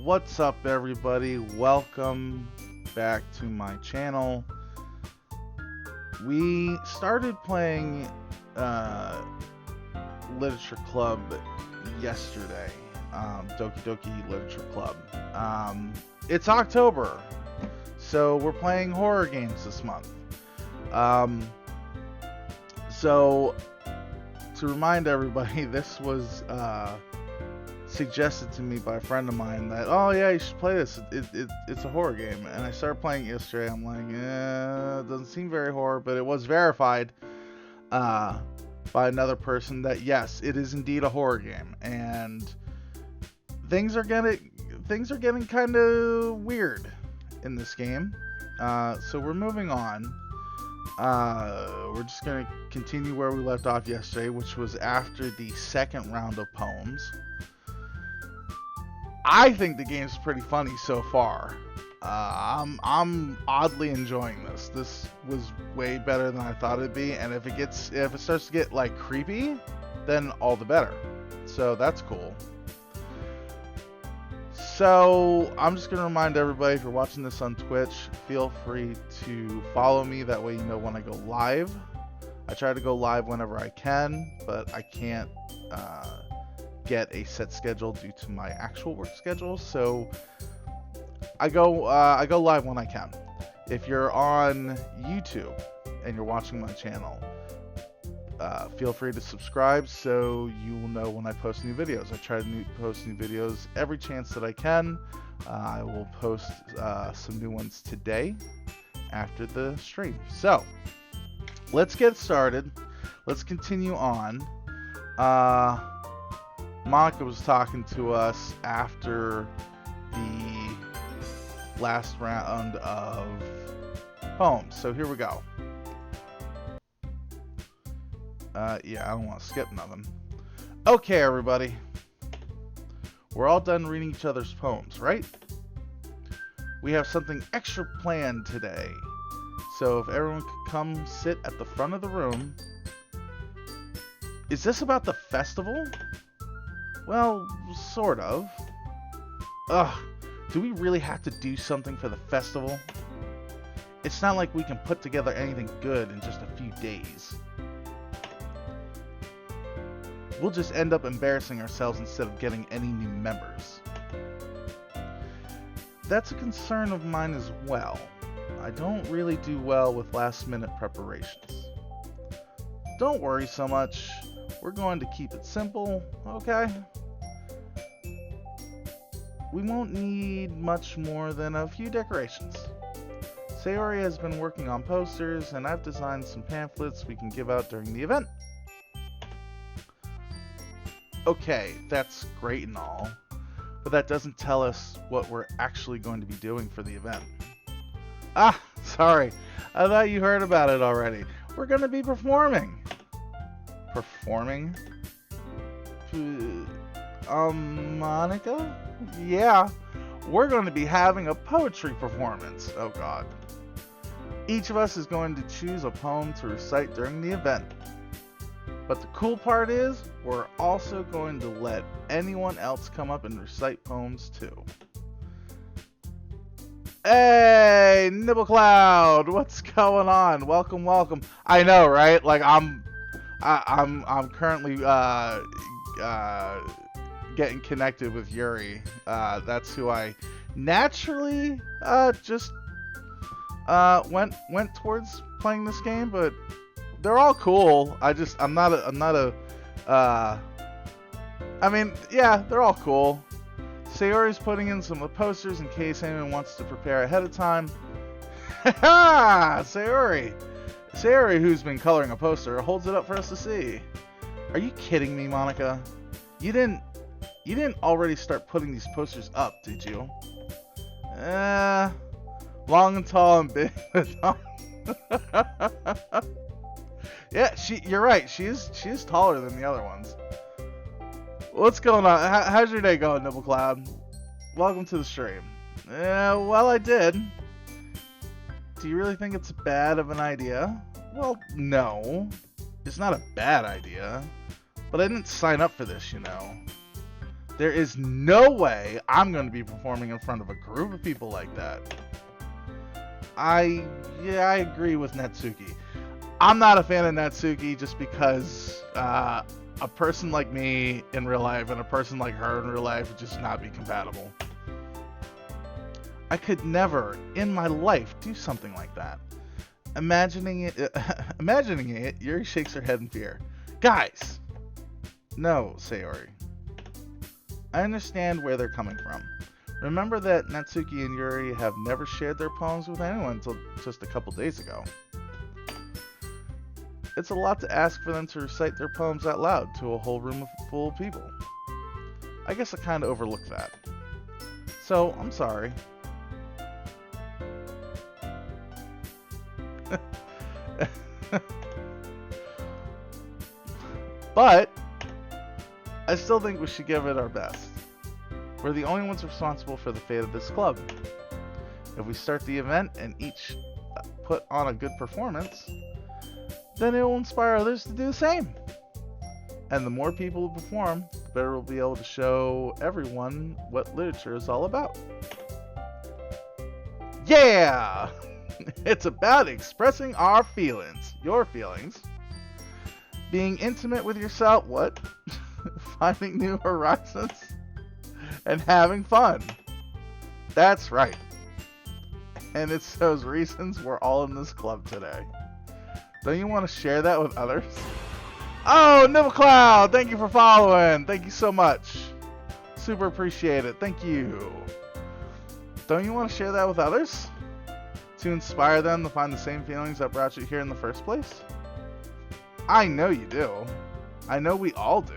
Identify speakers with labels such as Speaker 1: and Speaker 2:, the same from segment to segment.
Speaker 1: What's up, everybody? Welcome back to my channel. We started playing Literature Club yesterday. Doki Literature Club. It's October, so we're playing horror games this month. So to remind everybody, this was suggested to me by a friend of mine that, oh yeah, you should play this. It's a horror game, and I started playing it yesterday. I'm like, it doesn't seem very horror, but it was verified by another person that yes, it is indeed a horror game, and things are getting kind of weird in this game. So we're moving on. We're just gonna continue where we left off yesterday, which was after the second round of poems. I think the game's pretty funny so far. I'm oddly enjoying this. This was way better than I thought it'd be, and if it starts to get like creepy, then all the better. So that's cool. So I'm just gonna remind everybody, if you're watching this on Twitch, feel free to follow me. That way you know when I go live. I try to go live whenever I can, but I can't get a set schedule due to my actual work schedule, so I go live when I can. If you're on YouTube and you're watching my channel, feel free to subscribe so you will know when I post new videos. I try to post new videos every chance that I can. I will post some new ones today after the stream. So let's get started. Let's continue on. Monica was talking to us after the last round of poems. So here we go. Yeah, I don't want to skip nothing. Okay, everybody. We're all done reading each other's poems, right? We have something extra planned today. So if everyone could come sit at the front of the room. Is this about the festival? Well, sort of. Ugh, do we really have to do something for the festival? It's not like we can put together anything good in just a few days. We'll just end up embarrassing ourselves instead of getting any new members. That's a concern of mine as well. I don't really do well with last-minute preparations. Don't worry so much. We're going to keep it simple, okay? We won't need much more than a few decorations. Sayori has been working on posters, and I've designed some pamphlets we can give out during the event. Okay, that's great and all, but that doesn't tell us what we're actually going to be doing for the event. Ah, sorry. I thought you heard about it already. We're going to be performing. Performing? Monica? Yeah, we're going to be having a poetry performance. Oh god. Each of us is going to choose a poem to recite during the event. But the cool part is, we're also going to let anyone else come up and recite poems too. Hey, Nibblecloud, what's going on? Welcome, welcome. I know, right? Like I'm currently getting connected with Yuri. That's who I naturally just went towards playing this game, but they're all cool. I'm not a I mean, yeah, they're all cool. Sayori's putting in some of the posters in case anyone wants to prepare ahead of time. Haha! Sayori, who's been coloring a poster, holds it up for us to see. Are you kidding me, Monica? You didn't already start putting these posters up, did you? Long and tall and big. Yeah, you're right. She is taller than the other ones. What's going on? How's your day going, Nibblecloud? Welcome to the stream. Well, I did. Do you really think it's bad of an idea? Well, no. It's not a bad idea. But I didn't sign up for this, you know. There is no way I'm going to be performing in front of a group of people like that. I agree with Natsuki. I'm not a fan of Natsuki just because a person like me in real life and a person like her in real life would just not be compatible. I could never in my life do something like that. Imagining it, Yuri shakes her head in fear. Guys! No, Sayori. I understand where they're coming from. Remember that Natsuki and Yuri have never shared their poems with anyone until just a couple days ago. It's a lot to ask for them to recite their poems out loud to a whole room full of people. I guess I kind of overlooked that. So, I'm sorry. But I still think we should give it our best. We're the only ones responsible for the fate of this club. If we start the event and each put on a good performance, then it will inspire others to do the same. And the more people who perform, the better we'll be able to show everyone what literature is all about. Yeah! It's about expressing our feelings, your feelings, being intimate with yourself, what? Finding new horizons, and having fun. That's right. And it's those reasons we're all in this club today. Don't you want to share that with others? Oh, Nibble Cloud, thank you for following. Thank you so much. Super appreciate it. Thank you. Don't you want to share that with others? To inspire them to find the same feelings that brought you here in the first place? I know you do. I know we all do.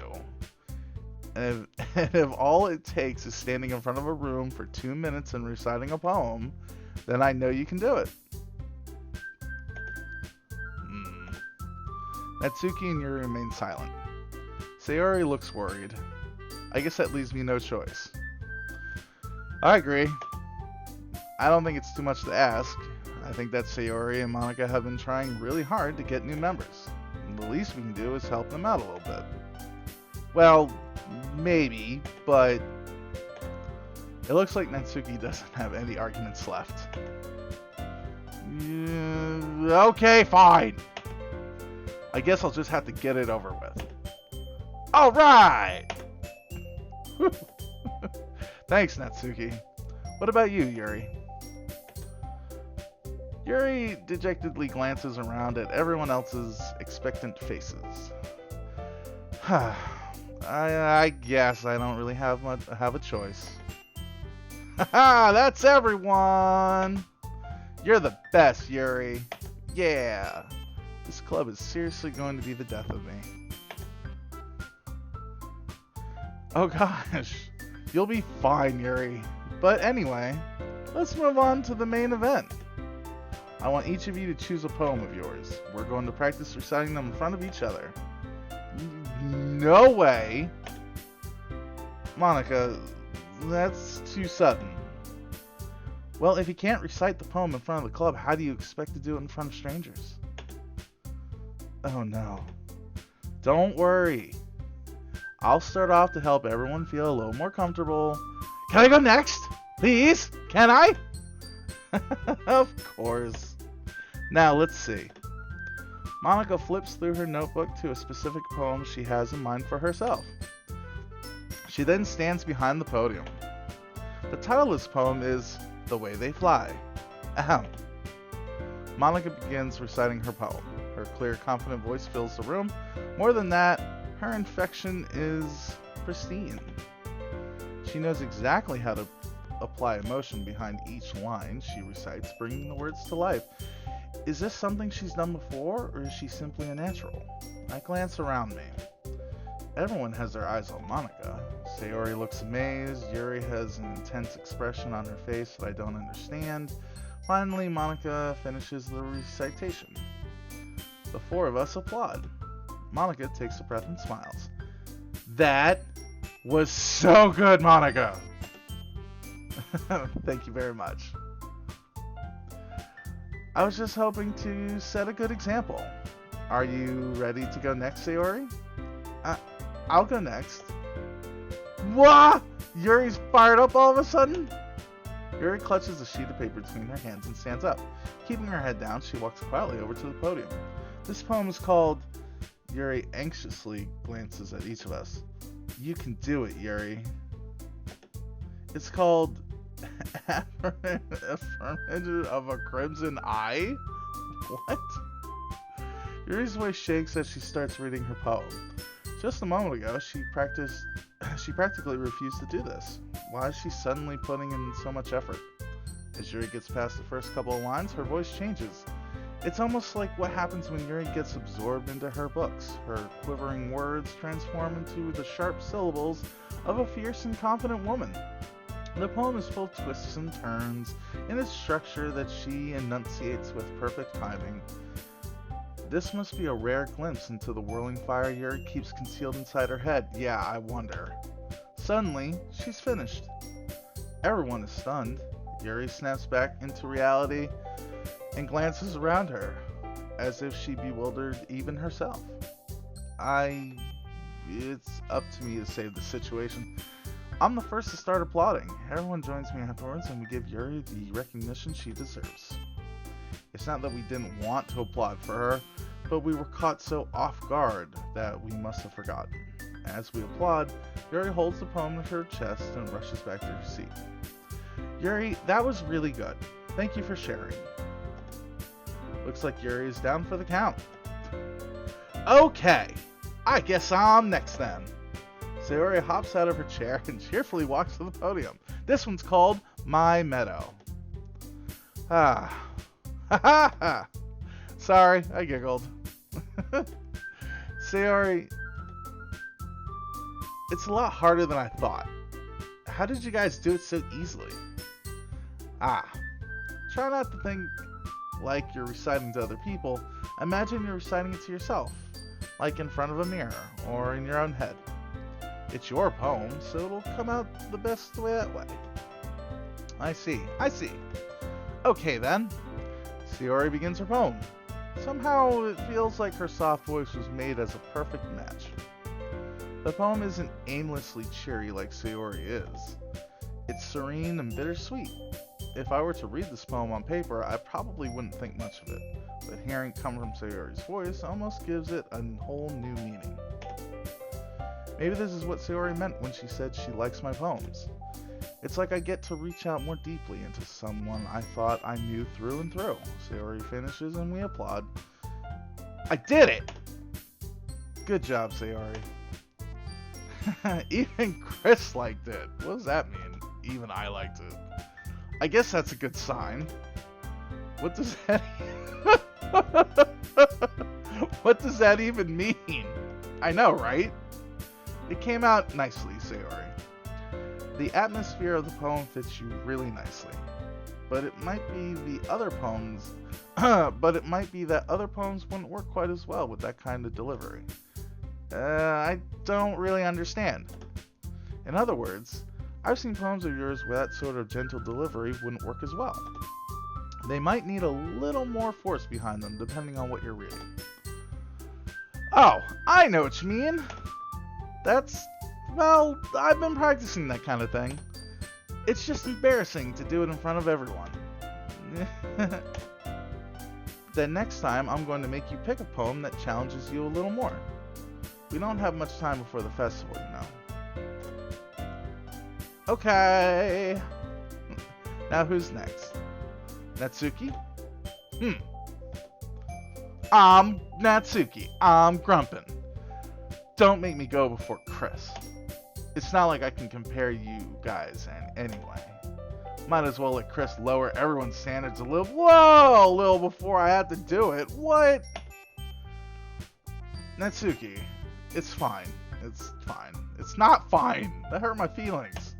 Speaker 1: And if all it takes is standing in front of a room for 2 minutes and reciting a poem, then I know you can do it. Natsuki and Yuri remain silent. Sayori looks worried. I guess that leaves me no choice. I agree. I don't think it's too much to ask. I think that Sayori and Monika have been trying really hard to get new members. And the least we can do is help them out a little bit. Well, maybe, but it looks like Natsuki doesn't have any arguments left. Okay, fine. I guess I'll just have to get it over with. Alright! Thanks, Natsuki. What about you, Yuri? Yuri dejectedly glances around at everyone else's expectant faces. I guess I don't really have a choice. Haha, that's everyone! You're the best, Yuri. Yeah. This club is seriously going to be the death of me. Oh gosh. You'll be fine, Yuri. But anyway, let's move on to the main event. I want each of you to choose a poem of yours. We're going to practice reciting them in front of each other. No way! Monika, that's too sudden. Well, if you can't recite the poem in front of the club, how do you expect to do it in front of strangers? Oh no. Don't worry. I'll start off to help everyone feel a little more comfortable. Can I go next? Please? Can I? Of course. Now, let's see. Monika flips through her notebook to a specific poem she has in mind for herself. She then stands behind the podium. The title of this poem is The Way They Fly. Ahem. Monika begins reciting her poem. Her clear, confident voice fills the room. More than that, her inflection is pristine. She knows exactly how to apply emotion behind each line she recites, bringing the words to life. Is this something she's done before, or is she simply a natural? I glance around me. Everyone has their eyes on Monika. Sayori looks amazed. Yuri has an intense expression on her face that I don't understand. Finally, Monika finishes the recitation. The four of us applaud. Monika takes a breath and smiles. That was so good, Monika! Thank you very much. I was just hoping to set a good example. Are you ready to go next, Sayori? I'll go next. What? Yuri's fired up all of a sudden? Yuri clutches a sheet of paper between her hands and stands up. Keeping her head down, she walks quietly over to the podium. This poem is called... Yuri anxiously glances at each of us. You can do it, Yuri. It's called... Affirmative of a Crimson Eye? What? Yuri's voice shakes as she starts reading her poem. Just a moment ago, she practically refused to do this. Why is she suddenly putting in so much effort? As Yuri gets past the first couple of lines, her voice changes. It's almost like what happens when Yuri gets absorbed into her books. Her quivering words transform into the sharp syllables of a fierce and confident woman. The poem is full of twists and turns in its structure that she enunciates with perfect timing. This must be a rare glimpse into the whirling fire Yuri keeps concealed inside her head. Yeah, I wonder. Suddenly, she's finished. Everyone is stunned. Yuri snaps back into reality and glances around her, as if she bewildered even herself. It's up to me to save the situation. I'm the first to start applauding. Everyone joins me afterwards and we give Yuri the recognition she deserves. It's not that we didn't want to applaud for her, but we were caught so off guard that we must have forgotten. As we applaud, Yuri holds the poem to her chest and rushes back to her seat. Yuri, that was really good. Thank you for sharing. Looks like Yuri is down for the count. Okay, I guess I'm next then. Sayori hops out of her chair and cheerfully walks to the podium. This one's called My Meadow. Ha ha ha. Sorry, I giggled. Sayori, it's a lot harder than I thought. How did you guys do it so easily? Try not to think like you're reciting to other people. Imagine you're reciting it to yourself, like in front of a mirror or in your own head. It's your poem, so it'll come out the best way that way. I see. Okay then. Sayori begins her poem. Somehow it feels like her soft voice was made as a perfect match. The poem isn't aimlessly cheery like Sayori is. It's serene and bittersweet. If I were to read this poem on paper, I probably wouldn't think much of it, but hearing it come from Sayori's voice almost gives it a whole new meaning. Maybe this is what Sayori meant when she said she likes my poems. It's like I get to reach out more deeply into someone I thought I knew through and through. Sayori finishes and we applaud. I did it! Good job, Sayori. Even Chris liked it. What does that mean? Even I liked it. I guess that's a good sign. What does that What does that even mean? I know, right? It came out nicely, Sayori. The atmosphere of the poem fits you really nicely. But it might be that other poems wouldn't work quite as well with that kind of delivery. I don't really understand. In other words, I've seen poems of yours where that sort of gentle delivery wouldn't work as well. They might need a little more force behind them depending on what you're reading. Oh, I know what you mean. Well, I've been practicing that kind of thing. It's just embarrassing to do it in front of everyone. Then next time, I'm going to make you pick a poem that challenges you a little more. We don't have much time before the festival, you know. Okay. Now who's next? Natsuki? I'm Natsuki. I'm Grumpin. Don't make me go before Chris. It's not like I can compare you guys anyway. Might as well let Chris lower everyone's standards a little before I had to do it. What? Natsuki, it's fine. It's fine. It's not fine. That hurt my feelings.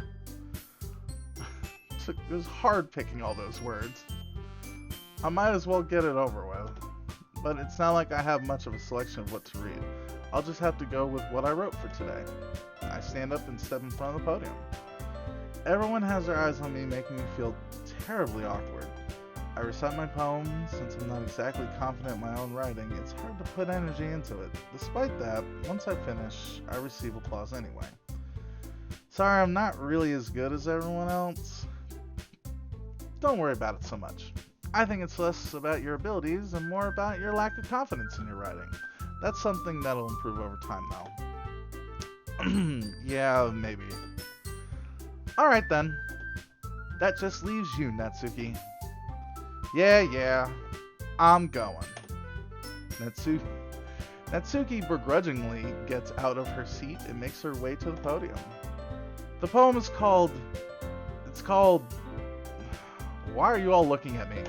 Speaker 1: It was hard picking all those words. I might as well get it over with. But it's not like I have much of a selection of what to read. I'll just have to go with what I wrote for today. I stand up and step in front of the podium. Everyone has their eyes on me, making me feel terribly awkward. I recite my poem. Since I'm not exactly confident in my own writing, it's hard to put energy into it. Despite that, once I finish, I receive applause anyway. Sorry, I'm not really as good as everyone else. Don't worry about it so much. I think it's less about your abilities and more about your lack of confidence in your writing. That's something that'll improve over time, though. Yeah, maybe. Alright then. That just leaves you, Natsuki. Yeah, I'm going. Natsuki begrudgingly gets out of her seat and makes her way to the podium. The poem is called... It's called... Why are you all looking at me?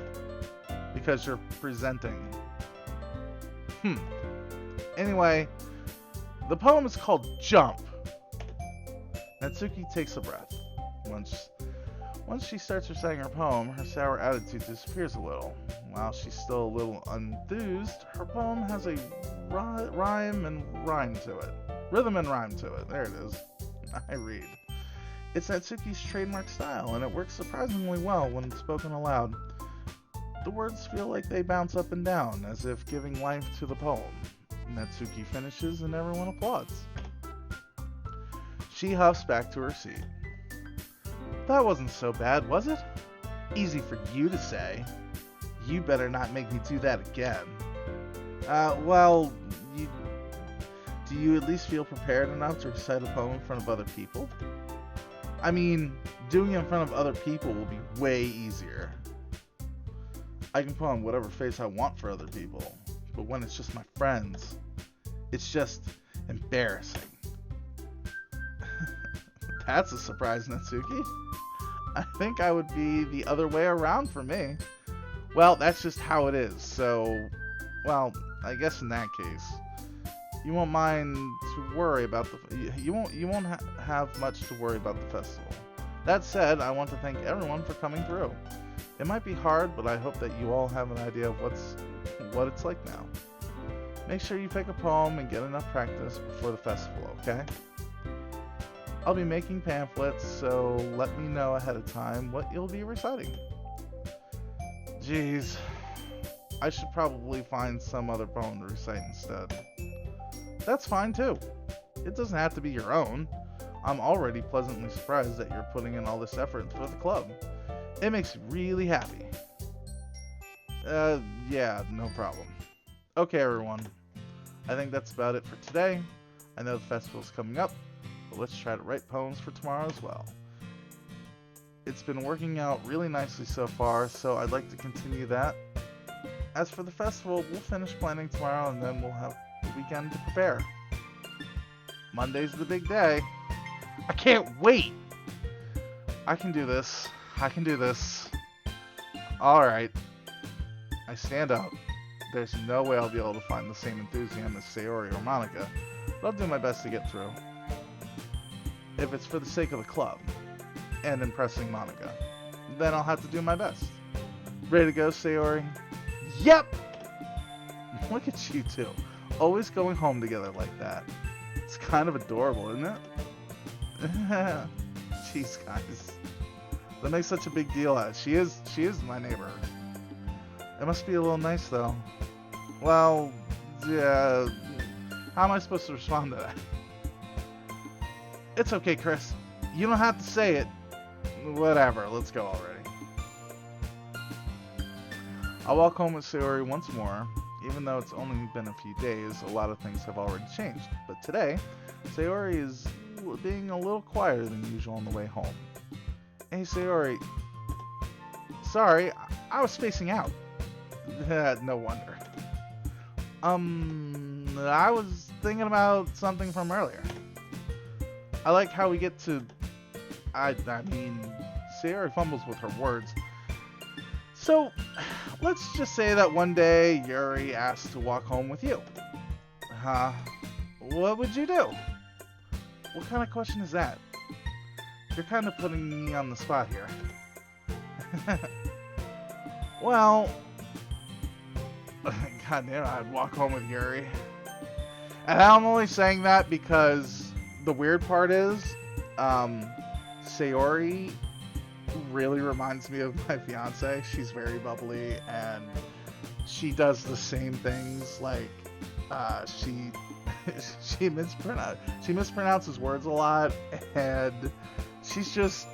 Speaker 1: Because you're presenting. Anyway, the poem is called Jump. Natsuki takes a breath. Once she starts reciting her poem, her sour attitude disappears a little. While she's still a little enthused, her poem has a rhythm and rhyme to it. There it is. I read. It's Natsuki's trademark style, and it works surprisingly well when spoken aloud. The words feel like they bounce up and down, as if giving life to the poem. Natsuki finishes and everyone applauds. She huffs back to her seat. That wasn't so bad, was it? Easy for you to say. You better not make me do that again. Do you at least feel prepared enough to recite a poem in front of other people? I mean, doing it in front of other people will be way easier. I can put on whatever face I want for other people, but when it's just my friends, it's just embarrassing. That's a surprise, Natsuki. I think I would be the other way around for me. Well, that's just how it is, so... Well, I guess in that case, you won't mind to worry about you won't have much to worry about the festival. That said, I want to thank everyone for coming through. It might be hard, but I hope that you all have an idea of what it's like now. Make sure you pick a poem and get enough practice before the festival, okay? I'll be making pamphlets, so let me know ahead of time what you'll be reciting. Jeez, I should probably find some other poem to recite instead. That's fine too. It doesn't have to be your own. I'm already pleasantly surprised that you're putting in all this effort for the club. It makes me really happy. Yeah, no problem. Okay, everyone. I think that's about it for today. I know the festival's coming up, but let's try to write poems for tomorrow as well. It's been working out really nicely so far, so I'd like to continue that. As for the festival, we'll finish planning tomorrow and then we'll have the weekend to prepare. Monday's the big day. I can't wait! I can do this. Alright. I stand up. There's no way I'll be able to find the same enthusiasm as Sayori or Monica, but I'll do my best to get through. If it's for the sake of the club and impressing Monica, then I'll have to do my best. Ready to go, Sayori? Yep! Look at you two, always going home together like that. It's kind of adorable, isn't it? Jeez, guys. That makes such a big deal out. She is my neighbor. It must be a little nice, though. Well, yeah. How am I supposed to respond to that? It's okay, Chris. You don't have to say it. Whatever, let's go already. I'll walk home with Sayori once more. Even though it's only been a few days, a lot of things have already changed. But today, Sayori is being a little quieter than usual on the way home. Hey, Sayori. Sorry, I was spacing out. No wonder. I was thinking about something from earlier. I like how we get to... I mean, Sayori fumbles with her words. So, let's just say that one day Yuri asked to walk home with you. What would you do? What kind of question is that? You're kind of putting me on the spot here. Well, goddamn, I'd walk home with Yuri. And I'm only saying that because the weird part is, Sayori really reminds me of my fiance. She's very bubbly and she does the same things. Like, she she mispronounces words a lot, and she's just...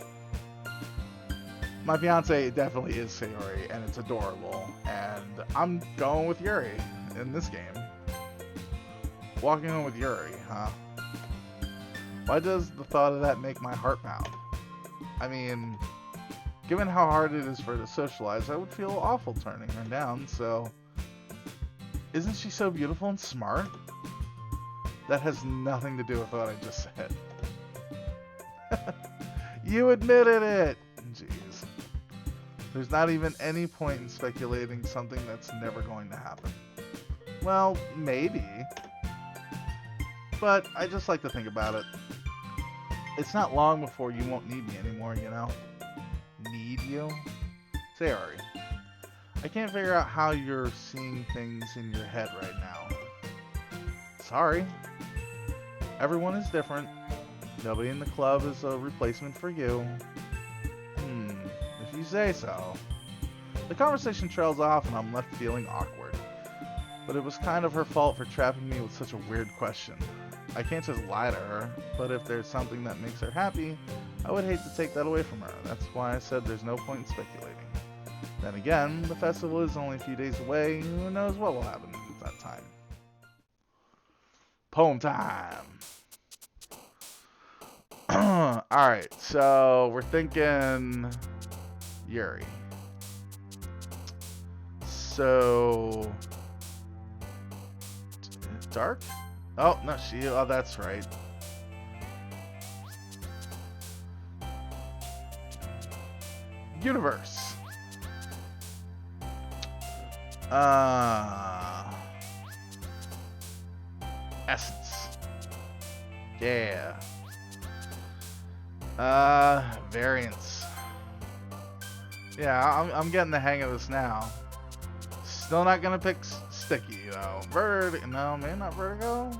Speaker 1: My fiance definitely is Sayori, and it's adorable, and I'm going with Yuri in this game. Walking home with Yuri, huh? Why does the thought of that make my heart pound? I mean, given how hard it is for her to socialize, I would feel awful turning her down, so... Isn't she so beautiful and smart? That has nothing to do with what I just said. You admitted it! Jeez. There's not even any point in speculating something that's never going to happen. Well, maybe. But I just like to think about it. It's not long before you won't need me anymore, you know? Need you? Sayori, I can't figure out how you're seeing things in your head right now. Sorry. Everyone is different. Nobody in the club is a replacement for you. If you say so. The conversation trails off and I'm left feeling awkward. But it was kind of her fault for trapping me with such a weird question. I can't just lie to her, but if there's something that makes her happy, I would hate to take that away from her. That's why I said there's no point in speculating. Then again, the festival is only a few days away. Who knows what will happen at that time. Poem time! Alright, so we're thinking Yuri. So... Dark? Oh, no, oh, that's right. Universe. Essence. Yeah. Variance. Yeah, I'm getting the hang of this now. Still not gonna pick Sticky, though. No, maybe not Vertigo?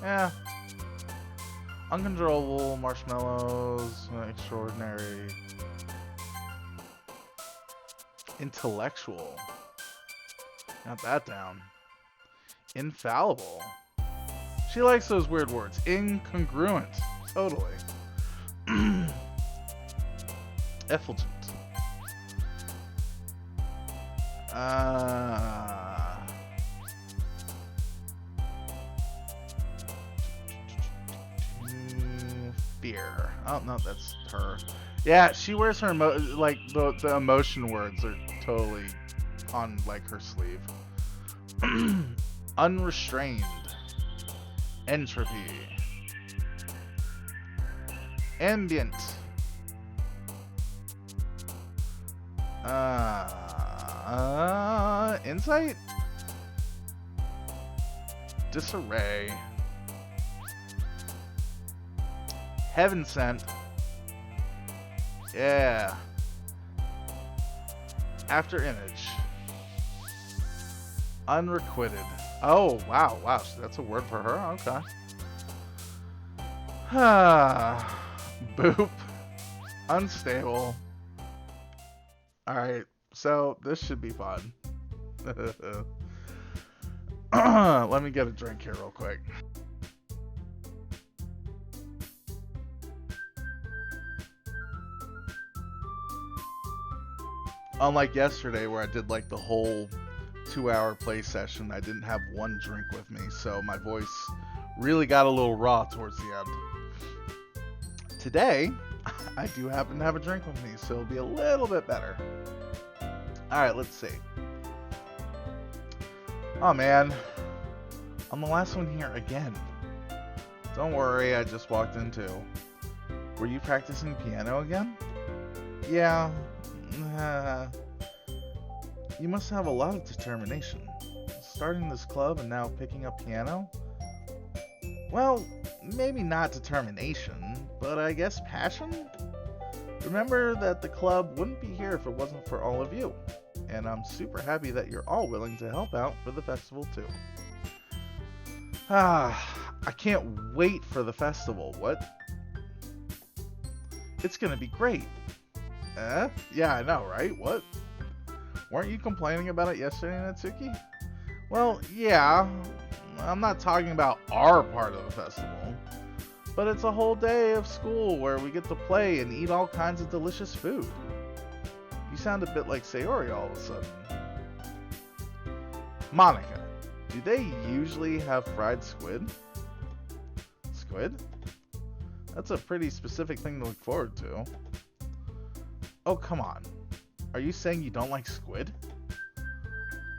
Speaker 1: Yeah. Uncontrollable, Marshmallows, Extraordinary. Intellectual. Got that down. Infallible. She likes those weird words. Incongruent. Totally. Effulgent. Fear. Oh, no, that's her. Yeah, she wears her like the emotion words are totally on like her sleeve. Unrestrained. Entropy. Ambient. Insight? Disarray. Heaven sent. Yeah. After image. Unrequited. Oh, wow, wow. So that's a word for her? Okay. Boop. Unstable. Alright, so this should be fun. Let me get a drink here real quick. Unlike yesterday where I did like the whole 2-hour play session, I didn't have one drink with me, so my voice really got a little raw towards the end. Today, I do happen to have a drink with me, so it'll be a little bit better. Alright, let's see. Oh man, I'm the last one here again. Don't worry, I just walked in too. Were you practicing piano again? Yeah. You must have a lot of determination. Starting this club and now picking up piano? Well, maybe not determination, but I guess passion? Remember that the club wouldn't be here if it wasn't for all of you. And I'm super happy that you're all willing to help out for the festival too. I can't wait for the festival. What? It's gonna be great. Yeah, I know, right? What? Weren't you complaining about it yesterday, Natsuki? Well, yeah. I'm not talking about our part of the festival, but it's a whole day of school where we get to play and eat all kinds of delicious food. You sound a bit like Sayori all of a sudden. Monica, do they usually have fried squid? Squid? That's a pretty specific thing to look forward to. Oh, come on. Are you saying you don't like squid?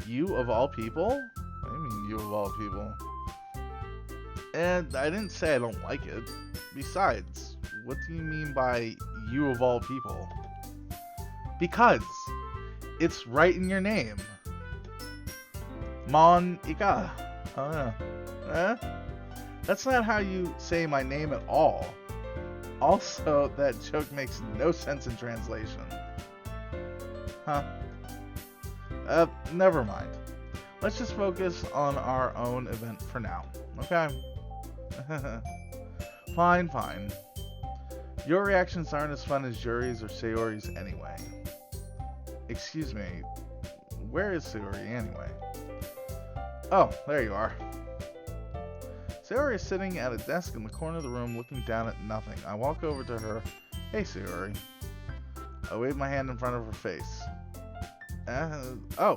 Speaker 1: You of all people? What do you mean, you of all people? And I didn't say I don't like it. Besides, what do you mean by you of all people? Because it's right in your name. Monica. Oh, yeah. Eh? That's not how you say my name at all. Also, that joke makes no sense in translation. Huh. Never mind. Let's just focus on our own event for now, okay? Fine. Your reactions aren't as fun as Yuri's or Sayori's anyway. Excuse me, where is Sayori anyway? Oh, there you are. Sayori is sitting at a desk in the corner of the room looking down at nothing. I walk over to her. Hey, Sayori. I wave my hand in front of her face. Oh,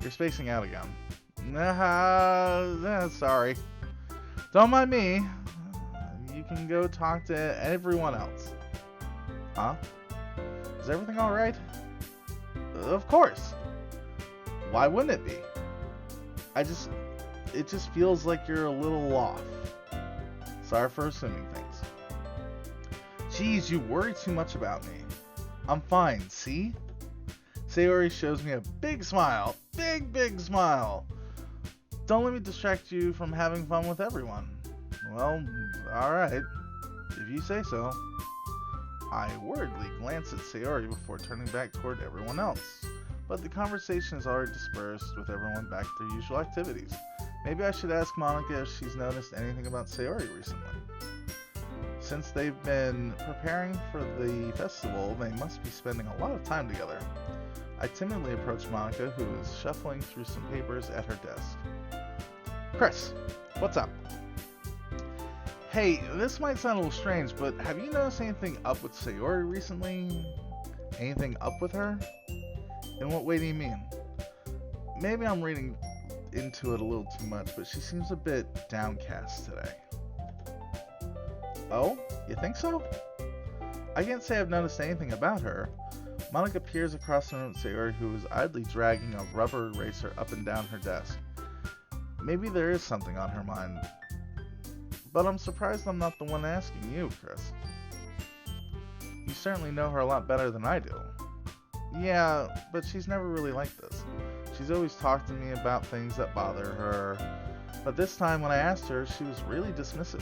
Speaker 1: you're spacing out again. Sorry. Don't mind me. You can go talk to everyone else. Huh? Is everything alright? Of course. Why wouldn't it be? It just feels like you're a little off. Sorry for assuming things. Jeez, you worry too much about me. I'm fine, see? Sayori shows me a big smile. Big smile. Don't let me distract you from having fun with everyone. Well, alright. If you say so. I worriedly glance at Sayori before turning back toward everyone else. But the conversation is already dispersed with everyone back to their usual activities. Maybe I should ask Monica if she's noticed anything about Sayori recently. Since they've been preparing for the festival, they must be spending a lot of time together. I timidly approach Monica, who is shuffling through some papers at her desk. Chris, what's up? Hey, this might sound a little strange, but have you noticed anything up with Sayori recently? Anything up with her? In what way do you mean? Maybe I'm reading into it a little too much, but she seems a bit downcast today. Oh? You think so? I can't say I've noticed anything about her. Monica peers across the room at Sayori, who is idly dragging a rubber eraser up and down her desk. Maybe there is something on her mind. But I'm surprised I'm not the one asking you, Chris. You certainly know her a lot better than I do. Yeah, but she's never really like this. She's always talked to me about things that bother her. But this time when I asked her, she was really dismissive.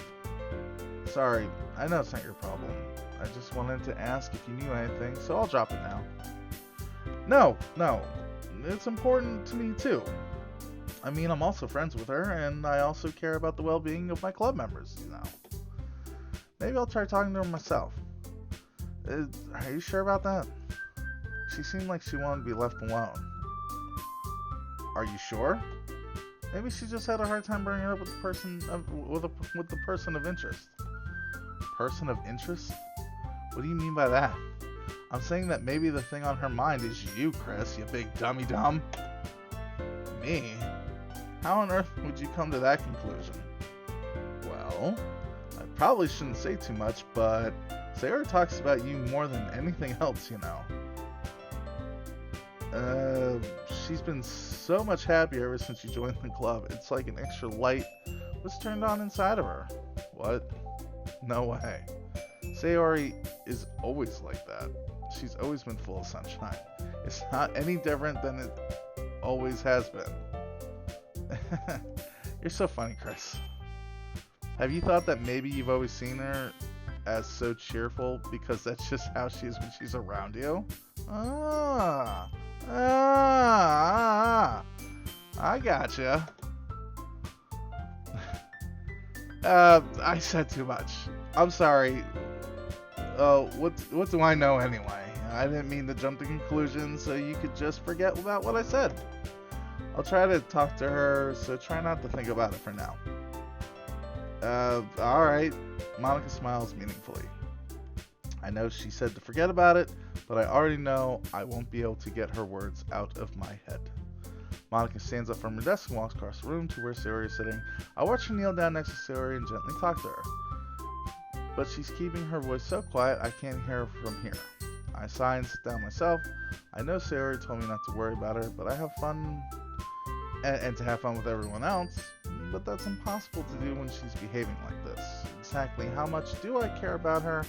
Speaker 1: Sorry, I know it's not your problem. I just wanted to ask if you knew anything, so I'll drop it now. No. It's important to me too. I mean, I'm also friends with her, and I also care about the well-being of my club members, you know. Maybe I'll try talking to her myself. Are you sure about that? She seemed like she wanted to be left alone. Are you sure? Maybe she just had a hard time bringing it up with the person with the person of interest. Person of interest? What do you mean by that? I'm saying that maybe the thing on her mind is you, Chris, you big dummy dumb. Me? How on earth would you come to that conclusion? Well, I probably shouldn't say too much, but Sayori talks about you more than anything else, you know. She's been so much happier ever since you joined the club. It's like an extra light was turned on inside of her. What? No way. Sayori is always like that. She's always been full of sunshine. It's not any different than it always has been. You're so funny, Chris. Have you thought that maybe you've always seen her as so cheerful because that's just how she is when she's around you? I gotcha. I said too much. I'm sorry. What do I know anyway? I didn't mean to jump to conclusions so you could just forget about what I said. I'll try to talk to her, so try not to think about it for now. Alright. Monica smiles meaningfully. I know she said to forget about it, but I already know I won't be able to get her words out of my head. Monica stands up from her desk and walks across the room to where Sayori is sitting. I watch her kneel down next to Sayori and gently talk to her. But she's keeping her voice so quiet I can't hear her from here. I sigh and sit down myself. I know Sayori told me not to worry about her, but I have fun and to have fun with everyone else. But that's impossible to do when she's behaving like this. Exactly how much do I care about her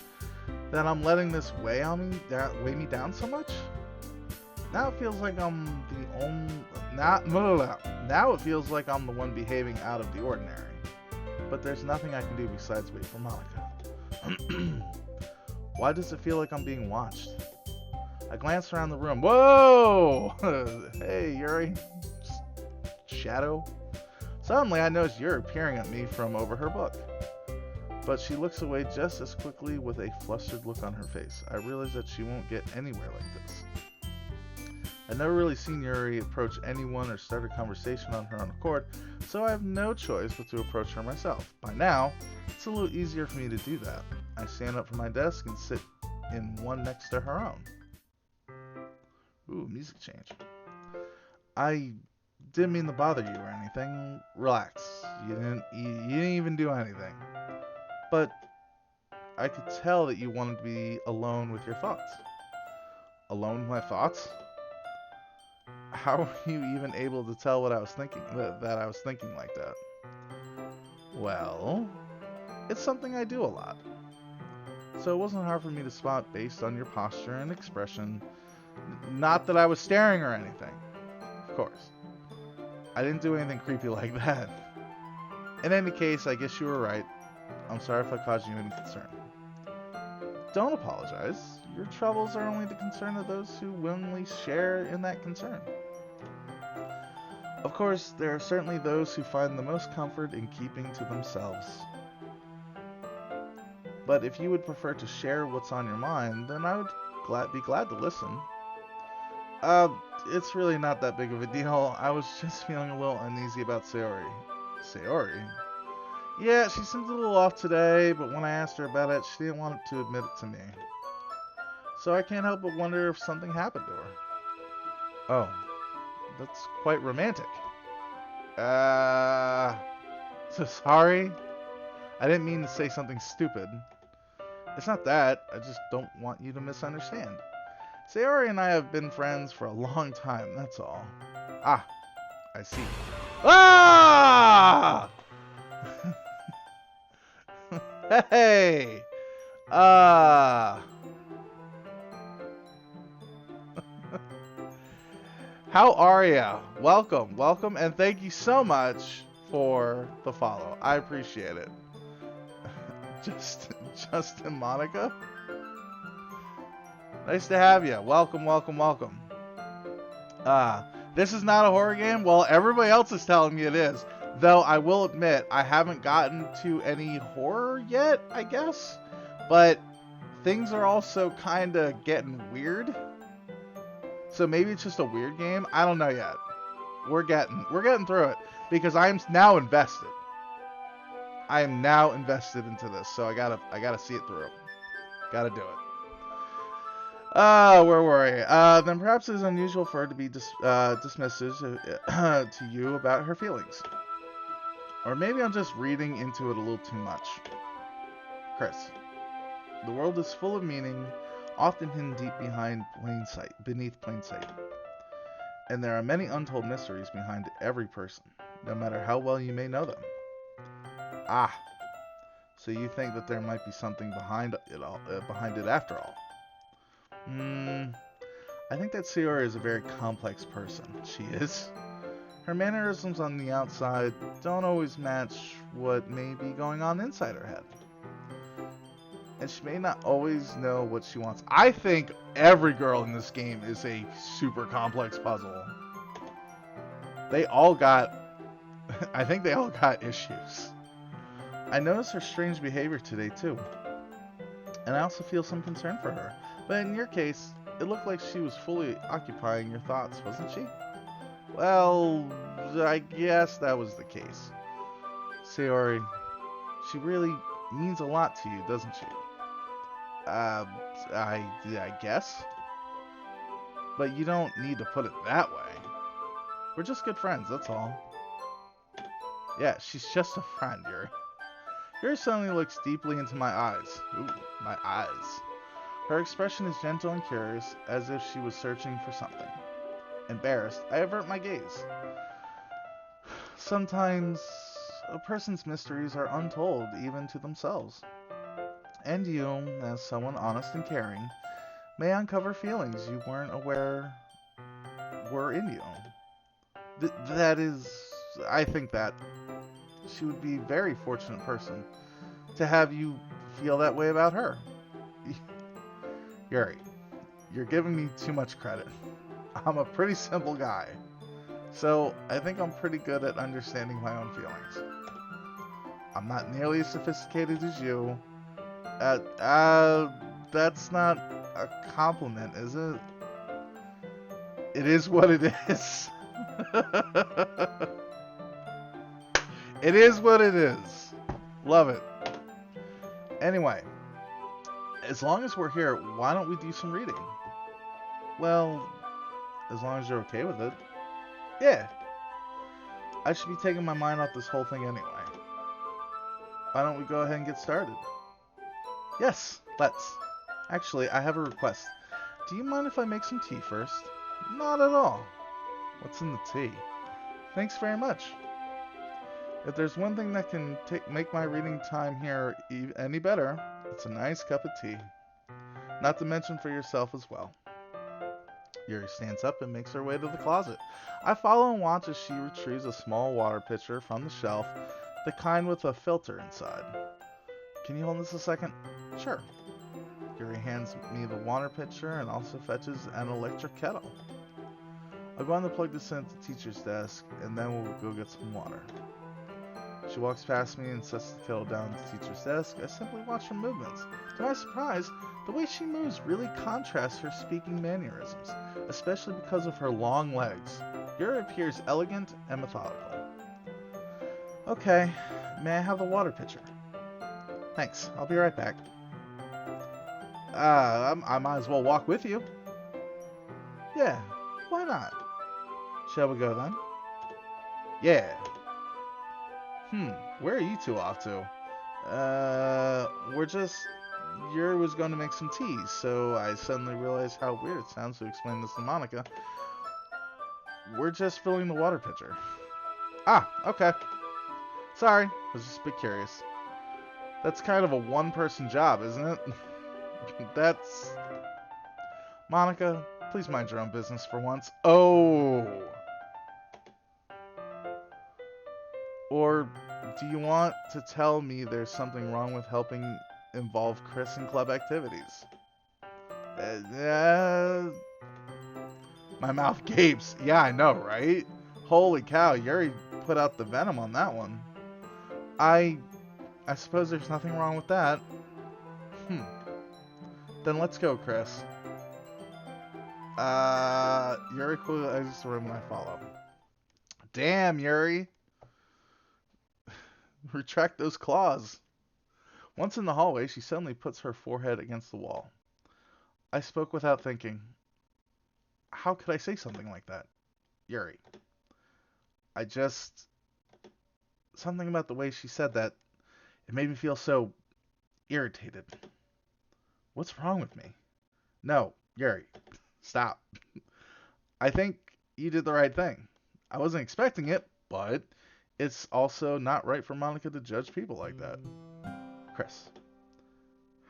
Speaker 1: that I'm letting this weigh me down so much? Now it feels like I'm the only... Now it feels like I'm the one behaving out of the ordinary. But there's nothing I can do besides wait for Monica. Why does it feel like I'm being watched? I glance around the room. Whoa! Hey, Yuri. Shadow. Suddenly I notice Yuri peering at me from over her book. But she looks away just as quickly with a flustered look on her face. I realize that she won't get anywhere like this. I've never really seen Yuri approach anyone or start a conversation on her own accord, so I have no choice but to approach her myself. By now, it's a little easier for me to do that. I stand up from my desk and sit in one next to her own. Ooh, music change. I didn't mean to bother you or anything. Relax. You didn't even do anything. But I could tell that you wanted to be alone with your thoughts. Alone with my thoughts? How were you even able to tell what I was thinking, that I was thinking like that? Well, it's something I do a lot. So it wasn't hard for me to spot based on your posture and expression. Not that I was staring or anything. Of course. I didn't do anything creepy like that. In any case, I guess you were right. I'm sorry if I caused you any concern. Don't apologize. Your troubles are only the concern of those who willingly share in that concern. Of course, there are certainly those who find the most comfort in keeping to themselves. But if you would prefer to share what's on your mind, then I would be glad to listen. It's really not that big of a deal. I was just feeling a little uneasy about Sayori. Sayori? Yeah, she seems a little off today, but when I asked her about it, she didn't want to admit it to me. So I can't help but wonder if something happened to her. Oh, that's quite romantic. So sorry. I didn't mean to say something stupid. It's not that, I just don't want you to misunderstand. Sayori and I have been friends for a long time, that's all. Ah, I see. Ah! Hey! How are ya? Welcome, and thank you so much for the follow. I appreciate it. Justin Monica? Nice to have you. Welcome. This is not a horror game? Well, everybody else is telling me it is. Though I will admit, I haven't gotten to any horror yet, I guess. But things are also kind of getting weird. So maybe it's just a weird game. I don't know yet. We're getting through it because I'm now invested. I am now invested into this, so I gotta see it through. Gotta do it. Where were we? Then perhaps it is unusual for her to be dismissive to you about her feelings. Or maybe I'm just reading into it a little too much. Chris, the world is full of meaning, often hidden deep beneath plain sight. And there are many untold mysteries behind every person, no matter how well you may know them. Ah, so you think that there might be something behind it after all. I think that Sayori is a very complex person. She is. Her mannerisms on the outside don't always match what may be going on inside her head. And she may not always know what she wants. I think every girl in this game is a super complex puzzle. I think they all got issues. I noticed her strange behavior today too. And I also feel some concern for her. But in your case, it looked like she was fully occupying your thoughts, wasn't she? Well, I guess that was the case. Sayori, she really means a lot to you, doesn't she? Uh, I guess. But you don't need to put it that way. We're just good friends, that's all. Yeah, she's just a friend, Yuri. Yuri suddenly looks deeply into my eyes. Ooh, my eyes. Her expression is gentle and curious, as if she was searching for something. Embarrassed, I avert my gaze. Sometimes a person's mysteries are untold even to themselves. And you, as someone honest and caring, may uncover feelings you weren't aware were in you. That is, I think that she would be a very fortunate person to have you feel that way about her. Yuri, you're giving me too much credit. I'm a pretty simple guy, so I think I'm pretty good at understanding my own feelings. I'm not nearly as sophisticated as you. That's not a compliment, is it? It is what it is. It is what it is. Love it. Anyway, as long as we're here, why don't we do some reading? Well, as long as you're okay with it. Yeah. I should be taking my mind off this whole thing anyway. Why don't we go ahead and get started? Yes, let's. Actually, I have a request. Do you mind if I make some tea first? Not at all. What's in the tea? Thanks very much. If there's one thing that can make my reading time here any better, it's a nice cup of tea. Not to mention for yourself as well. Yuri stands up and makes her way to the closet. I follow and watch as she retrieves a small water pitcher from the shelf, the kind with a filter inside. Can you hold this a second? Sure. Yuri hands me the water pitcher and also fetches an electric kettle. I'll go on to plug this in at the teacher's desk, and then we'll go get some water. She walks past me and sets the kettle down at the teacher's desk. I simply watch her movements. To my surprise, the way she moves really contrasts her speaking mannerisms, especially because of her long legs. Yuri appears elegant and methodical. Okay, may I have the water pitcher? Thanks, I'll be right back. I might as well walk with you. Yeah, why not? Shall we go then? Yeah. Where are you two off to? Yuri was going to make some tea, so I suddenly realized how weird it sounds to explain this to Monica. We're just filling the water pitcher. Ah, okay. Sorry, I was just a bit curious. That's kind of a one-person job, isn't it? That's... Monica, please mind your own business for once. Oh! Or do you want to tell me there's something wrong with helping involve Chris in club activities? My mouth gapes. Yeah, I know, right? Holy cow, Yuri put out the venom on that one. I suppose there's nothing wrong with that. Then let's go, Chris. Yuri quickly exits the room and I follow. Damn, Yuri. Retract those claws. Once in the hallway, she suddenly puts her forehead against the wall. I spoke without thinking. How could I say something like that? Yuri. Something about the way she said that, it made me feel so irritated. What's wrong with me? No, Yuri, stop. I think you did the right thing. I wasn't expecting it, but it's also not right for Monica to judge people like that. Chris,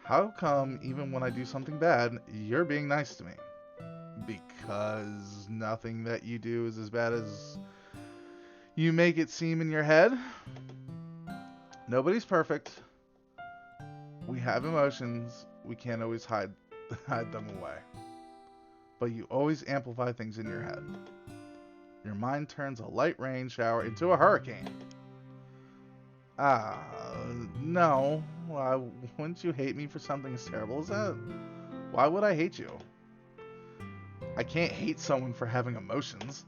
Speaker 1: how come even when I do something bad, you're being nice to me? Because nothing that you do is as bad as you make it seem in your head? Nobody's perfect. We have emotions. We can't always hide them away. But you always amplify things in your head. Your mind turns a light rain shower into a hurricane. No. Why wouldn't you hate me for something as terrible as that? Why would I hate you? I can't hate someone for having emotions.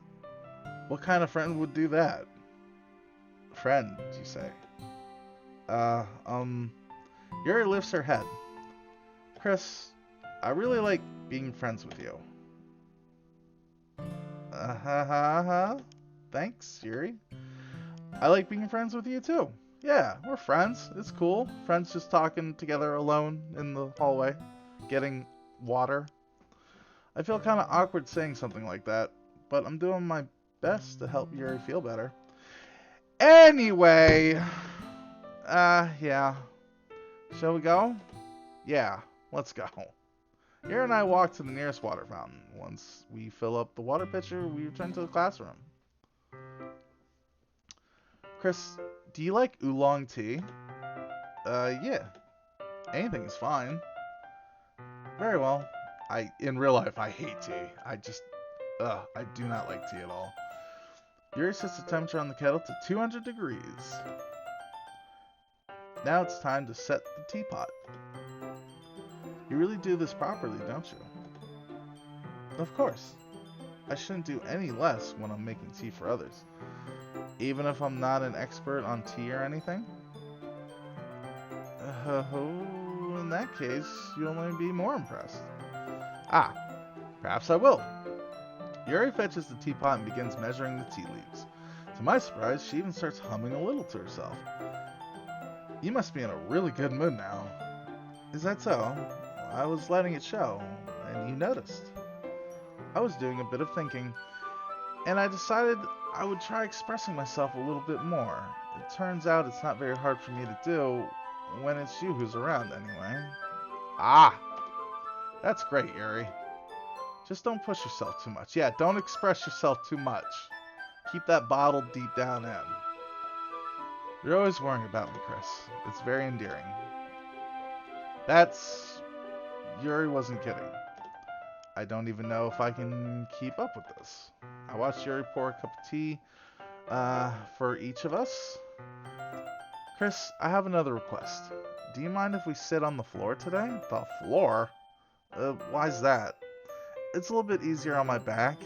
Speaker 1: What kind of friend would do that? Friend, you say? Uh, um, Yuri lifts her head. Chris, I really like being friends with you. Uh-huh. Thanks, Yuri. I like being friends with you too. Yeah, we're friends. It's cool. Friends just talking together alone in the hallway, getting water. I feel kind of awkward saying something like that, but I'm doing my best to help Yuri feel better. Anyway, yeah. Shall we go? Yeah, let's go. Yuri and I walk to the nearest water fountain. Once we fill up the water pitcher, we return to the classroom. Chris, do you like oolong tea? Yeah. Anything's fine. Very well. In real life, I hate tea. I do not like tea at all. Yuri sets the temperature on the kettle to 200 degrees. Now it's time to set the teapot. You really do this properly, don't you? Of course. I shouldn't do any less when I'm making tea for others. Even if I'm not an expert on tea or anything? In that case, you'll only be more impressed. Ah, perhaps I will. Yuri fetches the teapot and begins measuring the tea leaves. To my surprise, she even starts humming a little to herself. You must be in a really good mood now. Is that so? I was letting it show, and you noticed. I was doing a bit of thinking, and I decided I would try expressing myself a little bit more. It turns out it's not very hard for me to do when it's you who's around anyway. Ah, that's great, Yuri. Just don't push yourself too much. Yeah, don't express yourself too much. Keep that bottle deep down in. You're always worrying about me, Chris. It's very endearing. Yuri wasn't kidding. I don't even know if I can keep up with this. I watched Yuri pour a cup of tea for each of us. Chris, I have another request. Do you mind if we sit on the floor today? The floor? Why's that? It's a little bit easier on my back.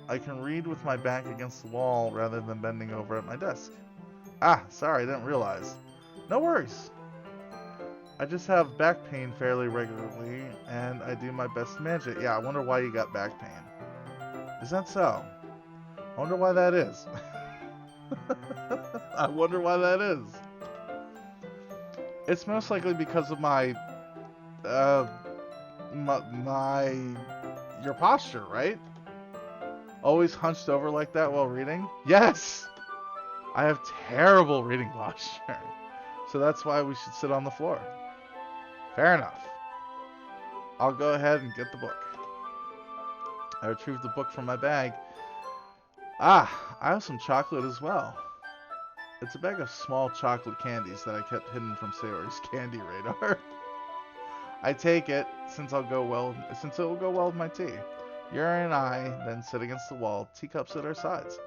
Speaker 1: I can read with my back against the wall rather than bending over at my desk. Ah, sorry, I didn't realize. No worries. I just have back pain fairly regularly, and I do my best to manage it. Yeah, I wonder why you got back pain. Is that so? I wonder why that is. I wonder why that is. It's most likely because of your posture, right? Always hunched over like that while reading? Yes! I have terrible reading posture. So that's why we should sit on the floor. Fair enough. I'll go ahead and get the book. I retrieved the book from my bag. Ah, I have some chocolate as well. It's a bag of small chocolate candies that I kept hidden from Sayori's candy radar. I take it since it will go well with my tea. Yuri and I then sit against the wall, teacups at our sides.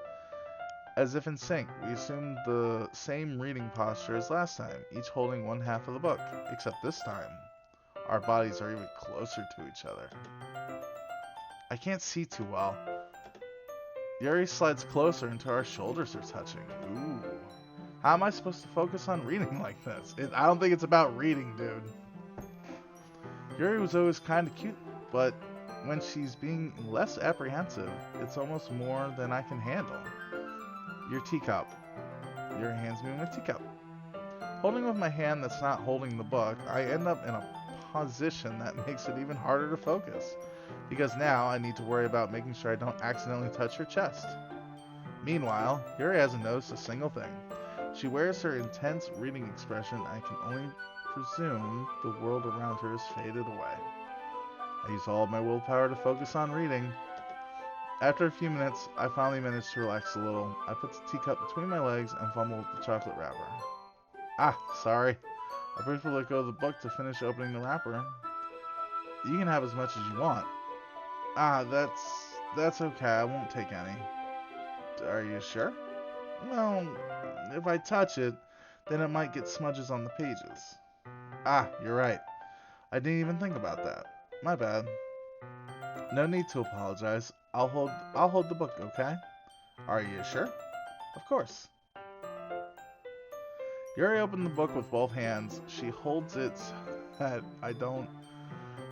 Speaker 1: As if in sync, we assumed the same reading posture as last time, each holding one half of the book, except this time, our bodies are even closer to each other. I can't see too well. Yuri slides closer until our shoulders are touching. Ooh. How am I supposed to focus on reading like this? I don't think it's about reading, dude. Yuri was always kind of cute, but when she's being less apprehensive, it's almost more than I can handle. Your teacup. Yuri hands me my teacup. Holding with my hand that's not holding the book, I end up in a position that makes it even harder to focus, because now I need to worry about making sure I don't accidentally touch her chest. Meanwhile, Yuri hasn't noticed a single thing. She wears her intense reading expression. I can only presume the world around her has faded away. I use all of my willpower to focus on reading. After a few minutes, I finally manage to relax a little. I put the teacup between my legs and fumble with the chocolate wrapper. Ah, sorry. I briefly let go of the book to finish opening the wrapper. You can have as much as you want. Ah, that's okay. I won't take any. Are you sure? Well, if I touch it, then it might get smudges on the pages. Ah, you're right. I didn't even think about that. My bad. No need to apologize. I'll hold the book, okay? Are you sure? Of course. Yuri opened the book with both hands. She holds it so that I don't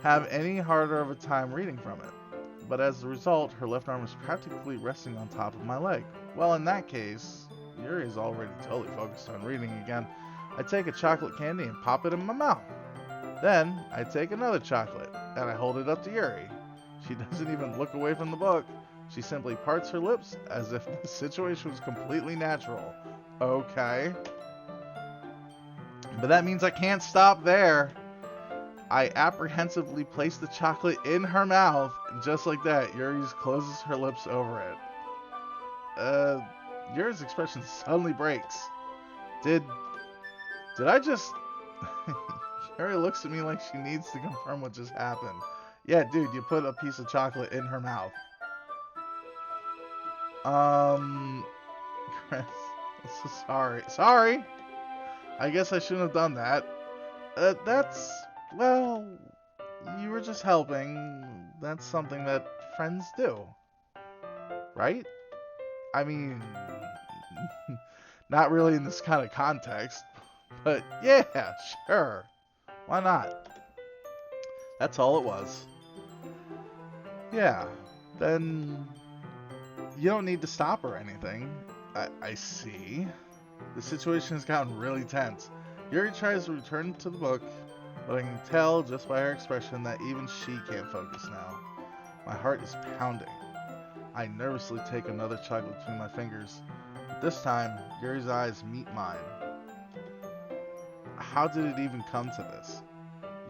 Speaker 1: have any harder of a time reading from it. But as a result, her left arm is practically resting on top of my leg. Well, in that case, Yuri is already totally focused on reading again. I take a chocolate candy and pop it in my mouth. Then, I take another chocolate, and I hold it up to Yuri. She doesn't even look away from the book. She simply parts her lips as if the situation was completely natural. Okay. But that means I can't stop there. I apprehensively place the chocolate in her mouth, and just like that, Yuri closes her lips over it. Yuri's expression suddenly breaks. Did I just... Yuri looks at me like she needs to confirm what just happened. Yeah, dude, you put a piece of chocolate in her mouth. Chris, so sorry. Sorry! I guess I shouldn't have done that. Well, you were just helping. That's something that friends do. Right? I mean, not really in this kind of context, but yeah, sure. Why not? That's all it was. Yeah, then you don't need to stop or anything. I see. The situation has gotten really tense. Yuri tries to return to the book, but I can tell just by her expression that even she can't focus now. My heart is pounding. I nervously take another chocolate between my fingers. But this time, Yuri's eyes meet mine. How did it even come to this?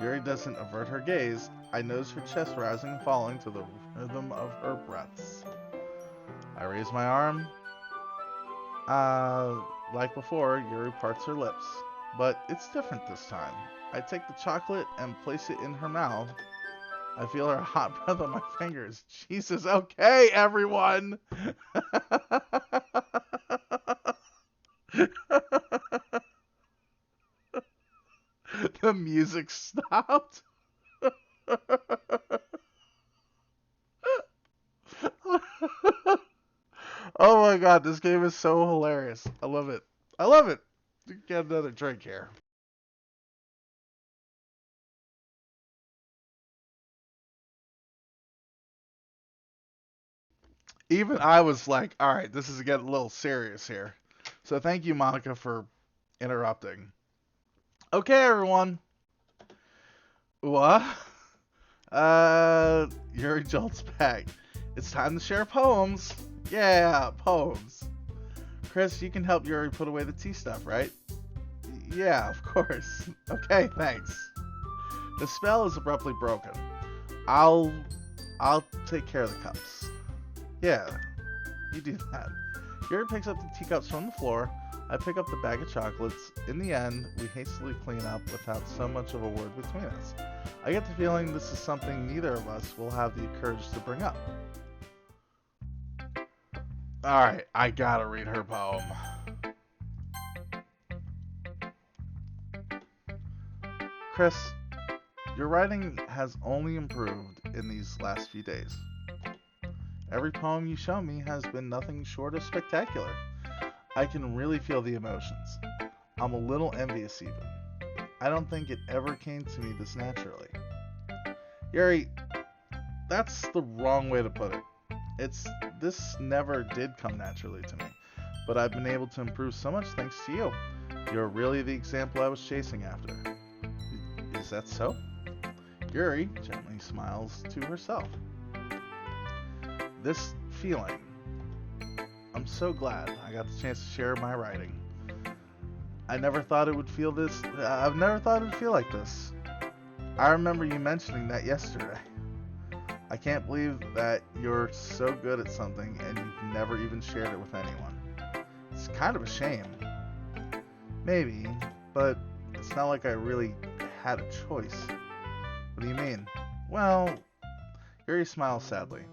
Speaker 1: Yuri doesn't avert her gaze. I notice her chest rising and falling to the rhythm of her breaths. I raise my arm. Like before, Yuri parts her lips. But it's different this time. I take the chocolate and place it in her mouth. I feel her hot breath on my fingers. Jesus, okay, everyone! The music stopped. Oh my god, this game is so hilarious. I love it. I love it. Get another drink here. Even I was like, all right, this is getting a little serious here. So thank you, Monica, for interrupting. Okay, everyone. What? Yuri jolts back. It's time to share poems. Yeah, poems. Chris, you can help Yuri put away the tea stuff, right? Yeah, of course. Okay, thanks. The spell is abruptly broken. I'll take care of the cups. Yeah, you do that. Yuri picks up the teacups from the floor. I pick up the bag of chocolates. In the end, we hastily clean up without so much of a word between us. I get the feeling this is something neither of us will have the courage to bring up. Alright, I gotta read her poem. Chris, your writing has only improved in these last few days. Every poem you show me has been nothing short of spectacular. I can really feel the emotions. I'm a little envious even. I don't think it ever came to me this naturally. Yuri, that's the wrong way to put it. This never did come naturally to me, but I've been able to improve so much thanks to you. You're really the example I was chasing after. Is that so? Yuri gently smiles to herself. This feeling, I'm so glad I got the chance to share my writing. I've never thought it would feel like this. I remember you mentioning that yesterday. I can't believe that you're so good at something and you've never even shared it with anyone. It's kind of a shame. Maybe, but it's not like I really had a choice. What do you mean? Well, Yuri smiles sadly.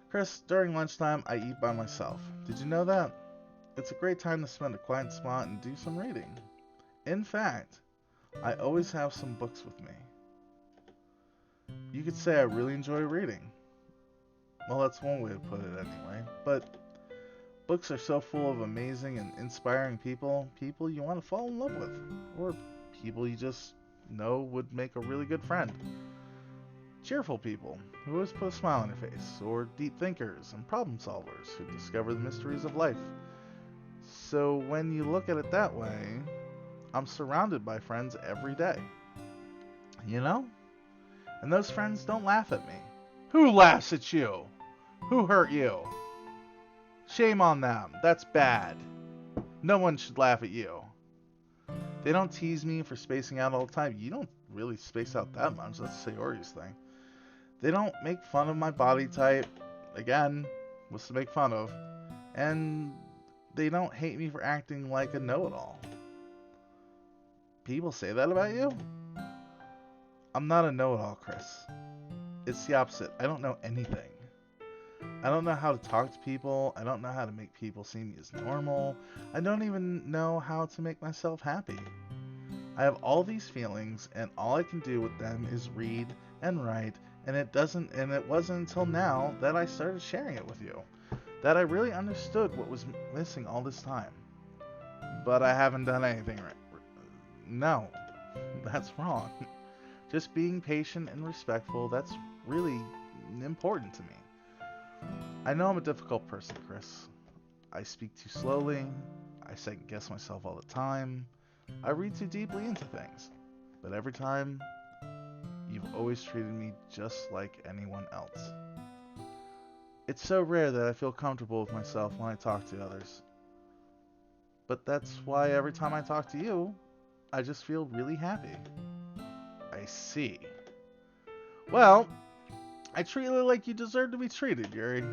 Speaker 1: Chris, during lunchtime, I eat by myself. Did you know that? It's a great time to spend a quiet spot and do some reading. In fact, I always have some books with me. You could say I really enjoy reading. Well, that's one way to put it anyway. But books are so full of amazing and inspiring people you want to fall in love with, or people you just know would make a really good friend. Cheerful people who always put a smile on your face, or deep thinkers and problem solvers who discover the mysteries of life. So when you look at it that way, I'm surrounded by friends every day. You know? And those friends don't laugh at me. Who laughs at you? Who hurt you? Shame on them. That's bad. No one should laugh at you. They don't tease me for spacing out all the time. You don't really space out that much. That's Sayori's thing. They don't make fun of my body type. Again, what's to make fun of? And they don't hate me for acting like a know-it-all. People say that about you? I'm not a know-it-all, Chris. It's the opposite. I don't know anything. I don't know how to talk to people. I don't know how to make people see me as normal. I don't even know how to make myself happy. I have all these feelings, and all I can do with them is read and write, and it wasn't until now that I started sharing it with you that I really understood what was missing all this time. But I haven't done anything right. No, that's wrong. Just being patient and respectful, that's really important to me. I know I'm a difficult person, Chris. I speak too slowly. I second guess myself all the time. I read too deeply into things. But every time, you've always treated me just like anyone else. It's so rare that I feel comfortable with myself when I talk to others. But that's why every time I talk to you, I just feel really happy. I see. Well, I treat you like you deserve to be treated, Yuri.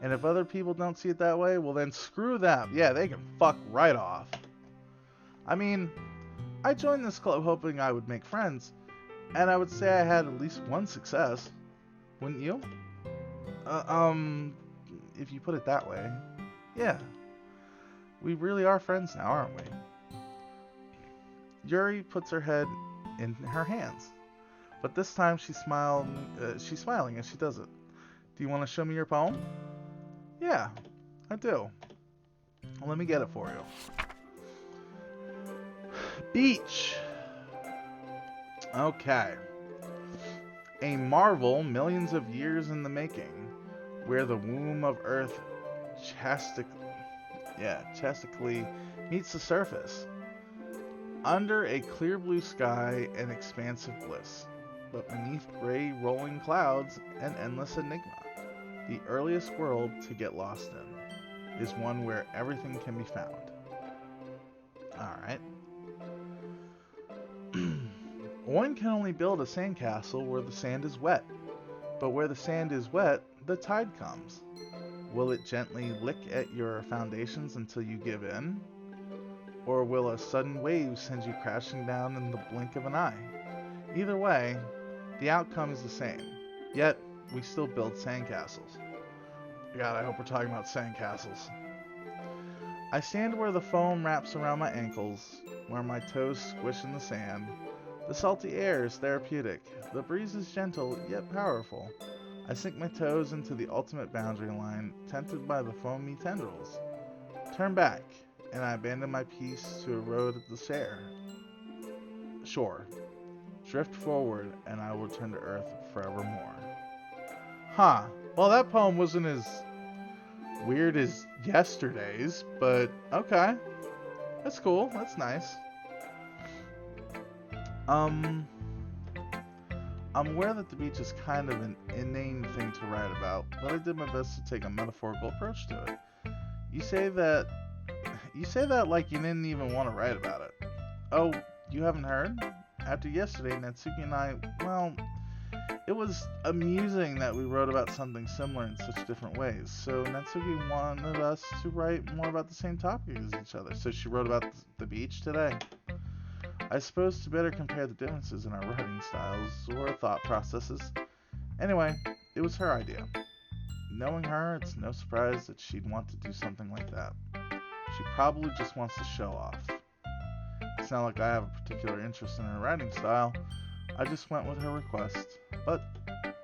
Speaker 1: And if other people don't see it that way, well then screw them. Yeah, they can fuck right off. I mean, I joined this club hoping I would make friends, and I would say I had at least one success. Wouldn't you? If you put it that way. Yeah. We really are friends now, aren't we? Yuri puts her head in her hands. But this time she's smiling as she does it. Do you want to show me your poem? Yeah, I do. Well, let me get it for you. Beach. Okay. A marvel millions of years in the making, where the womb of Earth chastically meets the surface. Under a clear blue sky, an expansive bliss. But beneath gray rolling clouds, an endless enigma. The earliest world to get lost in is one where everything can be found. Alright. One can only build a sandcastle where the sand is wet. But where the sand is wet, the tide comes. Will it gently lick at your foundations until you give in? Or will a sudden wave send you crashing down in the blink of an eye? Either way, the outcome is the same. Yet, we still build sandcastles. God, I hope we're talking about sandcastles. I stand where the foam wraps around my ankles, where my toes squish in the sand. The salty air is therapeutic. The breeze is gentle, yet powerful. I sink my toes into the ultimate boundary line, tempted by the foamy tendrils. Turn back, and I abandon my peace to erode at the shore. Drift forward, and I will return to Earth forevermore. Huh. Well, that poem wasn't as weird as yesterday's, but okay. That's cool. That's nice. I'm aware that the beach is kind of an inane thing to write about, but I did my best to take a metaphorical approach to it. You say that like you didn't even want to write about it. Oh, you haven't heard? After yesterday, Natsuki and I, well, it was amusing that we wrote about something similar in such different ways. So Natsuki wanted us to write more about the same topic as each other. So she wrote about the beach today. I suppose to better compare the differences in our writing styles or thought processes. Anyway, it was her idea. Knowing her, it's no surprise that she'd want to do something like that. She probably just wants to show off. It's not like I have a particular interest in her writing style. I just went with her request. But,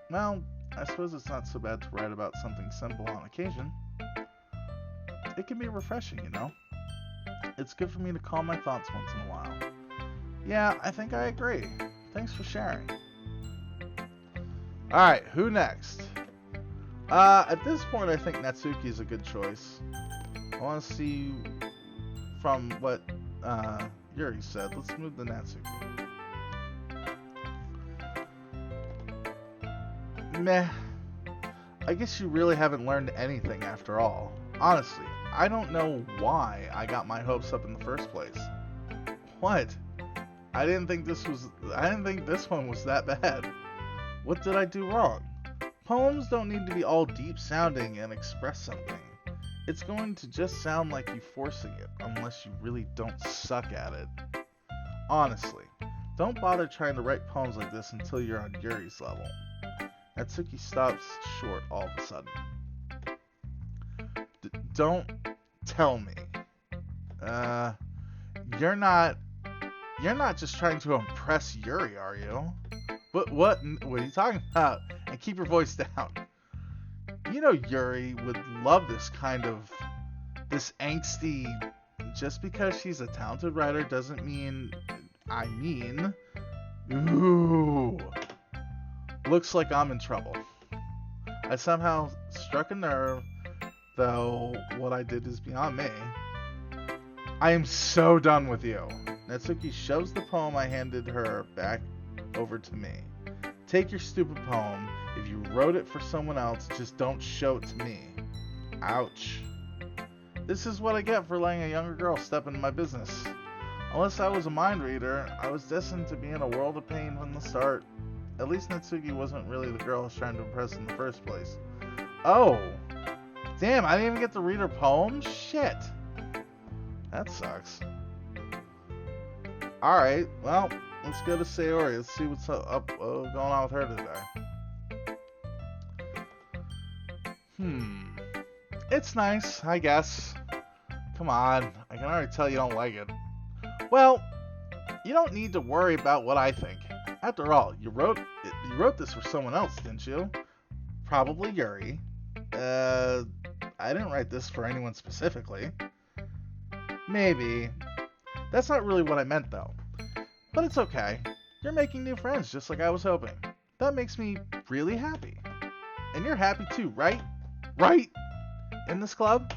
Speaker 1: well, I suppose it's not so bad to write about something simple on occasion. It can be refreshing, you know? It's good for me to calm my thoughts once in a while. Yeah, I think I agree. Thanks for sharing. Alright, who next? At this point, I think Natsuki is a good choice. I want to see from what Yuri said. Let's move to Natsuki. Meh. I guess you really haven't learned anything after all. Honestly, I don't know why I got my hopes up in the first place. What? I didn't think this one was that bad. What did I do wrong? Poems don't need to be all deep sounding and express something. It's going to just sound like you forcing it, unless you really don't suck at it. Honestly, don't bother trying to write poems like this until you're on Yuri's level. Natsuki stops short all of a sudden. Don't tell me. You're not just trying to impress Yuri, are you? What are you talking about? And keep your voice down. You know Yuri would love this angsty. Just because she's a talented writer doesn't mean. Ooh. Looks like I'm in trouble. I somehow struck a nerve, though what I did is beyond me. I am so done with you. Natsuki shoves the poem I handed her back over to me. Take your stupid poem. If you wrote it for someone else, just don't show it to me. Ouch. This is what I get for letting a younger girl step into my business. Unless I was a mind reader, I was destined to be in a world of pain from the start. At least Natsuki wasn't really the girl I was trying to impress in the first place. Oh! Damn, I didn't even get to read her poem? Shit! That sucks. Alright, well, let's go to Sayori. Let's see what's going on with her today. It's nice, I guess. Come on, I can already tell you don't like it. Well, you don't need to worry about what I think. After all, you wrote this for someone else, didn't you? Probably Yuri. I didn't write this for anyone specifically. Maybe. That's not really what I meant, though. But it's okay. You're making new friends, just like I was hoping. That makes me really happy. And you're happy too, right? Right? In this club?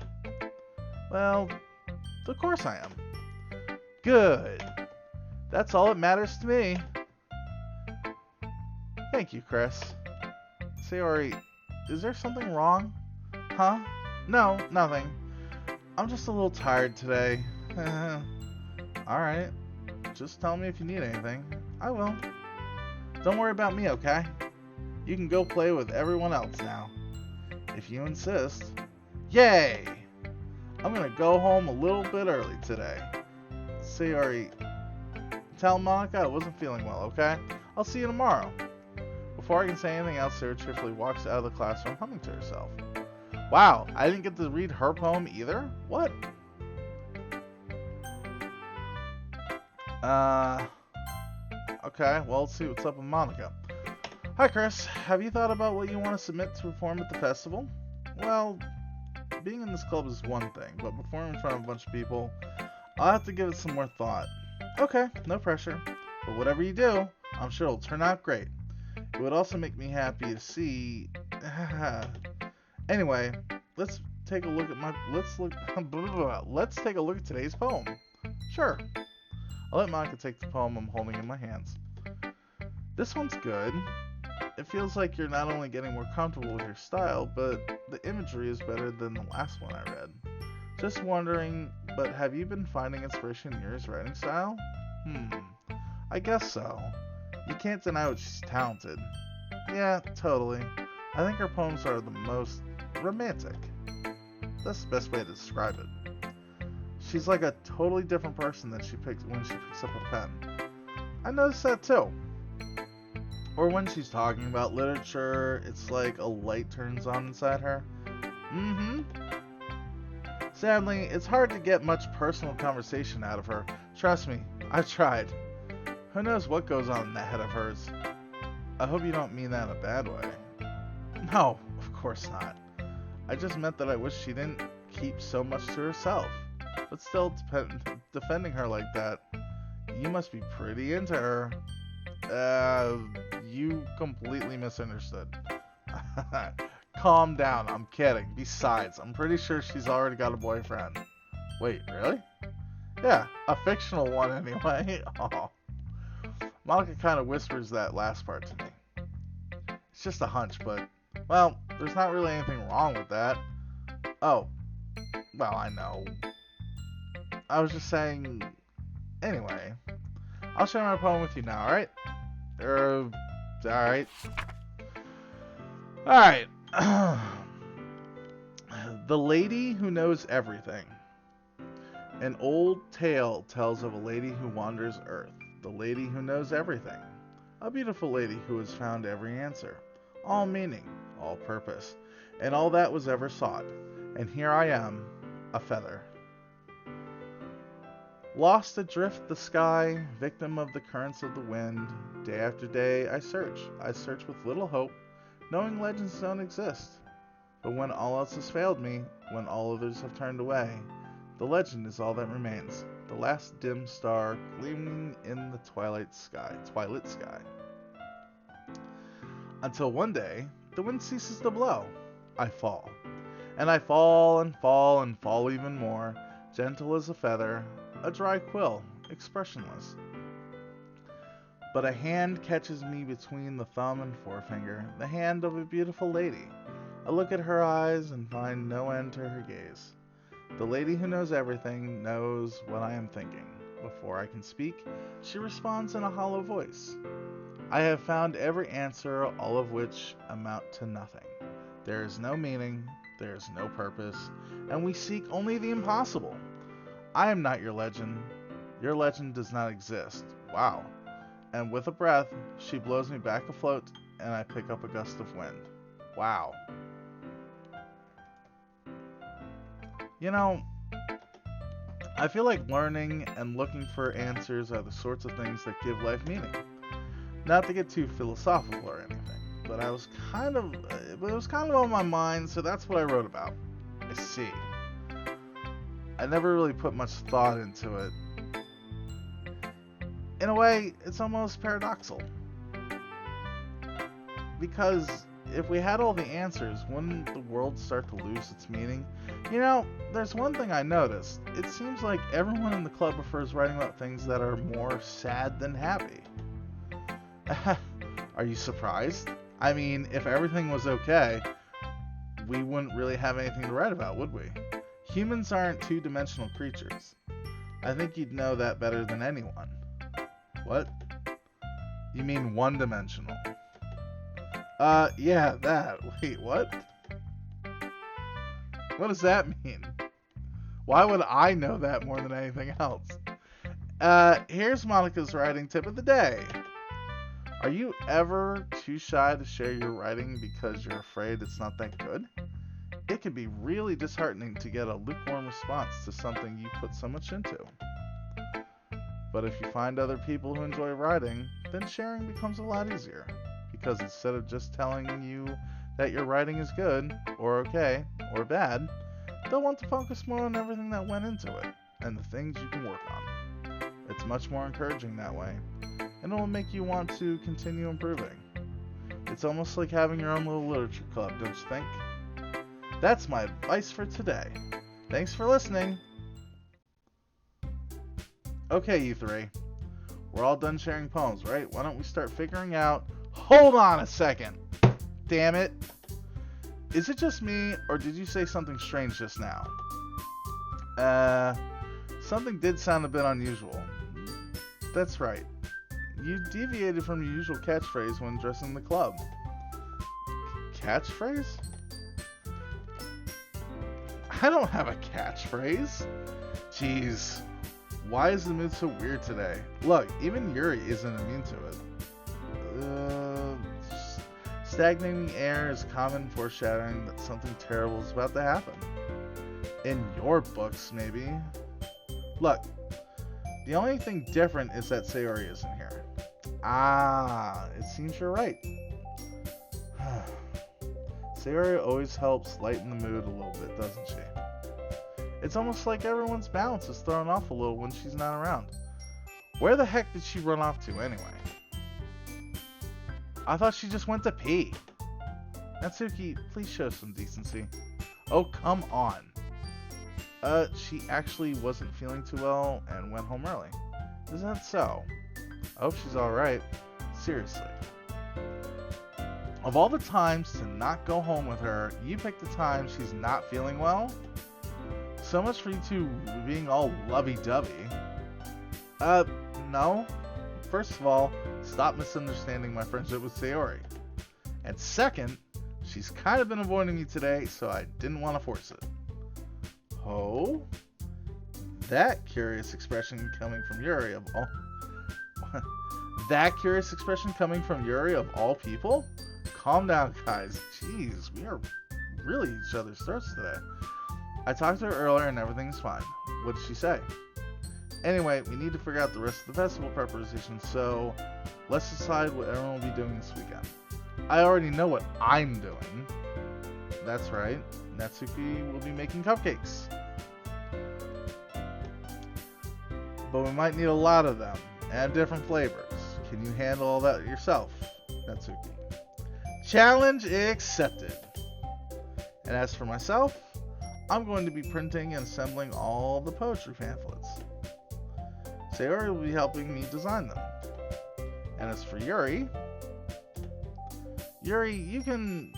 Speaker 1: Well, of course I am. Good. That's all that matters to me. Thank you, Chris. Sayori, is there something wrong? Huh? No, nothing. I'm just a little tired today. Alright. Just tell me if you need anything. I will. Don't worry about me, okay? You can go play with everyone else now. If you insist. Yay! I'm gonna go home a little bit early today. Sayori, tell Monica I wasn't feeling well, okay? I'll see you tomorrow. Before I can say anything else, Sarah cheerfully walks out of the classroom humming to herself. Wow, I didn't get to read her poem either? What? Okay, well, let's see what's up with Monica. Hi, Chris. Have you thought about what you want to submit to perform at the festival? Well, being in this club is one thing, but performing in front of a bunch of people, I'll have to give it some more thought. Okay, no pressure. But whatever you do, I'm sure it'll turn out great. It would also make me happy to see. Anyway, let's take a look at let's take a look at today's poem. Sure. I'll let Monica take the poem I'm holding in my hands. This one's good. It feels like you're not only getting more comfortable with your style, but the imagery is better than the last one I read. Just wondering, but have you been finding inspiration in Yuri's writing style? I guess so. You can't deny what she's talented. Yeah, totally. I think her poems are the most romantic. That's the best way to describe it. She's like a totally different person than when she picks up a pen. I noticed that too. Or when she's talking about literature, it's like a light turns on inside her. Sadly, it's hard to get much personal conversation out of her. Trust me, I've tried. Who knows what goes on in that head of hers? I hope you don't mean that in a bad way. No, of course not. I just meant that I wish she didn't keep so much to herself. But still, defending her like that, you must be pretty into her. You completely misunderstood. Calm down, I'm kidding. Besides, I'm pretty sure she's already got a boyfriend. Wait, really? Yeah, a fictional one anyway. Oh. Monica kind of whispers that last part to me. It's just a hunch, but, well, there's not really anything wrong with that. Oh, well, I know. I was just saying, anyway. I'll share my poem with you now, alright? Alright. Alright. The Lady Who Knows Everything. An old tale tells of a lady who wanders earth. The lady who knows everything. A beautiful lady who has found every answer. All meaning, all purpose, and all that was ever sought. And here I am, a feather. Lost adrift the sky, victim of the currents of the wind. Day after day I search with little hope, knowing legends don't exist. But when all else has failed me, when all others have turned away, the legend is all that remains, the last dim star gleaming in the twilight sky. Until one day, the wind ceases to blow. I fall. And I fall and fall and fall even more, gentle as a feather, a dry quill, expressionless. But a hand catches me between the thumb and forefinger, the hand of a beautiful lady. I look at her eyes and find no end to her gaze. The lady who knows everything knows what I am thinking. Before I can speak, she responds in a hollow voice. I have found every answer, all of which amount to nothing. There is no meaning, there is no purpose, and we seek only the impossible. I am not your legend. Your legend does not exist. Wow. And with a breath, she blows me back afloat, and I pick up a gust of wind. Wow. You know, I feel like learning and looking for answers are the sorts of things that give life meaning. Not to get too philosophical or anything, but it was kind of on my mind, so that's what I wrote about. I see. I never really put much thought into it. In a way, it's almost paradoxical. Because if we had all the answers, wouldn't the world start to lose its meaning? You know, there's one thing I noticed. It seems like everyone in the club prefers writing about things that are more sad than happy. Are you surprised? I mean, if everything was okay, we wouldn't really have anything to write about, would we? Humans aren't two-dimensional creatures. I think you'd know that better than anyone. What? You mean one-dimensional? Yeah, that. Wait, what? What does that mean? Why would I know that more than anything else? Here's Monica's writing tip of the day. Are you ever too shy to share your writing because you're afraid it's not that good? It can be really disheartening to get a lukewarm response to something you put so much into. But if you find other people who enjoy writing, then sharing becomes a lot easier. Because instead of just telling you that your writing is good, or okay, or bad, they'll want to focus more on everything that went into it, and the things you can work on. It's much more encouraging that way, and it will make you want to continue improving. It's almost like having your own little literature club, don't you think? That's my advice for today. Thanks for listening. Okay, you three. We're all done sharing poems, right? Why don't we start figuring out... Hold on a second. Damn it. Is it just me, or did you say something strange just now? Something did sound a bit unusual. That's right. You deviated from your usual catchphrase when dressing the club. Catchphrase? I don't have a catchphrase. Jeez. Why is the mood so weird today? Look, even Yuri isn't immune to it. Stagnating air is common foreshadowing that something terrible is about to happen. In your books, maybe. Look, the only thing different is that Sayori isn't here. Ah, it seems you're right. Sayori always helps lighten the mood a little bit, doesn't she? It's almost like everyone's balance is thrown off a little when she's not around. Where the heck did she run off to anyway? I thought she just went to pee. Natsuki, please show some decency. Oh, come on. She actually wasn't feeling too well and went home early. Is that so? I hope she's alright. Seriously. Of all the times to not go home with her, you picked the time she's not feeling well? So much for you two being all lovey-dovey. No. First of all, stop misunderstanding my friendship with Sayori. And second, she's kind of been avoiding me today, so I didn't want to force it. Oh? That curious expression coming from Yuri of all... That curious expression coming from Yuri of all people? Calm down, guys. Jeez, we are really each other's throats today. I talked to her earlier and everything's fine. What did she say? Anyway, we need to figure out the rest of the festival preparation, so let's decide what everyone will be doing this weekend. I already know what I'm doing. That's right. Natsuki will be making cupcakes. But we might need a lot of them, and different flavors. Can you handle all that yourself, Natsuki? Challenge accepted. And as for myself, I'm going to be printing and assembling all the poetry pamphlets. Sayori will be helping me design them. And as for Yuri, you can,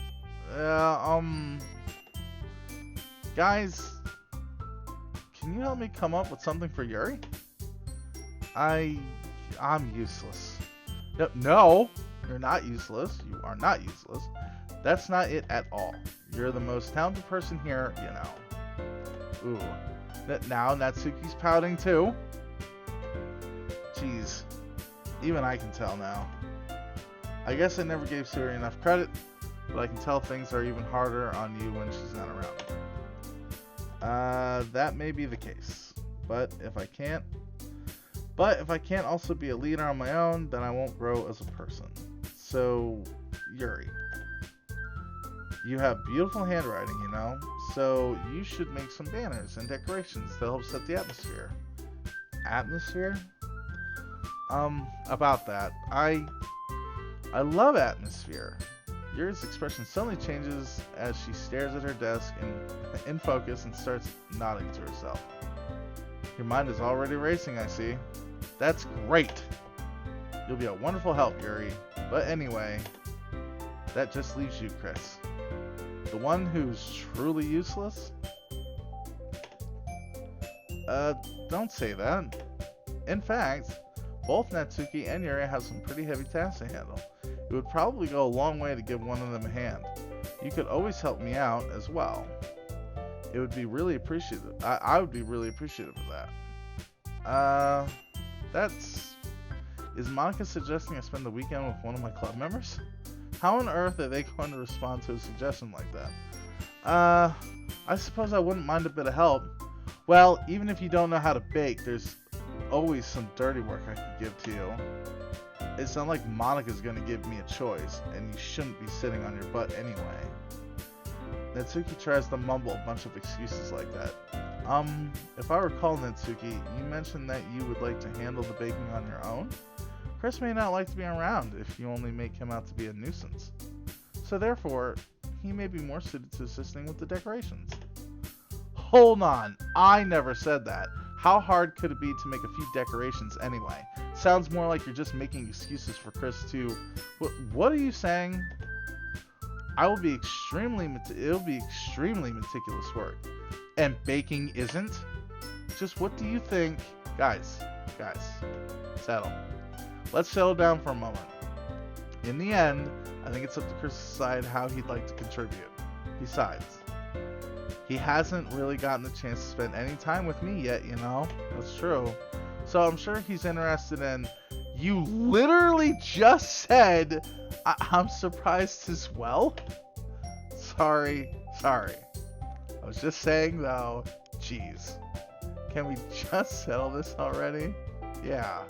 Speaker 1: guys, can you help me come up with something for Yuri? I'm useless. No, you're not useless. You are not useless. That's not it at all. You're the most talented person here, you know. Ooh. Now Natsuki's pouting too. Jeez. Even I can tell now. I guess I never gave Sayori enough credit, but I can tell things are even harder on you when she's not around. That may be the case. But if I can't also be a leader on my own, then I won't grow as a person. So, Yuri, you have beautiful handwriting, you know, so you should make some banners and decorations to help set the atmosphere. Atmosphere? About that, I love atmosphere. Yuri's expression suddenly changes as she stares at her desk in focus and starts nodding to herself. Your mind is already racing, I see. That's great. You'll be a wonderful help, Yuri. But anyway, that just leaves you, Chris. The one who's truly useless? Don't say that. In fact, both Natsuki and Yuri have some pretty heavy tasks to handle. It would probably go a long way to give one of them a hand. You could always help me out as well. It would be really appreciative. I would be really appreciative of that. Is Monica suggesting I spend the weekend with one of my club members? How on earth are they going to respond to a suggestion like that? I suppose I wouldn't mind a bit of help. Well, even if you don't know how to bake, there's always some dirty work I could give to you. It's not like Monica's going to give me a choice, and you shouldn't be sitting on your butt anyway. Natsuki tries to mumble a bunch of excuses like that. If I recall, Natsuki, you mentioned that you would like to handle the baking on your own? Chris may not like to be around if you only make him out to be a nuisance. So therefore, he may be more suited to assisting with the decorations. Hold on, I never said that. How hard could it be to make a few decorations anyway? Sounds more like you're just making excuses for Chris to... What are you saying? It'll be extremely meticulous work. And baking isn't? Just what do you think? Guys, settle. Let's settle down for a moment. In the end, I think it's up to Chris to decide how he'd like to contribute. Besides, he hasn't really gotten the chance to spend any time with me yet, you know? That's true. So I'm sure he's interested in... You literally just said, I'm surprised as well? Sorry. I was just saying though, jeez. Can we just settle this already? Yeah.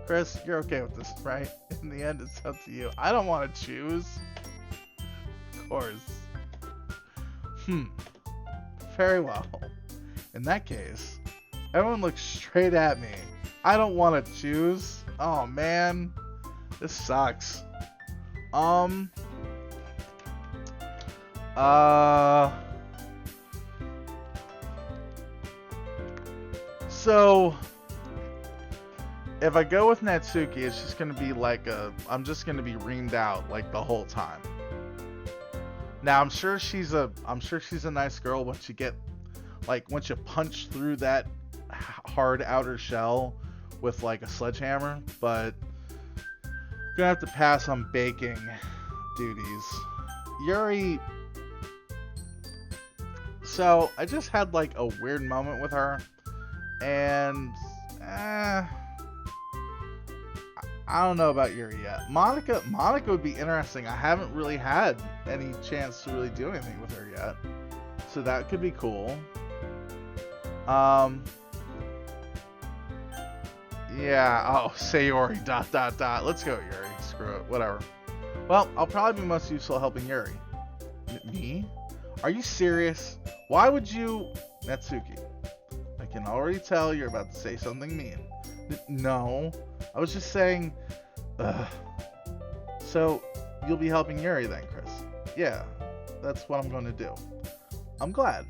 Speaker 1: Chris, you're okay with this, right? In the end, it's up to you. I don't want to choose. Of course. Hmm. Very well. In that case, everyone looks straight at me. I don't want to choose. Oh man, this sucks. Um. So if I go with Natsuki, it's just gonna be like I'm just gonna be reamed out like the whole time. Now I'm sure she's a nice girl once you get, like, once you punch through that hard outer shell with like a sledgehammer, but gonna have to pass on baking duties. Yuri. So I just had like a weird moment with her, and I don't know about Yuri yet. Monica would be interesting. I haven't really had any chance to really do anything with her yet, so that could be cool. Yeah. Oh, Sayori. ... Let's go, Yuri. Screw it. Whatever. Well, I'll probably be most useful helping Yuri. Me? Are you serious? Why would you, Natsuki? I can already tell you're about to say something mean. No, I was just saying. So you'll be helping Yuri then, Chris? Yeah, that's what I'm going to do. I'm glad.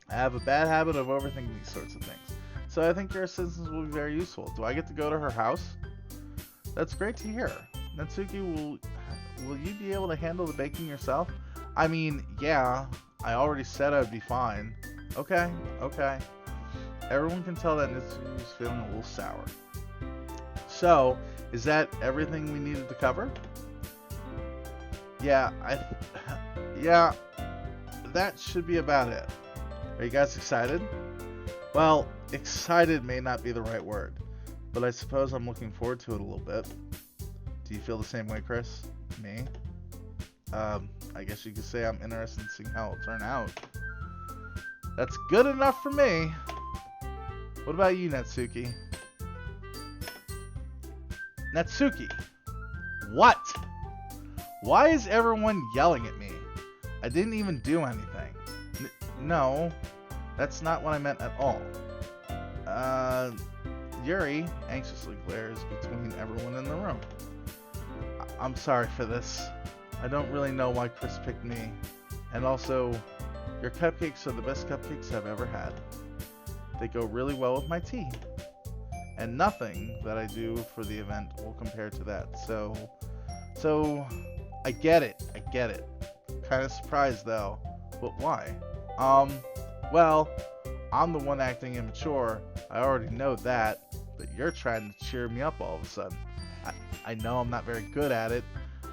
Speaker 1: I have a bad habit of overthinking these sorts of things, so I think your assistance will be very useful. Do I get to go to her house? That's great to hear. Natsuki, will you be able to handle the baking yourself? I mean, yeah, I already said I'd be fine. Okay. Everyone can tell that Natsuki's feeling a little sour. So, is that everything we needed to cover? Yeah, yeah, that should be about it. Are you guys excited? Well, excited may not be the right word, but I suppose I'm looking forward to it a little bit. Do you feel the same way, Chris? Me? I guess you could say I'm interested in seeing how it'll turn out. That's good enough for me. What about you, Natsuki? Natsuki! What? Why is everyone yelling at me? I didn't even do anything. No, that's not what I meant at all. Yuri anxiously glares between everyone in the room. I'm sorry for this. I don't really know why Chris picked me. And also, your cupcakes are the best cupcakes I've ever had. They go really well with my tea. And nothing that I do for the event will compare to that. So I get it. Kind of surprised though. But why? Well, I'm the one acting immature. I already know that. But you're trying to cheer me up all of a sudden. I know I'm not very good at it.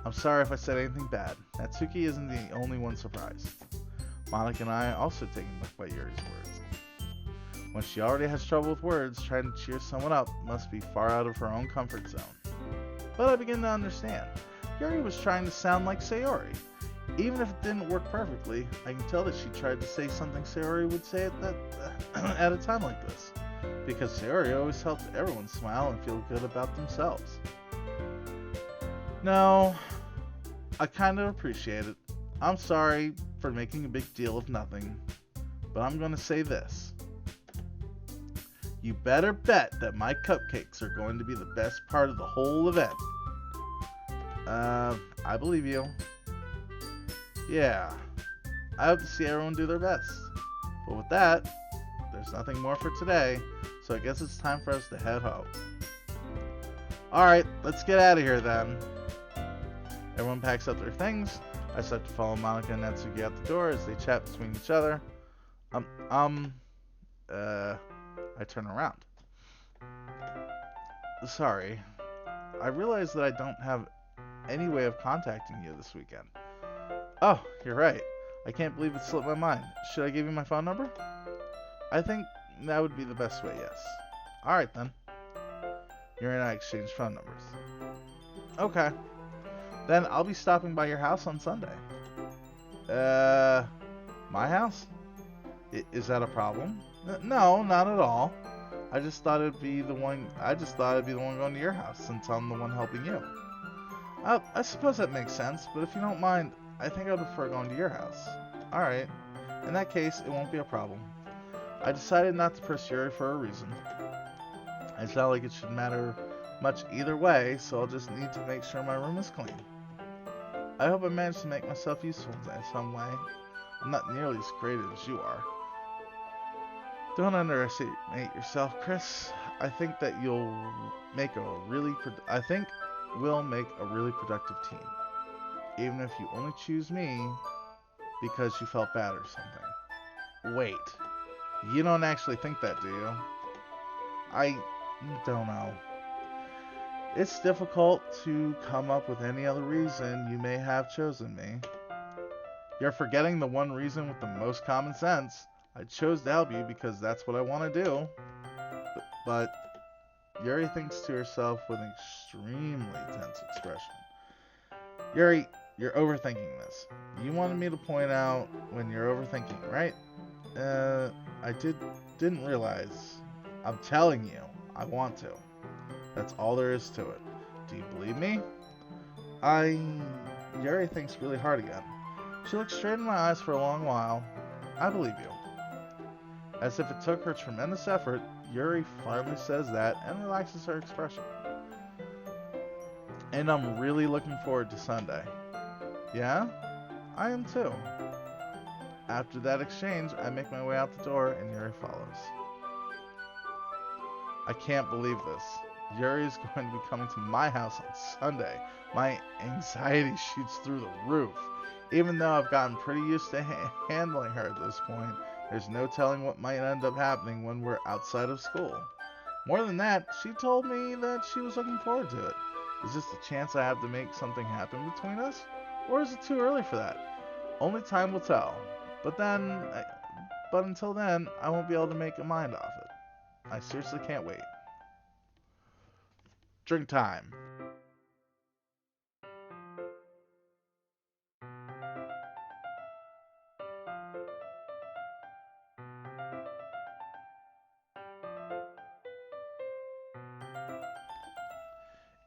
Speaker 1: I'm sorry if I said anything bad. Natsuki isn't the only one surprised. Monica and I are also taken back by Yuri's words. When she already has trouble with words, trying to cheer someone up must be far out of her own comfort zone. But I begin to understand. Yuri was trying to sound like Sayori. Even if it didn't work perfectly, I can tell that she tried to say something Sayori would say at a time like this. Because Sayori always helped everyone smile and feel good about themselves. No, I kind of appreciate it. I'm sorry for making a big deal of nothing, but I'm going to say this. You better bet that my cupcakes are going to be the best part of the whole event. I believe you. Yeah, I hope to see everyone do their best. But with that, there's nothing more for today, so I guess it's time for us to head home. Alright, let's get out of here then. Everyone packs up their things. I start to follow Monica and Natsuki out the door as they chat between each other. I turn around. Sorry. I realize that I don't have any way of contacting you this weekend. Oh, you're right. I can't believe it slipped my mind. Should I give you my phone number? I think that would be the best way, yes. Alright then. Yuri and I exchange phone numbers. Okay. Then I'll be stopping by your house on Sunday. My house? Is that a problem? No, not at all. I just thought it'd be the one going to your house since I'm the one helping you. I suppose that makes sense, but if you don't mind, I think I'd prefer going to your house. Alright. In that case, it won't be a problem. I decided not to pursue Yuri for a reason. It's not like it should matter much either way, so I'll just need to make sure my room is clean. I hope I managed to make myself useful in some way. I'm not nearly as creative as you are. Don't underestimate yourself, Chris. I think that we'll make a really productive team. Even if you only choose me because you felt bad or something. Wait, you don't actually think that, do you? I don't know. It's difficult to come up with any other reason you may have chosen me. You're forgetting the one reason with the most common sense. I chose to help you because that's what I want to do. But Yuri thinks to herself with an extremely tense expression. Yuri, you're overthinking this. You wanted me to point out when you're overthinking, right? Didn't realize. I'm telling you, I want to. That's all there is to it. Do you believe me? Yuri thinks really hard again. She looks straight in my eyes for a long while. I believe you. As if it took her tremendous effort, Yuri finally says that and relaxes her expression. And I'm really looking forward to Sunday. Yeah? I am too. After that exchange, I make my way out the door and Yuri follows. I can't believe this. Yuri is going to be coming to my house on Sunday. My anxiety shoots through the roof. Even though I've gotten pretty used to handling her at this point, there's no telling what might end up happening when we're outside of school. More than that, she told me that she was looking forward to it. Is this the chance I have to make something happen between us? Or is it too early for that? Only time will tell. But until then, I won't be able to make a mind off it. I seriously can't wait. Drink time.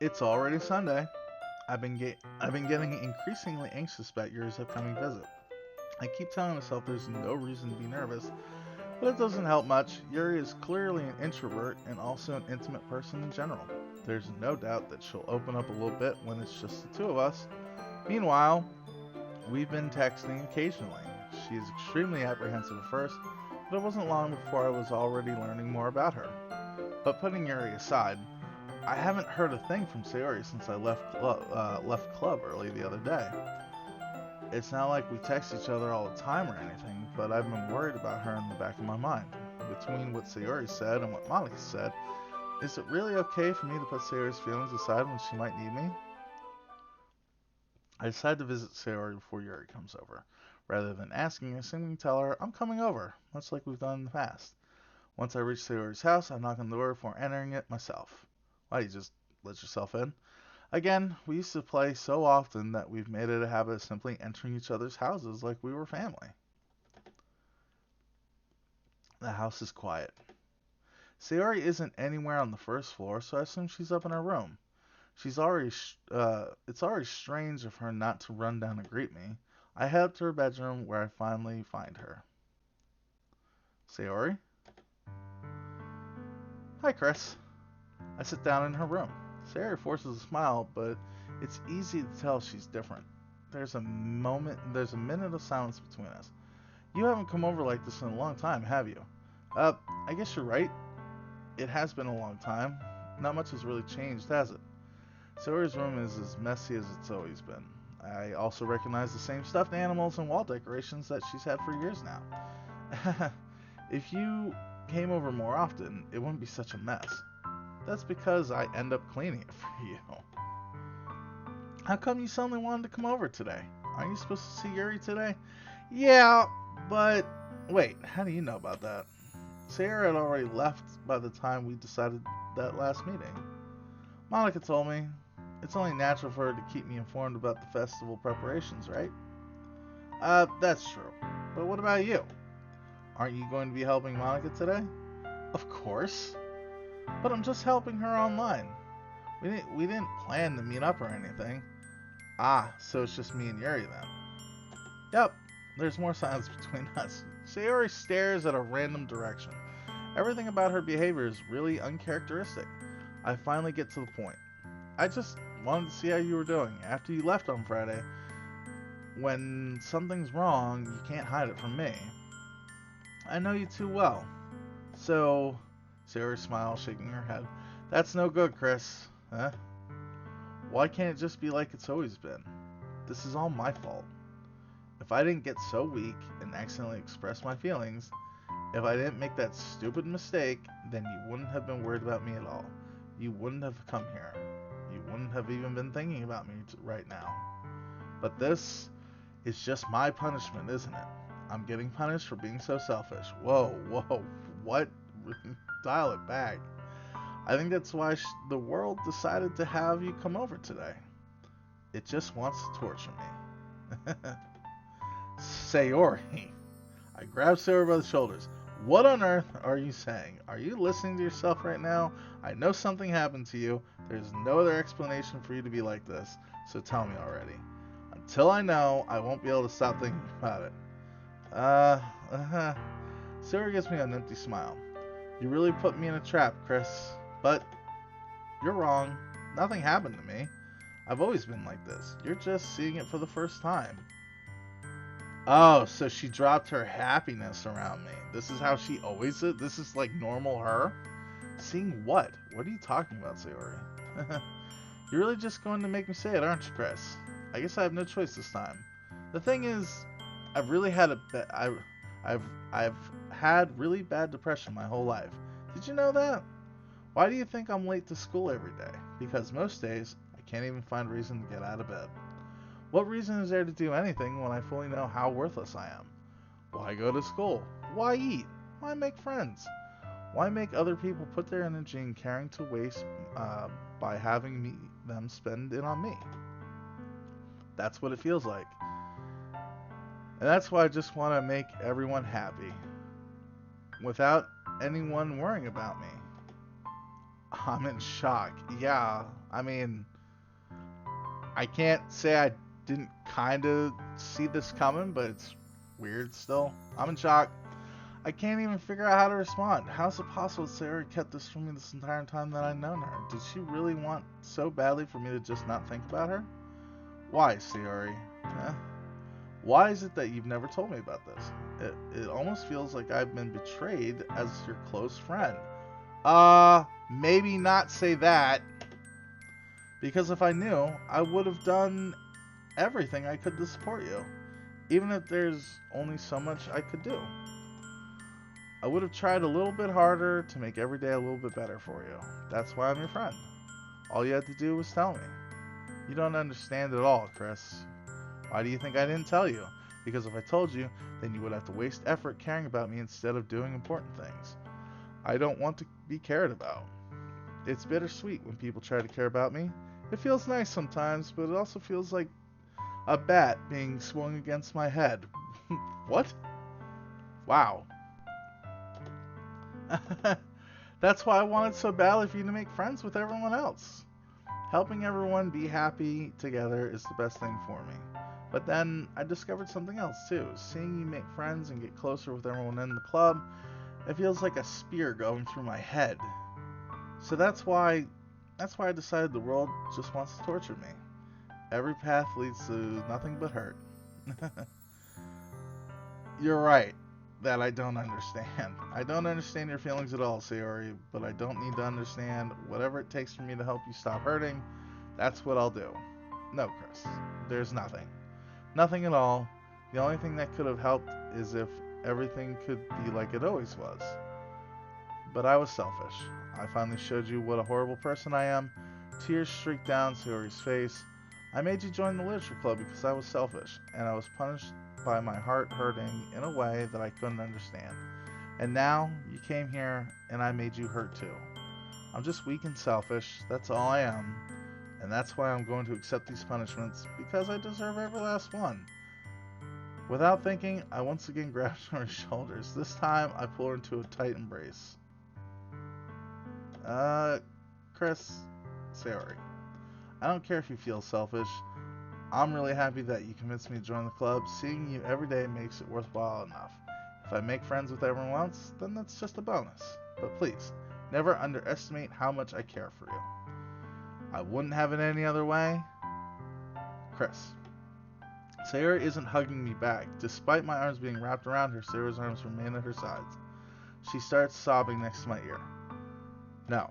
Speaker 1: It's already Sunday. I've been getting increasingly anxious about Yuri's upcoming visit. I keep telling myself there's no reason to be nervous, but it doesn't help much. Yuri is clearly an introvert and also an intimate person in general. There's no doubt that she'll open up a little bit when it's just the two of us. Meanwhile, we've been texting occasionally. She is extremely apprehensive at first, but it wasn't long before I was already learning more about her. But putting Yuri aside, I haven't heard a thing from Sayori since I left club early the other day. It's not like we text each other all the time or anything, but I've been worried about her in the back of my mind. Between what Sayori said and what Monica said, is it really okay for me to put Sayori's feelings aside when she might need me? I decide to visit Sayori before Yuri comes over. Rather than asking, I simply tell her I'm coming over, much like we've done in the past. Once I reach Sayori's house, I knock on the door before entering it myself. Why, you just let yourself in? Again, we used to play so often that we've made it a habit of simply entering each other's houses like we were family. The house is quiet. Sayori isn't anywhere on the first floor, so I assume she's up in her room. It's already strange of her not to run down to greet me. I head up to her bedroom where I finally find her. Sayori? Hi, Chris. I sit down in her room. Sayori forces a smile, but it's easy to tell she's different. There's a minute of silence between us. You haven't come over like this in a long time, have you? I guess you're right. It has been a long time. Not much has really changed, has it? Sayori's room is as messy as it's always been. I also recognize the same stuffed animals and wall decorations that she's had for years now. If you came over more often, it wouldn't be such a mess. That's because I end up cleaning it for you. How come you suddenly wanted to come over today? Aren't you supposed to see Yuri today? Yeah, but... Wait, how do you know about that? Sayori had already left by the time we decided that last meeting. Monica told me. It's only natural for her to keep me informed about the festival preparations, right? That's true. But what about you? Aren't you going to be helping Monica today? Of course. But I'm just helping her online. We didn't plan to meet up or anything. Ah, so it's just me and Yuri then. Yep. There's more silence between us. Sayori stares at a random direction. Everything about her behavior is really uncharacteristic. I finally get to the point. I just wanted to see how you were doing. After you left on Friday, when something's wrong, you can't hide it from me. I know you too well. So, Sayori smiles, shaking her head. That's no good, Chris. Huh? Why can't it just be like it's always been? This is all my fault. If I didn't get so weak and accidentally express my feelings, if I didn't make that stupid mistake, then you wouldn't have been worried about me at all. You wouldn't have come here. You wouldn't have even been thinking about me right now. But this is just my punishment, isn't it? I'm getting punished for being so selfish. Whoa, whoa, what? Dial it back. I think that's why the world decided to have you come over today. It just wants to torture me. Sayori. I grabbed Sayori by the shoulders. What on earth are you saying? Are you listening to yourself right now? I know something happened to you. There's no other explanation for you to be like this, so tell me already. Until I know, I won't be able to stop thinking about it. Sayori gives me an empty smile. You really put me in a trap, Chris. But you're wrong. Nothing happened to me. I've always been like this. You're just seeing it for the first time. Oh, so she dropped her happiness around me. This is how she always is? This is like normal her? Seeing what? What are you talking about, Sayori? You're really just going to make me say it, aren't you, Chris? I guess I have no choice this time. The thing is, I've really had I've had really bad depression my whole life. Did you know that? Why do you think I'm late to school every day? Because most days, I can't even find a reason to get out of bed. What reason is there to do anything when I fully know how worthless I am? Why go to school? Why eat? Why make friends? Why make other people put their energy in caring to waste by having them spend it on me? That's what it feels like. And that's why I just want to make everyone happy. Without anyone worrying about me. I'm in shock. Yeah, I mean, I can't say I didn't kind of see this coming, but it's weird still. I'm in shock. I can't even figure out how to respond. How's it possible Sarah kept this from me this entire time that I've known her? Did she really want so badly for me to just not think about her? Why, Sayori? Why is it that you've never told me about this? It almost feels like I've been betrayed as your close friend. Maybe not say that. Because if I knew, I would have done everything I could to support you. Even if there's only so much I could do. I would have tried a little bit harder to make every day a little bit better for you. That's why I'm your friend. All you had to do was tell me. You don't understand at all, Chris. Why do you think I didn't tell you? Because if I told you, then you would have to waste effort caring about me instead of doing important things. I don't want to be cared about. It's bittersweet when people try to care about me. It feels nice sometimes, but it also feels like a bat being swung against my head. What? Wow. That's why I wanted so badly for you to make friends with everyone else. Helping everyone be happy together is the best thing for me. But then I discovered something else too. Seeing you make friends and get closer with everyone in the club, it feels like a spear going through my head. So that's why I decided the world just wants to torture me. Every path leads to nothing but hurt. You're right that I don't understand. I don't understand your feelings at all, Sayori, but I don't need to understand. Whatever it takes for me to help you stop hurting, that's what I'll do. No, Chris, there's nothing. Nothing at all. The only thing that could have helped is if everything could be like it always was. But I was selfish. I finally showed you what a horrible person I am. Tears streaked down Sayori's face. I made you join the literature club because I was selfish, and I was punished by my heart hurting in a way that I couldn't understand. And now, you came here, and I made you hurt too. I'm just weak and selfish, that's all I am. And that's why I'm going to accept these punishments, because I deserve every last one. Without thinking, I once again grabbed her shoulders. This time, I pull her into a tight embrace. Chris, Sayori, I don't care if you feel selfish. I'm really happy that you convinced me to join the club. Seeing you every day makes it worthwhile enough. If I make friends with everyone else, then that's just a bonus. But please, never underestimate how much I care for you. I wouldn't have it any other way. Chris. Sarah isn't hugging me back. Despite my arms being wrapped around her, Sarah's arms remain at her sides. She starts sobbing next to my ear. No,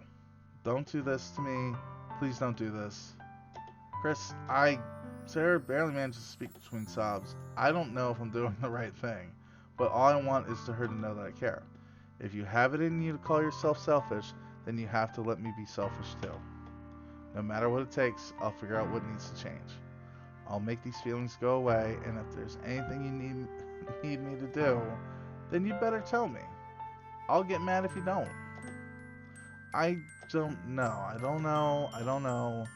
Speaker 1: don't do this to me. Please don't do this. Chris, Sarah barely manages to speak between sobs. I don't know if I'm doing the right thing, but all I want is for her to know that I care. If you have it in you to call yourself selfish, then you have to let me be selfish too. No matter what it takes, I'll figure out what needs to change. I'll make these feelings go away, and if there's anything you need me to do, then you better tell me. I'll get mad if you don't. I don't know. I don't know.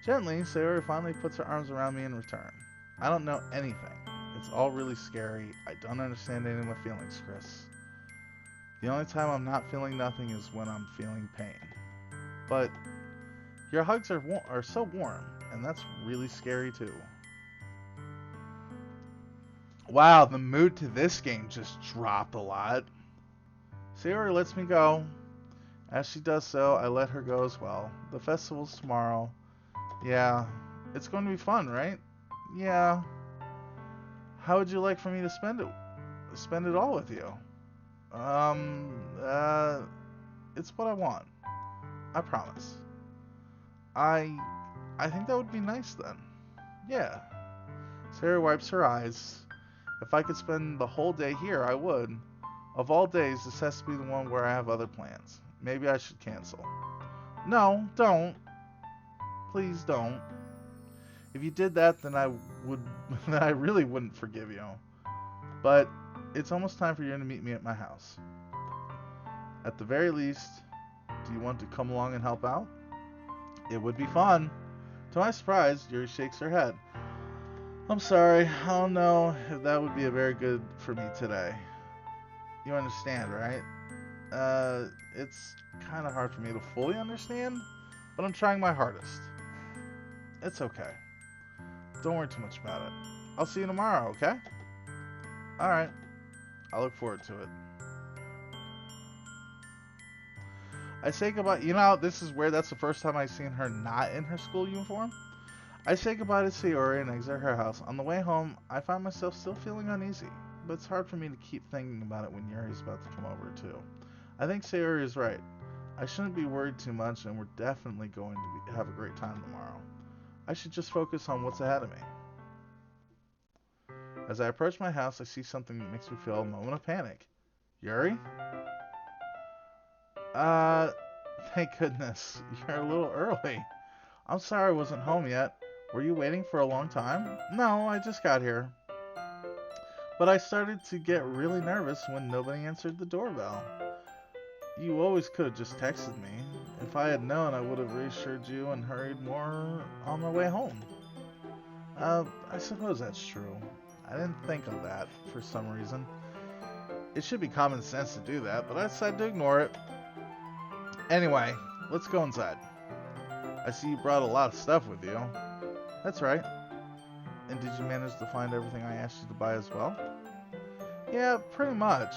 Speaker 1: Gently, Sarah finally puts her arms around me in return. I don't know anything. It's all really scary. I don't understand any of my feelings, Chris. The only time I'm not feeling nothing is when I'm feeling pain. But your hugs are so warm, and that's really scary too. Wow, the mood to this game just dropped a lot. Sarah lets me go. As she does so, I let her go as well. The festival's tomorrow. Yeah, it's going to be fun, right? Yeah. How would you like for me to spend it? Spend it all with you? It's what I want. I promise. I think that would be nice then. Yeah. Sarah wipes her eyes. If I could spend the whole day here, I would. Of all days, this has to be the one where I have other plans. Maybe I should cancel. No, don't. Please don't. If you did that, then then I really wouldn't forgive you. But it's almost time for you to meet me at my house. At the very least, do you want to come along and help out? It would be fun. To my surprise, Yuri shakes her head. I'm sorry, I don't know if that would be a very good for me today. You understand, right? It's kind of hard for me to fully understand, but I'm trying my hardest. It's okay. Don't worry too much about it. I'll see you tomorrow, okay? Alright. I look forward to it. I say goodbye. You know, this is weird. That's the first time I've seen her not in her school uniform. I say goodbye to Sayori and exit her house. On the way home, I find myself still feeling uneasy, but it's hard for me to keep thinking about it when Yuri's about to come over, too. I think Sayori is right. I shouldn't be worried too much, and we're definitely going to have a great time tomorrow. I should just focus on what's ahead of me. As I approach my house, I see something that makes me feel a moment of panic. Yuri? Thank goodness. You're a little early. I'm sorry I wasn't home yet. Were you waiting for a long time? No, I just got here. But I started to get really nervous when nobody answered the doorbell. You always could have just texted me. If I had known, I would have reassured you and hurried more on my way home. I suppose that's true. I didn't think of that for some reason. It should be common sense to do that, but I decided to ignore it. Anyway, let's go inside. I see you brought a lot of stuff with you. That's right. And did you manage to find everything I asked you to buy as well? Yeah, pretty much.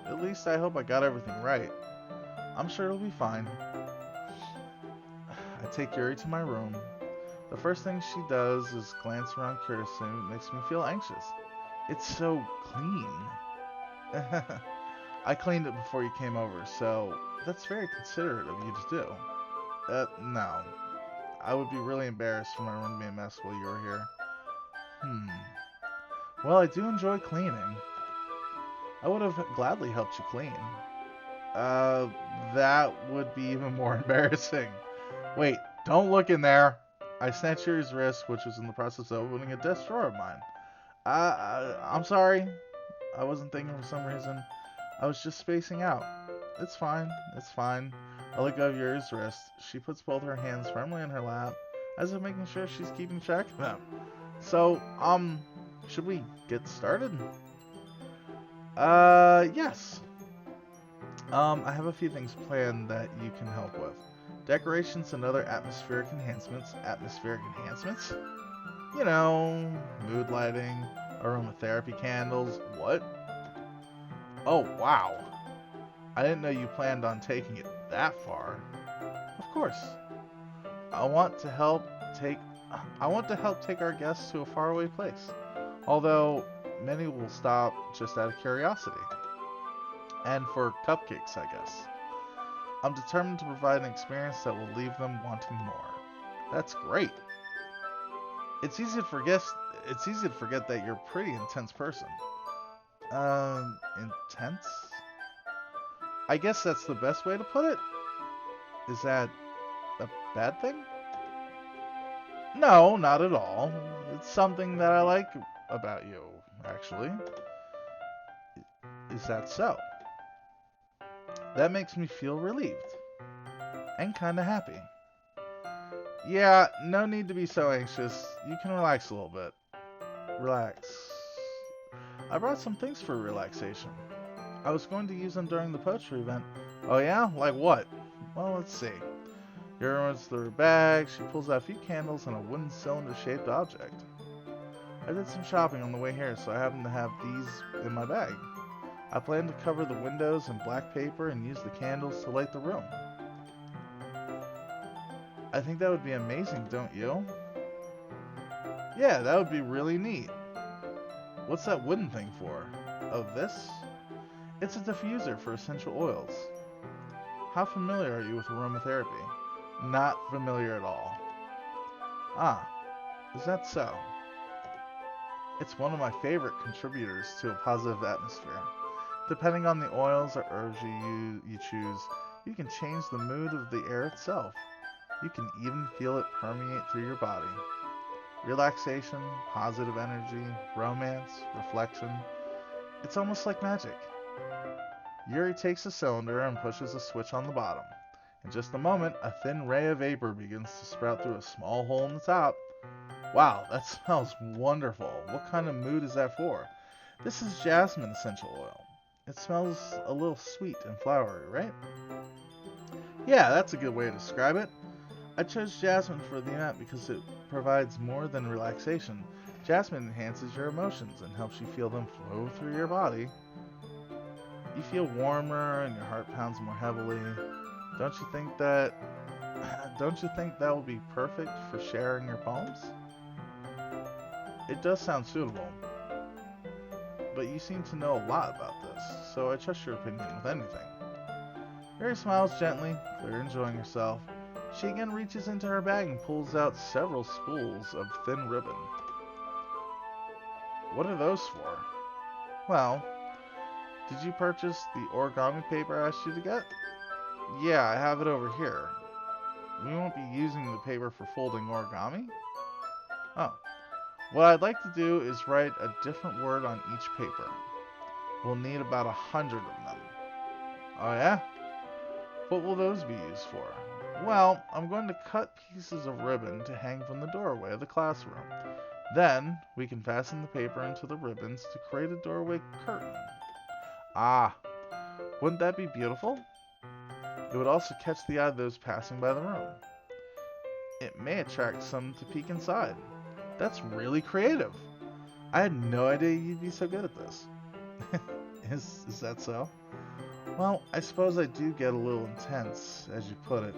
Speaker 1: At least I hope I got everything right. I'm sure it'll be fine. I take Yuri to my room. The first thing she does is glance around curiously. It makes me feel anxious. It's so clean. I cleaned it before you came over, so that's very considerate of you to do. No. I would be really embarrassed for my room to be a mess while you were here. Well, I do enjoy cleaning. I would have gladly helped you clean. That would be even more embarrassing. Wait, don't look in there. I snatched Yuri's wrist, which was in the process of opening a desk drawer of mine. I'm sorry. I wasn't thinking for some reason. I was just spacing out. It's fine. It's fine. I let go of Yuri's wrist. She puts both her hands firmly in her lap, as if making sure she's keeping track of them. So, should we get started? Yes. I have a few things planned that you can help with. Decorations and other atmospheric enhancements. Atmospheric enhancements? You know, mood lighting, aromatherapy candles. What? Oh, wow. I didn't know you planned on taking it that far. Of course. I want to help take I want to help take our guests to a faraway place. Although many will stop just out of curiosity. And for cupcakes, I guess. I'm determined to provide an experience that will leave them wanting more. That's great. It's easy to forget it's easy to forget that you're a pretty intense person. Intense? I guess that's the best way to put it. Is that a bad thing? No, not at all. It's something that I like about you, actually. Is that so? That makes me feel relieved and kinda happy. Yeah, no need to be so anxious. You can relax a little bit. Relax. I brought some things for relaxation. I was going to use them during the poetry event. Oh yeah? Like what? Well, let's see. Here runs through her bag. She pulls out a few candles and a wooden cylinder-shaped object. I did some shopping on the way here, so I happen to have these in my bag. I plan to cover the windows in black paper and use the candles to light the room. I think that would be amazing, don't you? Yeah, that would be really neat. What's that wooden thing for? Oh, this? It's a diffuser for essential oils. How familiar are you with aromatherapy? Not familiar at all. Ah, is that so? It's one of my favorite contributors to a positive atmosphere. Depending on the oils or herbs you choose, you can change the mood of the air itself. You can even feel it permeate through your body. Relaxation, positive energy, romance, reflection. It's almost like magic. Yuri takes the cylinder and pushes a switch on the bottom. In just a moment, a thin ray of vapor begins to sprout through a small hole in the top. Wow, that smells wonderful. What kind of mood is that for? This is jasmine essential oil. It smells a little sweet and flowery, right? Yeah, that's a good way to describe it. I chose jasmine for the event because it provides more than relaxation. Jasmine enhances your emotions and helps you feel them flow through your body. You feel warmer and your heart pounds more heavily. Don't you think that don't you think that will be perfect for sharing your poems? It does sound suitable, but you seem to know a lot about this, so I trust your opinion with anything. Mary smiles gently, clearly enjoying herself. She again reaches into her bag and pulls out several spools of thin ribbon. What are those for? Well, did you purchase the origami paper I asked you to get? Yeah, I have it over here. We won't be using the paper for folding origami? Oh. What I'd like to do is write a different word on each paper. We'll need about 100 of them. Oh yeah? What will those be used for? Well, I'm going to cut pieces of ribbon to hang from the doorway of the classroom. Then, we can fasten the paper into the ribbons to create a doorway curtain. Ah, wouldn't that be beautiful? It would also catch the eye of those passing by the room. It may attract some to peek inside. That's really creative. I had no idea you'd be so good at this. Is that so? Well, I suppose I do get a little intense, as you put it.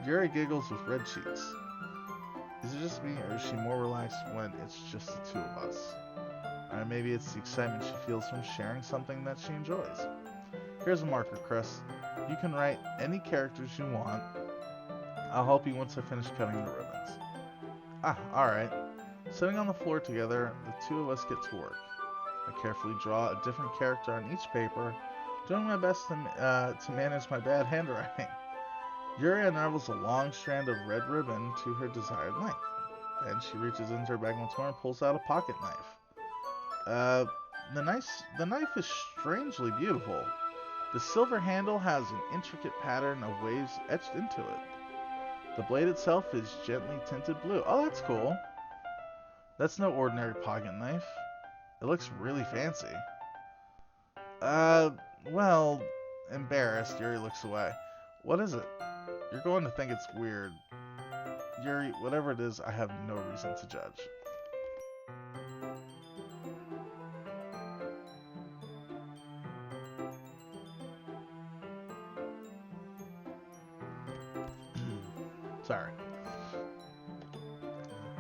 Speaker 1: Yuri giggles with red cheeks. Is it just me, or is she more relaxed when it's just the two of us? Or maybe it's the excitement she feels from sharing something that she enjoys. Here's a marker, Chris. You can write any characters you want. I'll help you once I finish cutting the ribbons. Ah, alright. Sitting on the floor together, the two of us get to work. I carefully draw a different character on each paper, doing my best to manage my bad handwriting. Yuri unravels a long strand of red ribbon to her desired length. Then she reaches into her bag once more and pulls out a pocket knife. The knife is strangely beautiful. The silver handle has an intricate pattern of waves etched into it. The blade itself is gently tinted blue. Oh, that's cool. That's no ordinary pocket knife. It looks really fancy. Well, embarrassed, Yuri looks away. What is it? You're going to think it's weird. Yuri, whatever it is, I have no reason to judge. Sorry.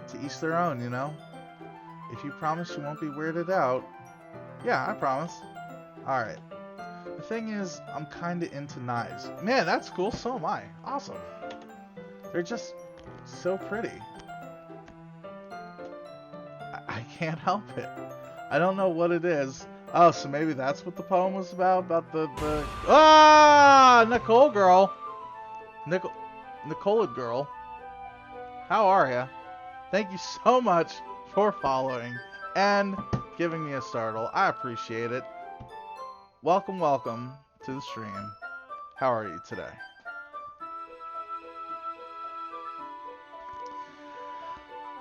Speaker 1: To each their own, you know? If you promise you won't be weirded out. Yeah, I promise. Alright. The thing is, I'm kinda into knives. Man, that's cool. So am I. Awesome. They're just so pretty. I can't help it. I don't know what it is. Oh, so maybe that's what the poem was about the... Ah! Nicole girl! Nicola girl. How are ya? Thank you so much for following and giving me a startle. I appreciate it. Welcome, welcome to the stream. How are you today?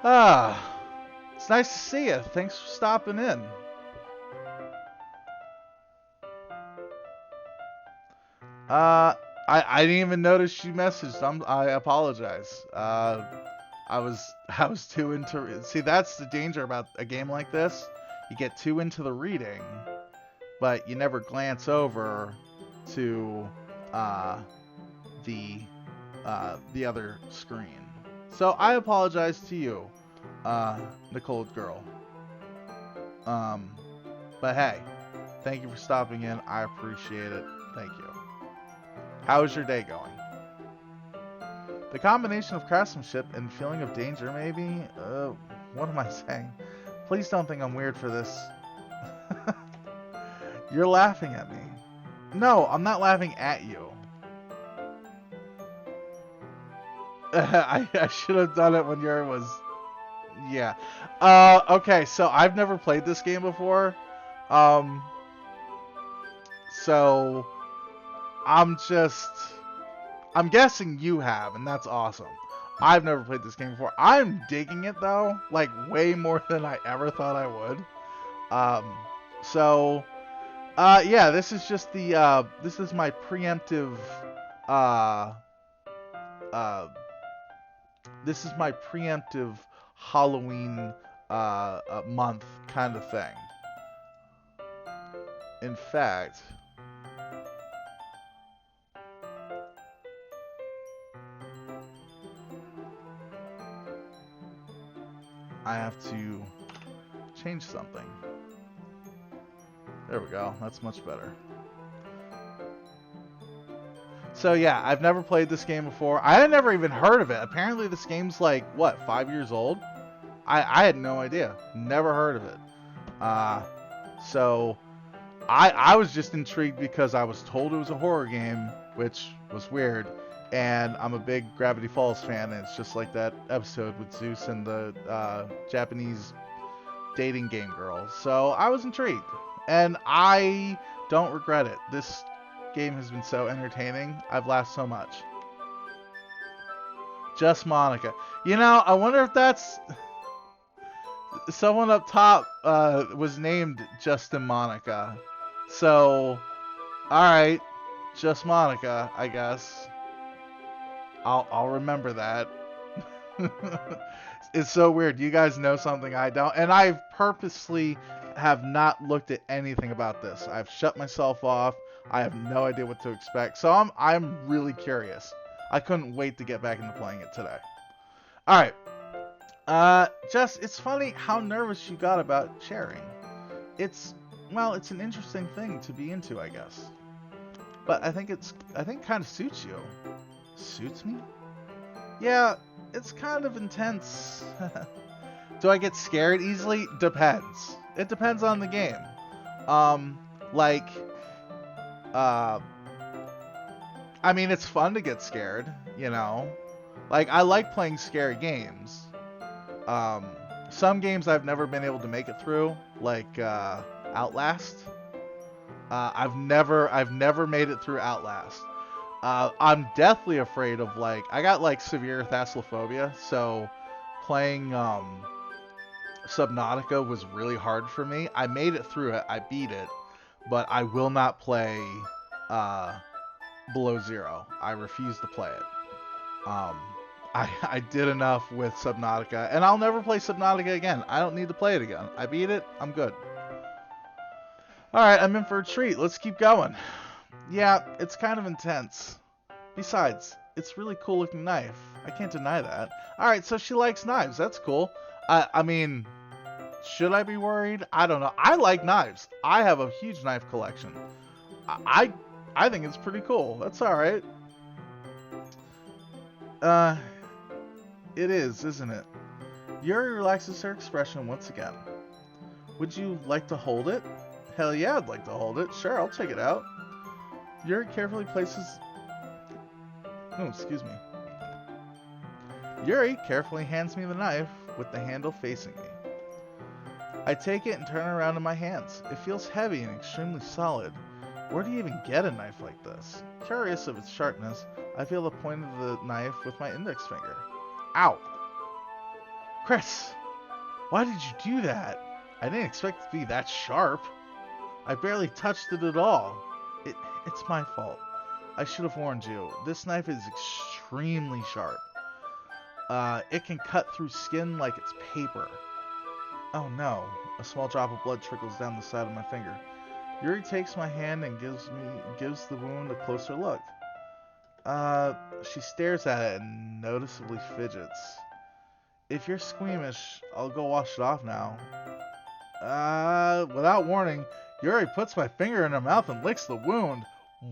Speaker 1: Ah, it's nice to see you. Thanks for stopping in. I didn't even notice you messaged. I apologize. I was too into. See, that's the danger about a game like this. You get too into the reading, but you never glance over to the other screen. So I apologize to you, Nicole girl. But hey, thank you for stopping in. I appreciate it. Thank you. How's your day going? The combination of craftsmanship and feeling of danger, maybe? What am I saying? Please don't think I'm weird for this. You're laughing at me. No, I'm not laughing at you. I should have done it when Yuri was... Yeah. Okay, so I've never played this game before. So... I'm guessing you have, and that's awesome. I've never played this game before. I'm digging it, though. Like, way more than I ever thought I would. Yeah, this is just the, this is my preemptive, this is my preemptive Halloween, month kind of thing. In fact... I have to change something. There we go. That's much better. So yeah, I've never played this game before. I had never even heard of it. Apparently this game's like, what, 5 years old? I had no idea. Never heard of it. So I was just intrigued because I was told it was a horror game, which was weird. And I'm a big Gravity Falls fan, and it's just like that episode with Zeus and the Japanese dating game girl. So I was intrigued, and I don't regret it. This game has been so entertaining. I've laughed so much. Just Monica. You know, I wonder if that's... Someone up top was named Justin Monica. So, alright. Just Monica, I guess. I'll remember that. It's so weird. You guys know something I don't. And I purposely have not looked at anything about this. I've shut myself off. I have no idea what to expect. So I'm really curious. I couldn't wait to get back into playing it today. Alright. Jess, it's funny how nervous you got about sharing. It's an interesting thing to be into, I guess. But I think it kind of suits you. Suits me? Yeah, it's kind of intense. Do I get scared easily? Depends. It depends on the game. I mean, it's fun to get scared, you know? Like, I like playing scary games. Some games I've never been able to make it through, like, Outlast. I've never made it through Outlast. I'm deathly afraid of, like, I got, like, severe thalassophobia, so playing, Subnautica was really hard for me. I made it through it, I beat it, but I will not play, Below Zero. I refuse to play it. I did enough with Subnautica, and I'll never play Subnautica again. I don't need to play it again. I beat it. I'm good. Alright, I'm in for a treat. Let's keep going. Yeah, it's kind of intense. Besides, it's really cool looking knife. I can't deny that. Alright, so she likes knives. That's cool. I mean, should I be worried? I don't know. I like knives. I have a huge knife collection. I think it's pretty cool. That's alright. It is, isn't it? Yuri relaxes her expression once again. Would you like to hold it? Hell yeah, I'd like to hold it. Sure, I'll check it out. Yuri carefully places... Oh, excuse me. Yuri carefully hands me the knife with the handle facing me. I take it and turn it around in my hands. It feels heavy and extremely solid. Where do you even get a knife like this? Curious of its sharpness, I feel the point of the knife with my index finger. Ow! Chris! Why did you do that? I didn't expect it to be that sharp. I barely touched it at all. It's my fault. I should have warned you. This knife is extremely sharp. It can cut through skin like it's paper. Oh no. A small drop of blood trickles down the side of my finger. Yuri takes my hand and gives the wound a closer look. She stares at it and noticeably fidgets. If you're squeamish, I'll go wash it off now. Without warning, Yuri puts my finger in her mouth and licks the wound.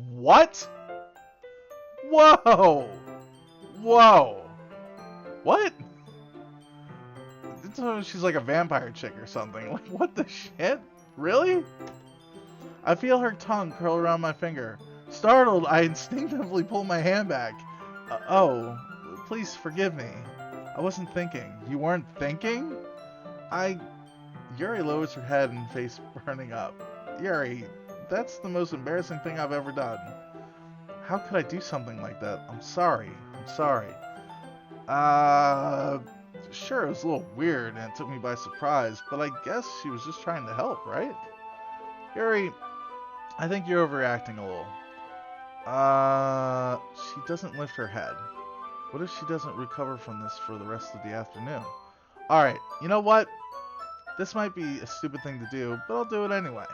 Speaker 1: What? Whoa! Whoa! What? She's like a vampire chick or something. Like, what the shit? Really? I feel her tongue curl around my finger. Startled, I instinctively pull my hand back. Oh, please forgive me. I wasn't thinking. You weren't thinking? Yuri lowers her head and face burning up. Yuri, that's the most embarrassing thing I've ever done. How could I do something like that? I'm sorry. Sure, it was a little weird and it took me by surprise, but I guess she was just trying to help, right? Yuri, I think you're overreacting a little. She doesn't lift her head. What if she doesn't recover from this for the rest of the afternoon? Alright, you know what? This might be a stupid thing to do, but I'll do it anyway.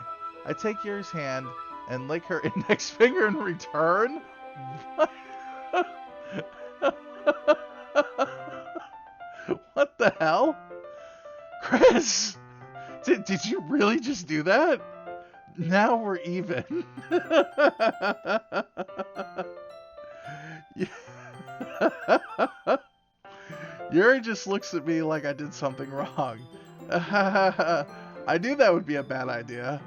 Speaker 1: I take Yuri's hand and lick her index finger in return? What the hell? Chris! Did you really just do that? Now we're even. Yuri just looks at me like I did something wrong. I knew that would be a bad idea.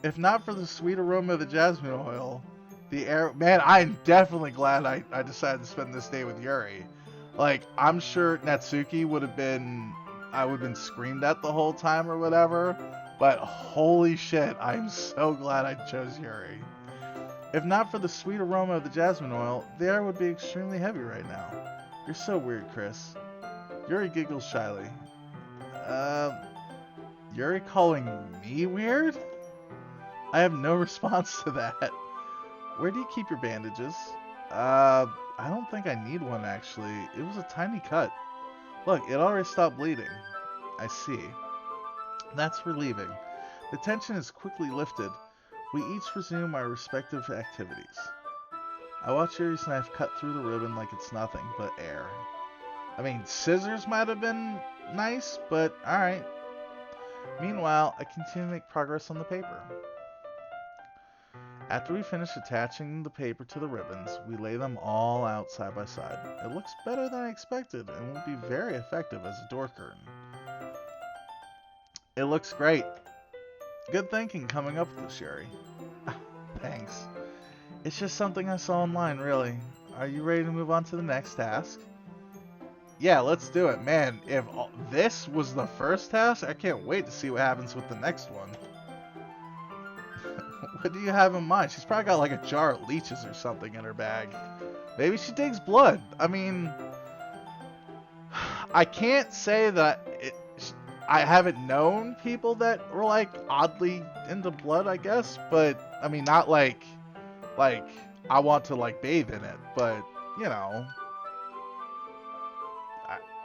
Speaker 1: If not for the sweet aroma of the jasmine oil, the air... Man, I'm definitely glad I decided to spend this day with Yuri. Like, I'm sure Natsuki would have been... I would have been screamed at the whole time or whatever. But holy shit, I'm so glad I chose Yuri. If not for the sweet aroma of the jasmine oil, the air would be extremely heavy right now. You're so weird, Chris. Yuri giggles shyly. Yuri calling me weird? I have no response to that. Where do you keep your bandages? I don't think I need one, actually. It was a tiny cut. Look, it already stopped bleeding. I see. That's relieving. The tension is quickly lifted. We each resume our respective activities. I watch Yuri's knife cut through the ribbon like it's nothing but air. I mean, scissors might have been nice, but alright. Meanwhile, I continue to make progress on the paper. After we finish attaching the paper to the ribbons, we lay them all out side by side. It looks better than I expected and will be very effective as a door curtain. It looks great. Good thinking coming up with this, Yuri. Thanks. It's just something I saw online, really. Are you ready to move on to the next task? Yeah, let's do it. Man, if this was the first task, I can't wait to see what happens with the next one. What do you have in mind? She's probably got like a jar of leeches or something in her bag. Maybe she digs blood. I mean, I can't say that I haven't known people that were like oddly into blood, I guess, but I mean, not like I want to like bathe in it, but you know.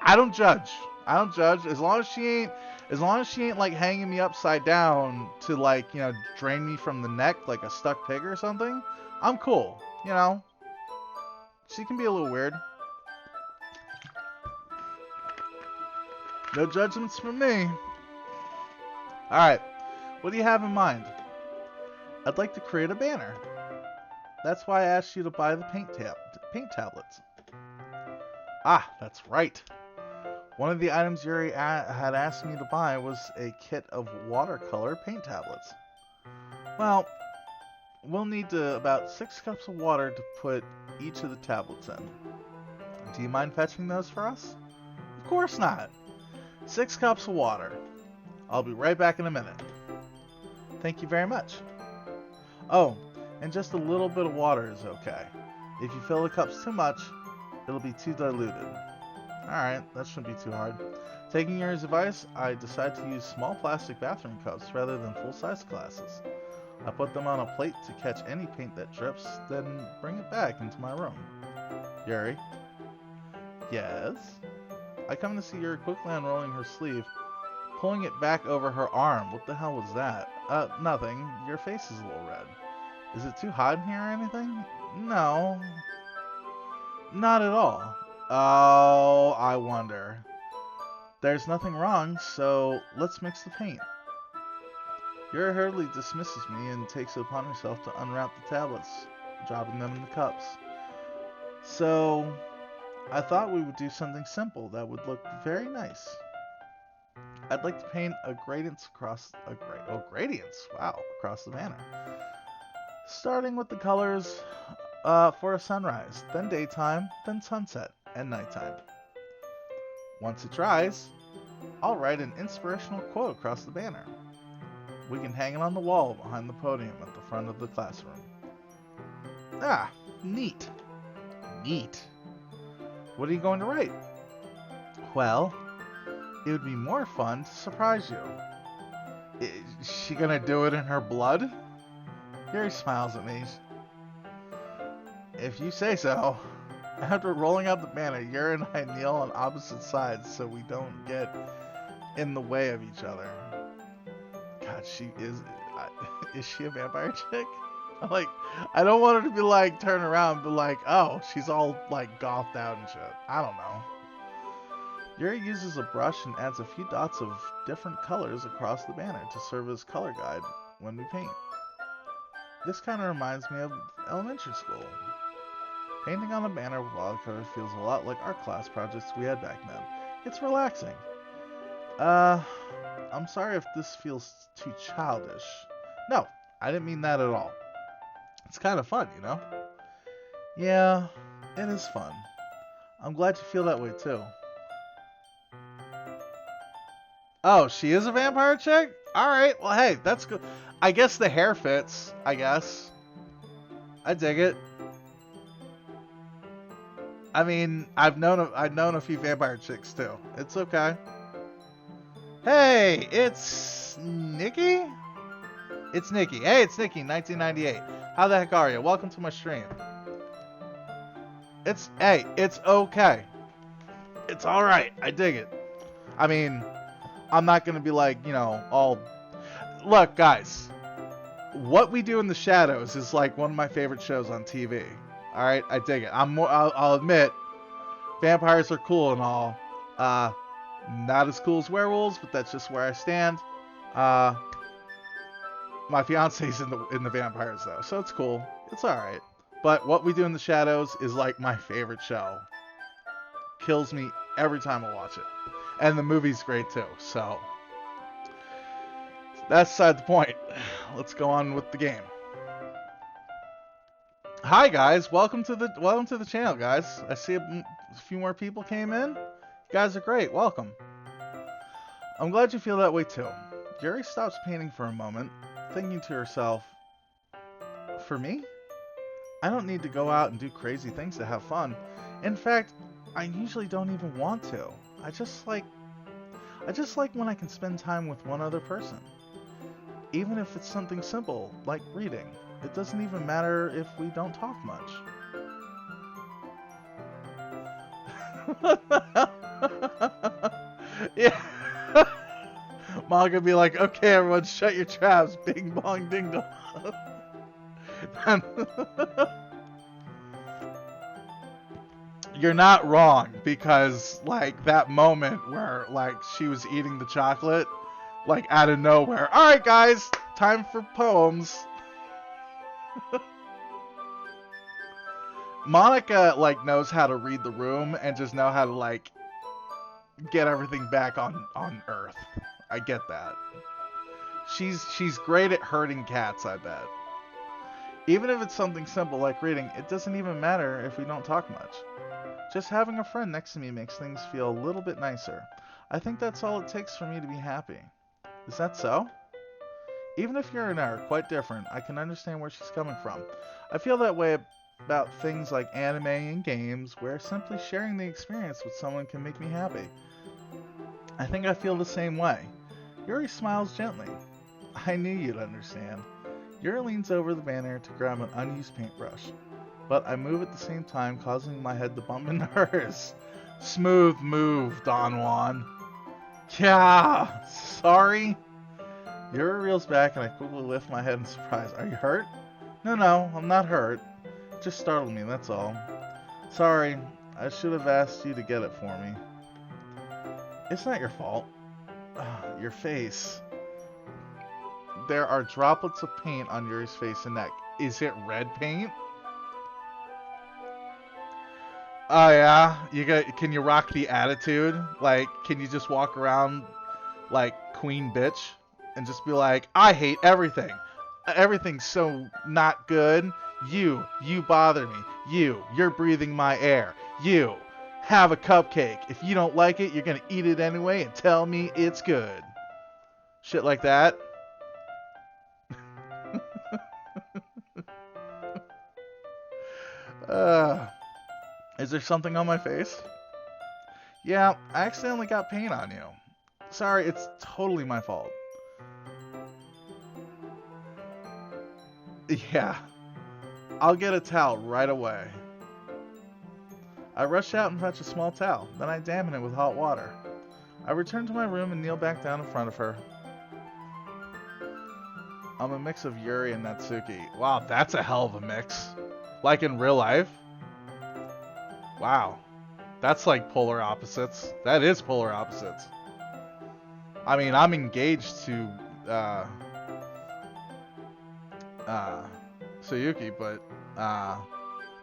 Speaker 1: I don't judge. I don't judge. As long as she ain't like hanging me upside down to like, drain me from the neck like a stuck pig or something, I'm cool. She can be a little weird. No judgments from me. Alright, what do you have in mind? I'd like to create a banner. That's why I asked you to buy the paint tablets. Ah, that's right. One of the items Yuri had asked me to buy was a kit of watercolor paint tablets. Well, we'll need about 6 cups of water to put each of the tablets in. Do you mind fetching those for us? Of course not. 6 cups of water. I'll be right back in a minute. Thank you very much. Oh, and just a little bit of water is okay. If you fill the cups too much, it'll be too diluted. Alright, that shouldn't be too hard. Taking Yuri's advice, I decided to use small plastic bathroom cups rather than full-size glasses. I put them on a plate to catch any paint that drips, then bring it back into my room. Yuri? Yes? I come to see Yuri quickly unrolling her sleeve, pulling it back over her arm. What the hell was that? Nothing. Your face is a little red. Is it too hot in here or anything? No. Not at all. Oh, I wonder. There's nothing wrong, so let's mix the paint. Yuri hurriedly dismisses me and takes it upon herself to unwrap the tablets, dropping them in the cups. So, I thought we would do something simple that would look very nice. I'd like to paint gradients across the banner. Starting with the colors for a sunrise, then daytime, then sunset, and nighttime. Once it dries, I'll write an inspirational quote across the banner. We can hang it on the wall behind the podium at the front of the classroom. Ah, neat. Neat. What are you going to write? Well, it would be more fun to surprise you. Is she gonna do it in her blood? Yuri smiles at me. If you say so. After rolling out the banner, Yuri and I kneel on opposite sides so we don't get in the way of each other. God, is she a vampire chick? I don't want her to be like, turn around and be like, oh, she's all like gothed out and shit. I don't know. Yuri uses a brush and adds a few dots of different colors across the banner to serve as color guide when we paint. This kind of reminds me of elementary school. Painting on a banner with watercolors feels a lot like art class projects we had back then. It's relaxing. I'm sorry if this feels too childish. No, I didn't mean that at all. It's kind of fun, you know? Yeah, it is fun. I'm glad you feel that way too. Oh, she is a vampire chick? Alright, well hey, that's good. I guess the hair fits, I guess. I dig it. I mean, I've known a few vampire chicks too. It's okay. Hey, it's Nikki? It's Nikki. Hey, it's Nikki, 1998. How the heck are you? Welcome to my stream. It's okay. It's alright. I dig it. I mean, I'm not going to be like, all... Look, guys. What We Do in the Shadows is like one of my favorite shows on TV. Alright, I dig it. I'll admit, vampires are cool and all. Not as cool as werewolves, but that's just where I stand. My fiance's in the vampires though, so it's cool. It's alright. But What We Do in the Shadows is like my favorite show. Kills me every time I watch it. And the movie's great too, so that's beside the point. Let's go on with the game. Hi guys, welcome to the channel, guys. I see a few more people came in. You guys are great. Welcome. I'm glad you feel that way too. Yuri stops painting for a moment, thinking to herself, for me? I don't need to go out and do crazy things to have fun. In fact, I usually don't even want to. I just like when I can spend time with one other person. Even if it's something simple, like reading. It doesn't even matter if we don't talk much. What the hell? Yeah. Mom could be like, okay, everyone, shut your traps. Bing bong ding dong. You're not wrong, because like that moment where like she was eating the chocolate, like out of nowhere. All right, guys, time for poems. Monica like knows how to read the room and just know how to like get everything back on Earth. I get that. She's great at herding cats, I bet. Even if it's something simple like reading, it doesn't even matter if we don't talk much. Just having a friend next to me makes things feel a little bit nicer. I think that's all it takes for me to be happy. Is that so? Even if you and I are quite different, I can understand where she's coming from. I feel that way about things like anime and games, where simply sharing the experience with someone can make me happy. I think I feel the same way. Yuri smiles gently. I knew you'd understand. Yuri leans over the banner to grab an unused paintbrush, but I move at the same time, causing my head to bump into hers. Smooth move, Don Juan. Yeah, sorry. Yuri reels back and I quickly lift my head in surprise. Are you hurt? No, I'm not hurt. It just startled me, that's all. Sorry, I should have asked you to get it for me. It's not your fault. Your face. There are droplets of paint on Yuri's face and neck. Is it red paint? Oh yeah, can you rock the attitude? Like, can you just walk around like Queen Bitch and just be like, I hate everything. Everything's so not good. You bother me. You're breathing my air. You, have a cupcake. If you don't like it, you're gonna eat it anyway and tell me it's good. Shit like that. uh, is there something on my face? Yeah, I accidentally got paint on you. Sorry, it's totally my fault. Yeah, I'll get a towel right away. I rush out and fetch a small towel, then I dampen it with hot water. I return to my room and kneel back down in front of her. I'm a mix of Yuri and Natsuki. Wow, that's a hell of a mix. Like in real life? Wow. That's like polar opposites. That is polar opposites. I mean, I'm engaged to Sayuki, but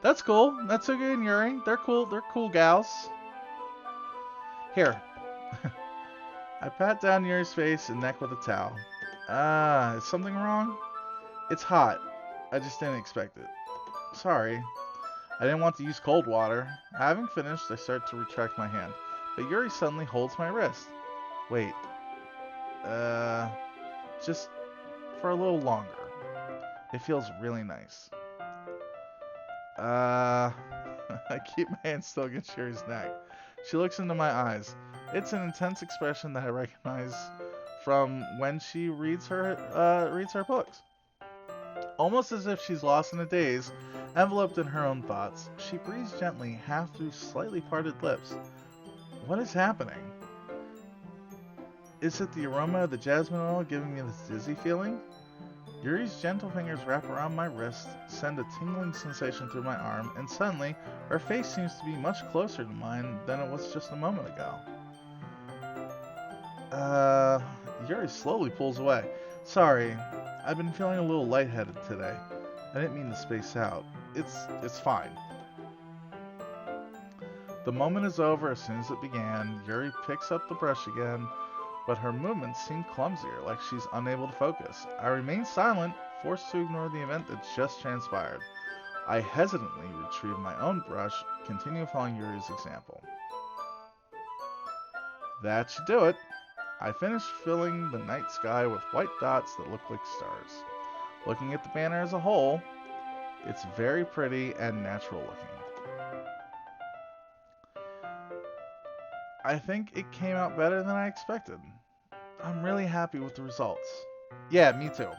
Speaker 1: that's cool. Natsuki and Yuri, they're cool. They're cool gals. Here. I pat down Yuri's face and neck with a towel. Is something wrong? It's hot. I just didn't expect it. Sorry. I didn't want to use cold water. Having finished, I start to retract my hand, but Yuri suddenly holds my wrist. Wait. Just for a little longer. It feels really nice. I keep my hand still against Yuri's neck. She looks into my eyes. It's an intense expression that I recognize from when she reads her books. Almost as if she's lost in a daze, enveloped in her own thoughts, she breathes gently, half through slightly parted lips. What is happening? Is it the aroma of the jasmine oil giving me this dizzy feeling? Yuri's gentle fingers wrap around my wrist, send a tingling sensation through my arm, and suddenly, her face seems to be much closer to mine than it was just a moment ago. Yuri slowly pulls away. Sorry, I've been feeling a little lightheaded today. I didn't mean to space out. It's fine. The moment is over as soon as it began. Yuri picks up the brush again, but her movements seem clumsier, like she's unable to focus. I remain silent, forced to ignore the event that just transpired. I hesitantly retrieve my own brush, continue following Yuri's example. That should do it. I finished filling the night sky with white dots that look like stars. Looking at the banner as a whole, it's very pretty and natural looking. I think it came out better than I expected. I'm really happy with the results. Yeah, me too.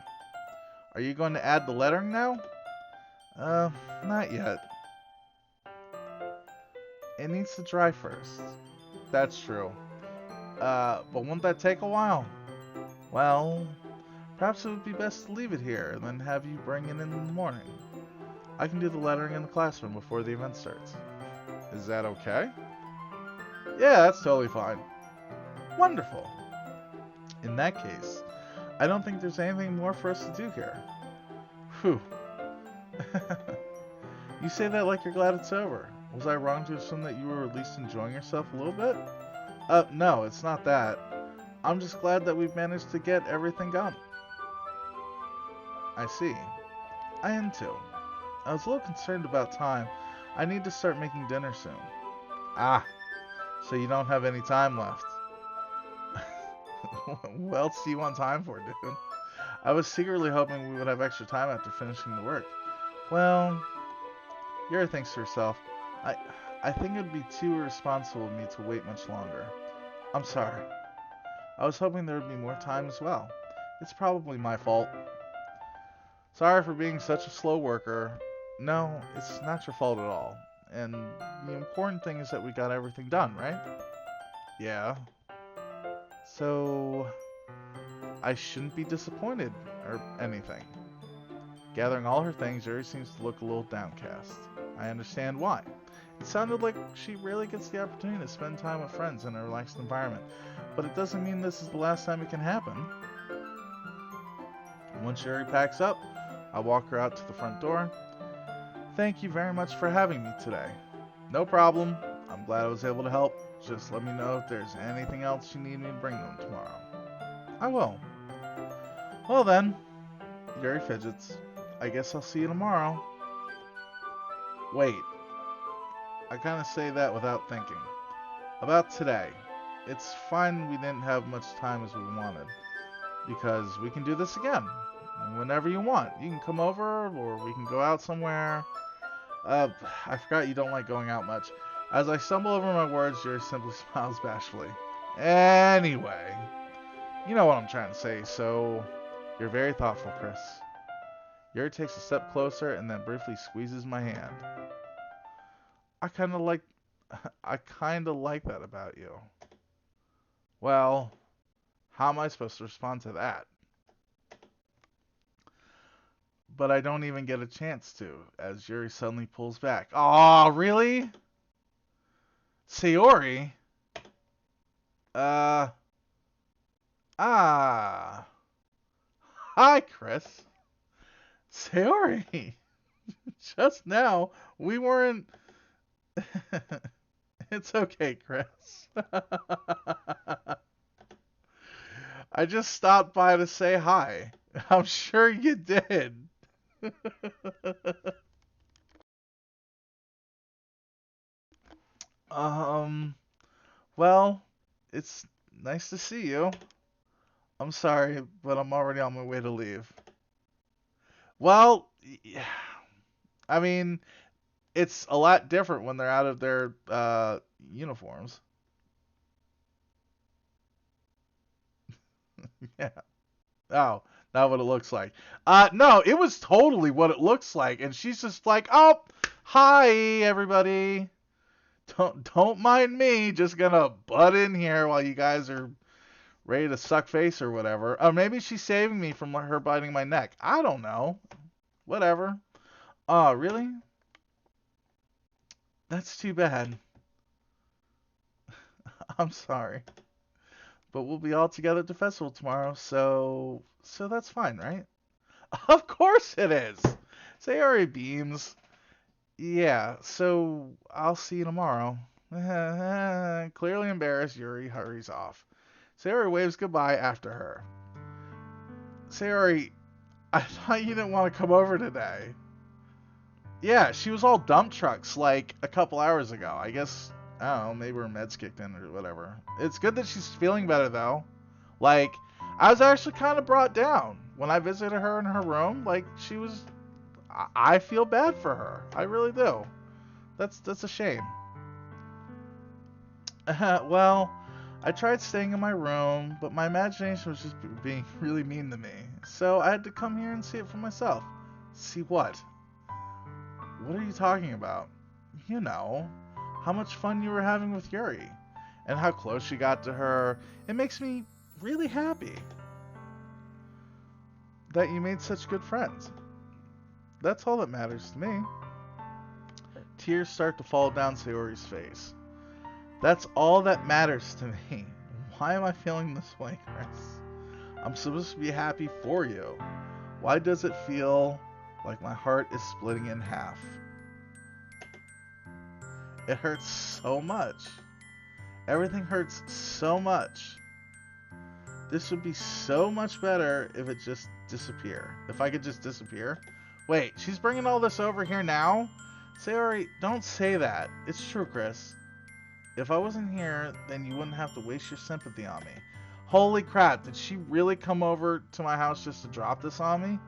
Speaker 1: Are you going to add the lettering now? Not yet. It needs to dry first. That's true. But won't that take a while? Well, perhaps it would be best to leave it here and then have you bring it in the morning. I can do the lettering in the classroom before the event starts. Is that okay? Yeah, that's totally fine. Wonderful. In that case, I don't think there's anything more for us to do here. Whew. You say that like you're glad it's over. Was I wrong to assume that you were at least enjoying yourself a little bit? No, it's not that. I'm just glad that we've managed to get everything done. I see. I am too. I was a little concerned about time. I need to start making dinner soon. Ah, so you don't have any time left. What else do you want time for, dude? I was secretly hoping we would have extra time after finishing the work. Well, Yuri thinks to herself, I, I think it would be too irresponsible of me to wait much longer. I'm sorry. I was hoping there would be more time as well. It's probably my fault. Sorry for being such a slow worker. No, it's not your fault at all. And the important thing is that we got everything done, right? Yeah. So, I shouldn't be disappointed or anything. Gathering all her things, Yuri seems to look a little downcast. I understand why. It sounded like she rarely gets the opportunity to spend time with friends in a relaxed environment, but it doesn't mean this is the last time it can happen. Once Yuri packs up, I walk her out to the front door. Thank you very much for having me today. No problem. I'm glad I was able to help. Just let me know if there's anything else you need me to bring them tomorrow. I will. Well then, Yuri fidgets. I guess I'll see you tomorrow. Wait. I kind of say that without thinking. About today. It's fine we didn't have much time as we wanted. Because we can do this again. Whenever you want. You can come over, or we can go out somewhere. I forgot you don't like going out much. As I stumble over my words, Yuri simply smiles bashfully. Anyway. You know what I'm trying to say, so... You're very thoughtful, Chris. Yuri takes a step closer and then briefly squeezes my hand. I kind of like that about you. Well, how am I supposed to respond to that? But I don't even get a chance to, as Yuri suddenly pulls back. Aw, really? Sayori? Ah. Hi, Chris. Sayori. Just now, we weren't... It's okay, Chris. I just stopped by to say hi. I'm sure you did. Well, it's nice to see you. I'm sorry, but I'm already on my way to leave. Well, I mean, it's a lot different when they're out of their uniforms. Yeah. Oh, not what it looks like. No, it was totally what it looks like, and she's just like, "Oh, hi everybody. Don't mind me. Just gonna butt in here while you guys are ready to suck face or whatever. Maybe she's saving me from her biting my neck. I don't know. Whatever. Oh, really? That's too bad. I'm sorry. But we'll be all together at the festival tomorrow, so that's fine, right? Of course it is. Sayori beams. Yeah, so I'll see you tomorrow. Clearly embarrassed, Yuri hurries off. Sayori waves goodbye after her. Sayori, I thought you didn't want to come over today. Yeah, she was all dump trucks like a couple hours ago. I guess, I don't know, maybe her meds kicked in or whatever. It's good that she's feeling better though. Like, I was actually kind of brought down when I visited her in her room. Like, she was, I feel bad for her. I really do. That's a shame. Well, I tried staying in my room, but my imagination was just being really mean to me. So I had to come here and see it for myself. See what? What are you talking about? You know, how much fun you were having with Yuri. and how close she got to her. It makes me really happy that you made such good friends. That's all that matters to me. Tears start to fall down Sayori's face. That's all that matters to me. Why am I feeling this way, Chris? I'm supposed to be happy for you. Why does it feel like my heart is splitting in half? It hurts so much. Everything hurts so much. This would be so much better if it just disappeared. If I could just disappear. Wait, she's bringing all this over here now? Sayori, don't say that. It's true, Chris. If I wasn't here, then you wouldn't have to waste your sympathy on me. Holy crap, did she really come over to my house just to drop this on me?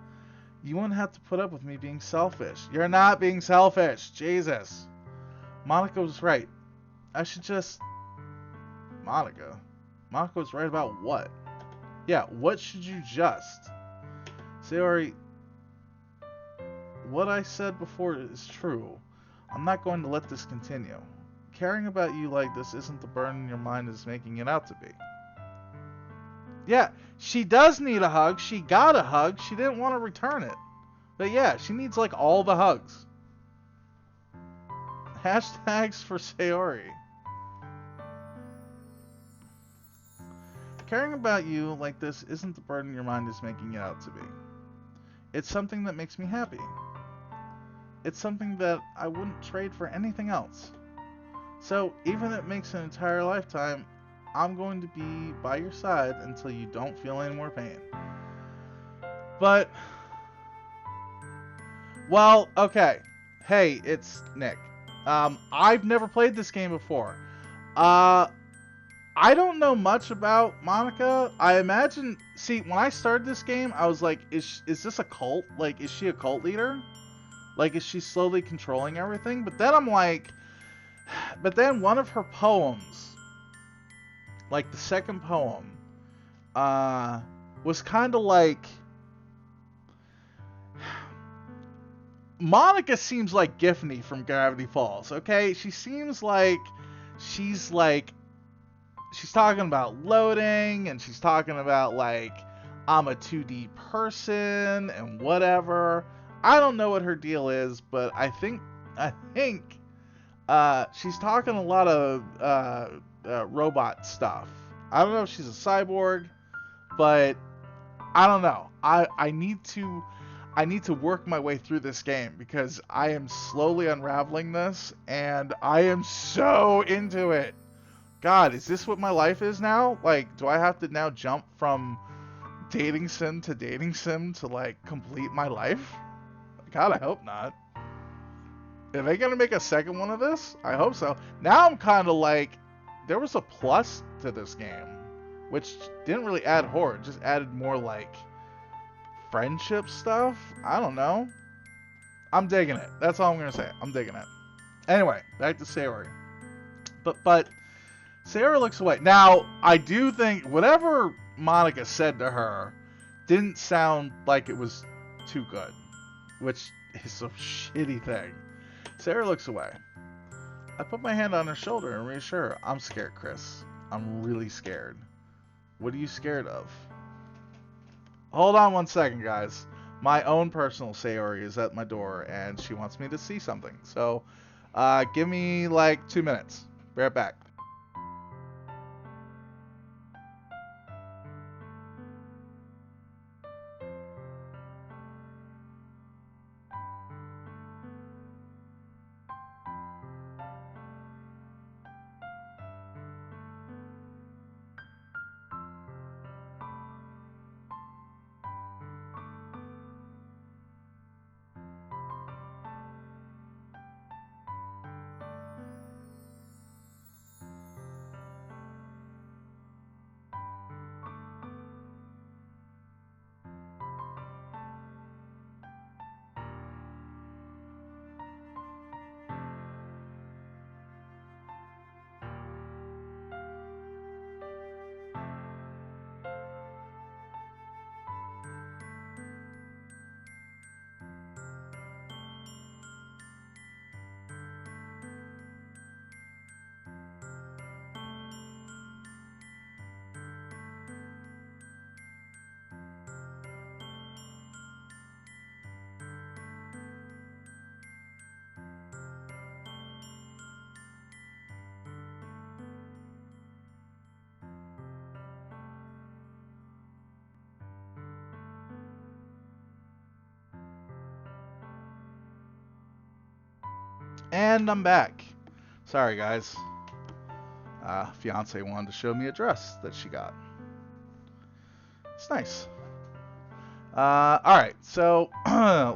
Speaker 1: You wouldn't have to put up with me being selfish. You're not being selfish. Jesus. Monica was right. I should just... Monica was right about what? Yeah, what should you just? Sayori, what I said before is true. I'm not going to let this continue. Caring about you like this isn't the burden your mind is making it out to be. Yeah, she does need a hug. She got a hug. She didn't want to return it. But yeah, she needs like all the hugs. Hashtags for Sayori. Caring about you like this isn't the burden your mind is making it out to be. It's something that makes me happy. It's something that I wouldn't trade for anything else. So, even if it makes an entire lifetime, I'm going to be by your side until you don't feel any more pain. But, well, okay. Hey, it's Nick. I've never played this game before. I don't know much about Monica. I imagine, see, when I started this game, I was like, is this a cult? Like, is she a cult leader? Like, is she slowly controlling everything? But then I'm like, but then one of her poems, like the second poem, was kind of like, Monica seems like Giffany from Gravity Falls, okay? She seems like she's talking about loading, and she's talking about like, I'm a 2D person and whatever. I don't know what her deal is, but I think she's talking a lot of robot stuff. I don't know if she's a cyborg, but I don't know. I need to work my way through this game because I am slowly unraveling this, and I am so into it. God, is this what my life is now? Like, do I have to now jump from dating sim to like complete my life? God, I hope not. Are they gonna make a second one of this? I hope so. Now I'm kind of like, there was a plus to this game, which didn't really add horror, just added more like friendship stuff. I don't know. I'm digging it. That's all I'm gonna say. I'm digging it. Anyway, back to Sayori. But Sayori looks away. Now, I do think whatever Monica said to her didn't sound like it was too good, which is a shitty thing. Sayori looks away. I put my hand on her shoulder and reassure her. I'm scared, Chris. I'm really scared. What are you scared of? Hold on one second, guys. My own personal Sayori is at my door, and she wants me to see something. So, give me like 2 minutes. Be right back. And I'm back. Sorry, guys. Fiance wanted to show me a dress that she got. It's nice. All right. So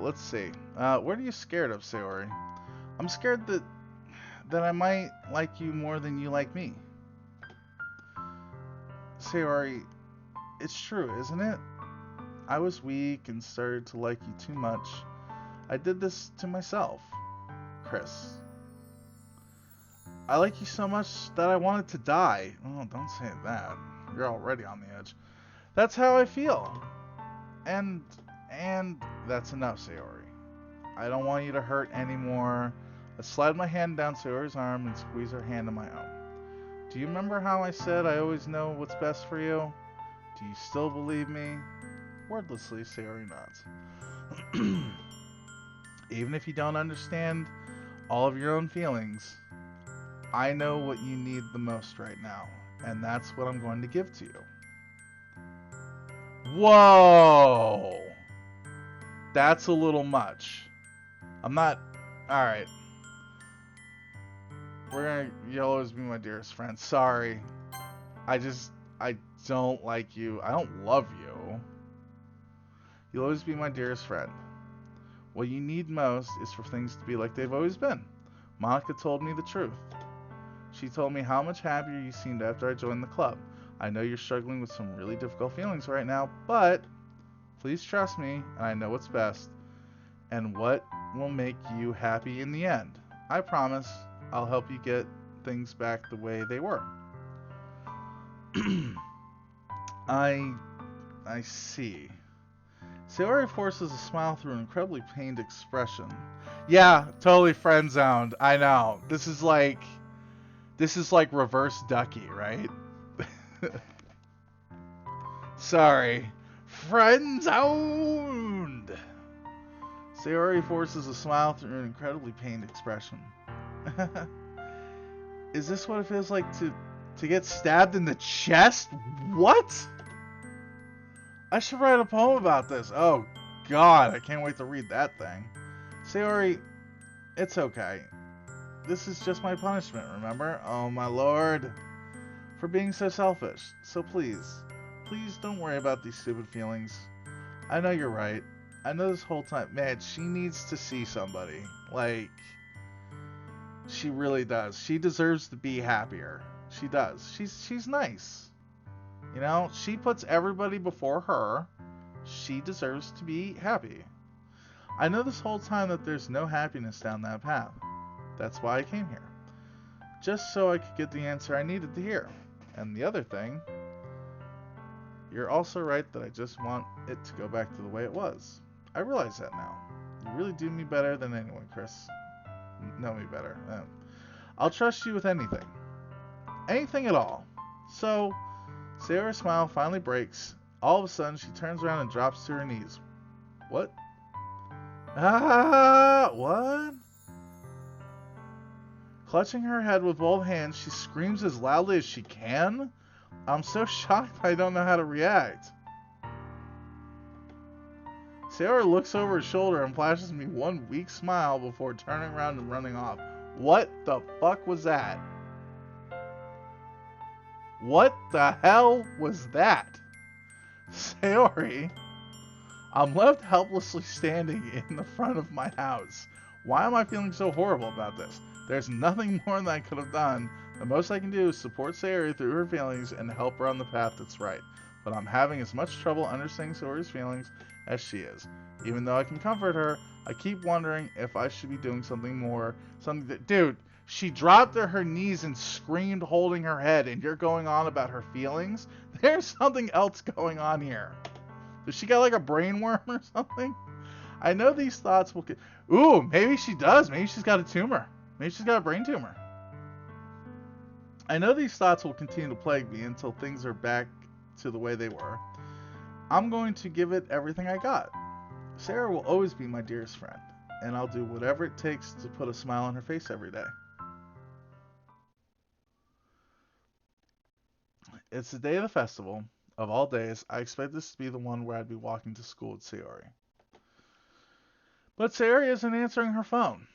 Speaker 1: let's see. What are you scared of, Sayori? I'm scared that I might like you more than you like me. Sayori, it's true, isn't it? I was weak and started to like you too much. I did this to myself. Chris. I like you so much that I wanted to die. Oh, don't say that. You're already on the edge. That's how I feel. And that's enough, Sayori. I don't want you to hurt anymore. I slide my hand down Sayori's arm and squeeze her hand in my own. Do you remember how I said I always know what's best for you? Do you still believe me? Wordlessly, Sayori nods. Even if you don't understand all of your own feelings, I know what you need the most right now, and that's what I'm going to give to you. Whoa! That's a little much. I'm not... Alright. You'll always be my dearest friend. Sorry. I don't like you. I don't love you. You'll always be my dearest friend. What you need most is for things to be like they've always been. Monica told me the truth. She told me how much happier you seemed after I joined the club. I know you're struggling with some really difficult feelings right now, but please trust me, and I know what's best and what will make you happy in the end. I promise I'll help you get things back the way they were. I see. Sayori forces a smile through an incredibly pained expression. Yeah, totally friend zoned. I know. This is like reverse Ducky, right? Sorry. Friend zoned. Sayori forces a smile through an incredibly pained expression. Is this what it feels like to get stabbed in the chest? What? I should write a poem about this. Oh, God, I can't wait to read that thing. Sayori, it's okay. This is just my punishment, remember? Oh, my lord. For being so selfish. So please don't worry about these stupid feelings. I know you're right. I know this whole time. Man, she needs to see somebody. Like, she really does. She deserves to be happier. She does. She's nice. You know, she puts everybody before her. She deserves to be happy. I know this whole time that there's no happiness down that path. That's why I came here. Just so I could get the answer I needed to hear. And the other thing, you're also right that I just want it to go back to the way it was. I realize that now. You really do me better than anyone, Chris. Know me better. I'll trust you with anything. Anything at all. So, Sayori's smile finally breaks. All of a sudden, she turns around and drops to her knees. What? What? Clutching her head with both hands, she screams as loudly as she can. I'm so shocked I don't know how to react. Sayori looks over her shoulder and flashes me one weak smile before turning around and running off. What the fuck was that? What the hell was that? Sayori, I'm left helplessly standing in the front of my house. Why am I feeling so horrible about this? There's nothing more than I could have done. The most I can do is support Sayori through her feelings and help her on the path that's right. But I'm having as much trouble understanding Sayori's feelings as she is. Even though I can comfort her, I keep wondering if I should be doing something more. Something that... Dude, she dropped to her knees and screamed holding her head, and you're going on about her feelings? There's something else going on here. Does she got like a brain worm or something? I know these thoughts will... Ooh, maybe she does. Maybe she's got a tumor. Maybe she's got a brain tumor. I know these thoughts will continue to plague me until things are back to the way they were. I'm going to give it everything I got. Sarah will always be my dearest friend, and I'll do whatever it takes to put a smile on her face every day. It's the day of the festival. Of all days, I expect this to be the one where I'd be walking to school with Sayori. But Sayori isn't answering her phone.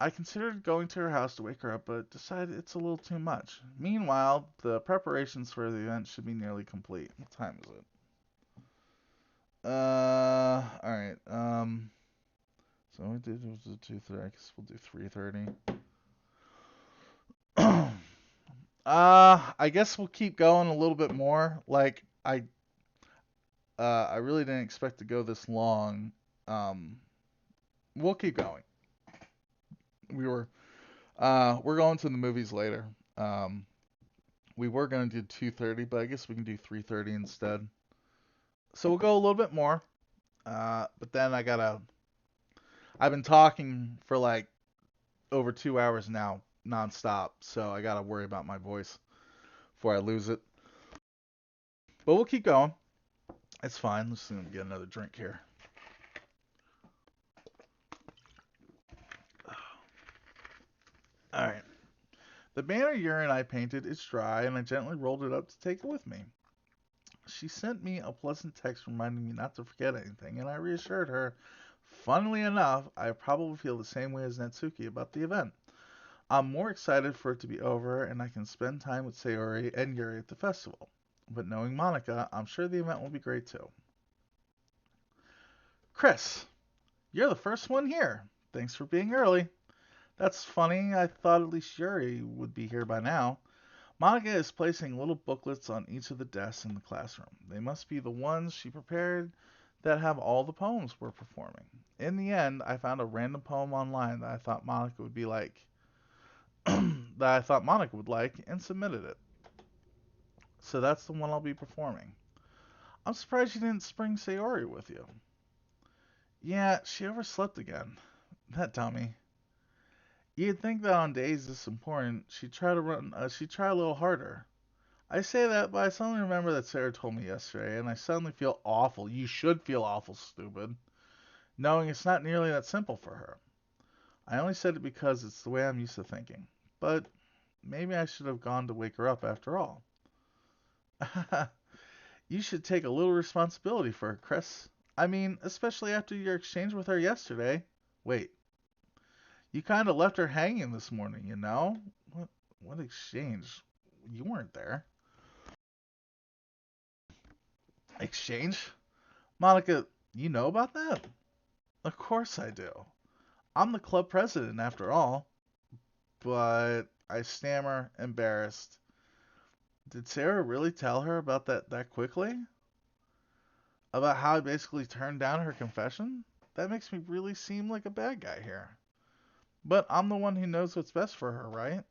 Speaker 1: I considered going to her house to wake her up, but decided it's a little too much. Meanwhile, the preparations for the event should be nearly complete. What time is it? Alright. So we did it was 2:30. I guess we'll do 3:30. I guess we'll keep going a little bit more. Like I really didn't expect to go this long. Um, we'll keep going. We're going to the movies later. Um, we were gonna do 2:30, but I guess we can do 3:30 instead. So we'll go a little bit more. But then I've been talking for like over 2 hours now, nonstop. So I gotta worry about my voice before I lose it. But we'll keep going. It's fine. Let's get another drink here. All right. The banner urine I painted is dry, and I gently rolled it up to take it with me. She sent me a pleasant text reminding me not to forget anything, and I reassured her. Funnily enough, I probably feel the same way as Natsuki about the event. I'm more excited for it to be over, and I can spend time with Sayori and Yuri at the festival. But knowing Monica, I'm sure the event will be great too. Chris, you're the first one here. Thanks for being early. That's funny. I thought at least Yuri would be here by now. Monica is placing little booklets on each of the desks in the classroom. They must be the ones she prepared that have all the poems we're performing. In the end, I found a random poem online that I thought Monica would be like, that I thought Monica would like, and submitted it. So that's the one I'll be performing. I'm surprised you didn't bring Sayori with you. Yeah, she overslept again. That dummy. You'd think that on days this important, she'd try a little harder. I say that, but I suddenly remember that Sarah told me yesterday, and I suddenly feel awful. You should feel awful, stupid, knowing it's not nearly that simple for her. I only said it because it's the way I'm used to thinking. But maybe I should have gone to wake her up after all. You should take a little responsibility for her, Chris. I mean, especially after your exchange with her yesterday. Wait, you kind of left her hanging this morning, you know? What exchange? You weren't there. Exchange? Monica, you know about that? Of course I do. I'm the club president after all. But I stammer, embarrassed. Did Sarah really tell her about that quickly? About how I basically turned down her confession? That makes me really seem like a bad guy here. But I'm the one who knows what's best for her, right?